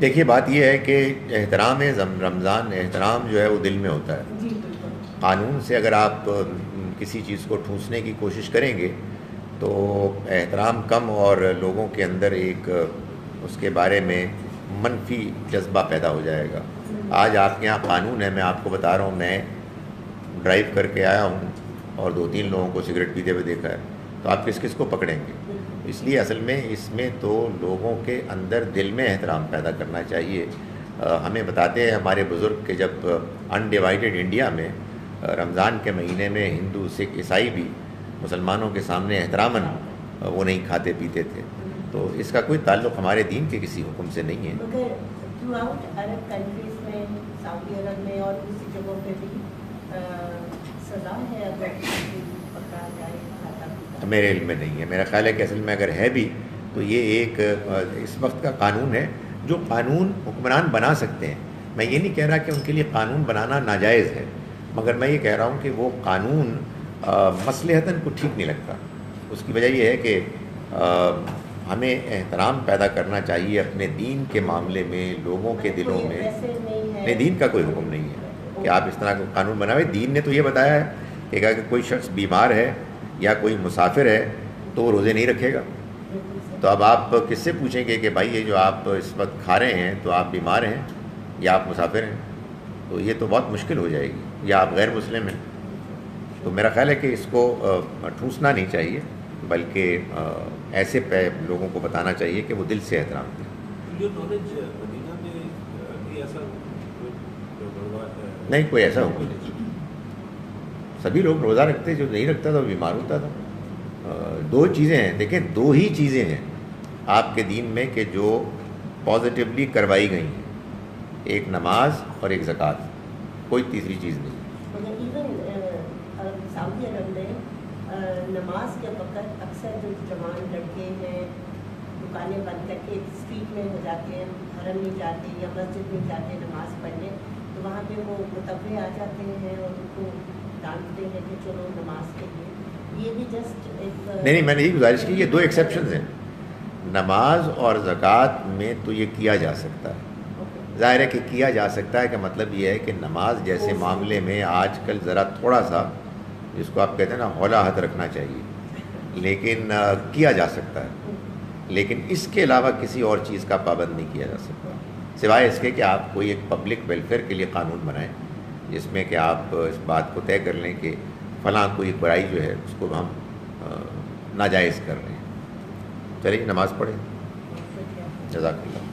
دیکھیے بات یہ ہے کہ احترام رمضان، احترام جو ہے وہ دل میں ہوتا ہے. جی بالکل. قانون سے اگر آپ کسی چیز کو ٹھونسنے کی کوشش کریں گے تو احترام کم اور لوگوں کے اندر ایک اس کے بارے میں منفی جذبہ پیدا ہو جائے گا. آج آپ کے یہاں قانون ہے، میں آپ کو بتا رہا ہوں، میں ڈرائیو کر کے آیا ہوں اور 2-3 لوگوں کو سگریٹ پیتے ہوئے دیکھا ہے، تو آپ کس کس کو پکڑیں گے؟ اس لیے اصل میں اس میں تو لوگوں کے اندر دل میں احترام پیدا کرنا چاہیے. ہمیں بتاتے ہیں ہمارے بزرگ کہ جب انڈیوائیڈڈ انڈیا میں رمضان کے مہینے میں ہندو، سکھ، عیسائی بھی مسلمانوں کے سامنے احتراماً وہ نہیں کھاتے پیتے تھے. تو اس کا کوئی تعلق ہمارے دین کے کسی حکم سے نہیں ہے. مگر تھرو آؤٹ عرب کنٹریز میں، سعودی عرب میں اور دوسری جگہوں پہ بھی سزا ہے اگر پکڑا جائے کھاتا پیتا؟ میرے علم میں نہیں ہے. میرا خیال ہے کہ اصل میں اگر ہے بھی تو یہ ایک اس وقت کا قانون ہے جو قانون حکمران بنا سکتے ہیں. میں یہ نہیں کہہ رہا کہ ان کے لیے قانون بنانا ناجائز ہے، مگر میں یہ کہہ رہا ہوں کہ وہ قانون مصلحتاً کو ٹھیک نہیں لگتا. اس کی وجہ یہ ہے کہ ہمیں احترام پیدا کرنا چاہیے اپنے دین کے معاملے میں، لوگوں کے دلوں میں. نہیں، دین کا کوئی حکم نہیں ہے کہ آپ اس طرح کا قانون بنائیں. دین نے تو یہ بتایا ہے کہ اگر کوئی شخص بیمار ہے یا کوئی مسافر ہے تو وہ روزے نہیں رکھے گا. تو اب آپ کس سے پوچھیں گے کہ بھائی یہ جو آپ اس وقت کھا رہے ہیں تو آپ بیمار ہیں یا آپ مسافر ہیں؟ تو یہ تو بہت مشکل ہو جائے گی، یا آپ غیر مسلم ہیں. تو میرا خیال ہے کہ اس کو ٹھوسنا نہیں چاہیے، بلکہ ایسے لوگوں کو بتانا چاہیے کہ وہ دل سے احترام کریں. نہیں، کوئی ایسا حکم نہیں. سبھی لوگ روزہ رکھتے، جو نہیں رکھتا تھا وہ بیمار ہوتا تھا. 2 چیزیں ہیں، دیکھیں 2 ہی چیزیں ہیں آپ کے دین میں کہ جو پازیٹیولی کروائی گئی ہیں، ایک نماز اور ایک زکوٰۃ، کوئی تیسری چیز نہیں. سعودی عرب میں نماز کے وقت اکثر جو جوان لڑکے ہیں دکانیں بند کر کے اسٹریٹ میں ہو جاتے ہیں، حرم نہیں جاتے یا مسجد نہیں جاتے نماز پڑھنے، تو وہاں پہ وہ متوجہ آ جاتے ہیں اور ان کو ڈانٹتے ہیں کہ چلو نماز کے لیے. یہ بھی جسٹ ایک نہیں، میں نے یہ گزارش کی، یہ 2 ایکسیپشنز ہیں. نماز اور زکوٰۃ میں تو یہ کیا جا سکتا ہے. ظاہر ہے کہ کیا جا سکتا ہے کہ مطلب یہ ہے کہ نماز جیسے معاملے میں آج کل ذرا تھوڑا سا جس کو آپ کہتے ہیں نا ہولا ہاتھ رکھنا چاہیے، لیکن کیا جا سکتا ہے. لیکن اس کے علاوہ کسی اور چیز کا پابند نہیں کیا جا سکتا، سوائے اس کے کہ آپ کوئی ایک پبلک ویلفیئر کے لیے قانون بنائیں جس میں کہ آپ اس بات کو طے کر لیں کہ فلاں کوئی برائی جو ہے اس کو ہم ناجائز کر رہے ہیں. چلیے نماز پڑھیں. جزاک اللہ.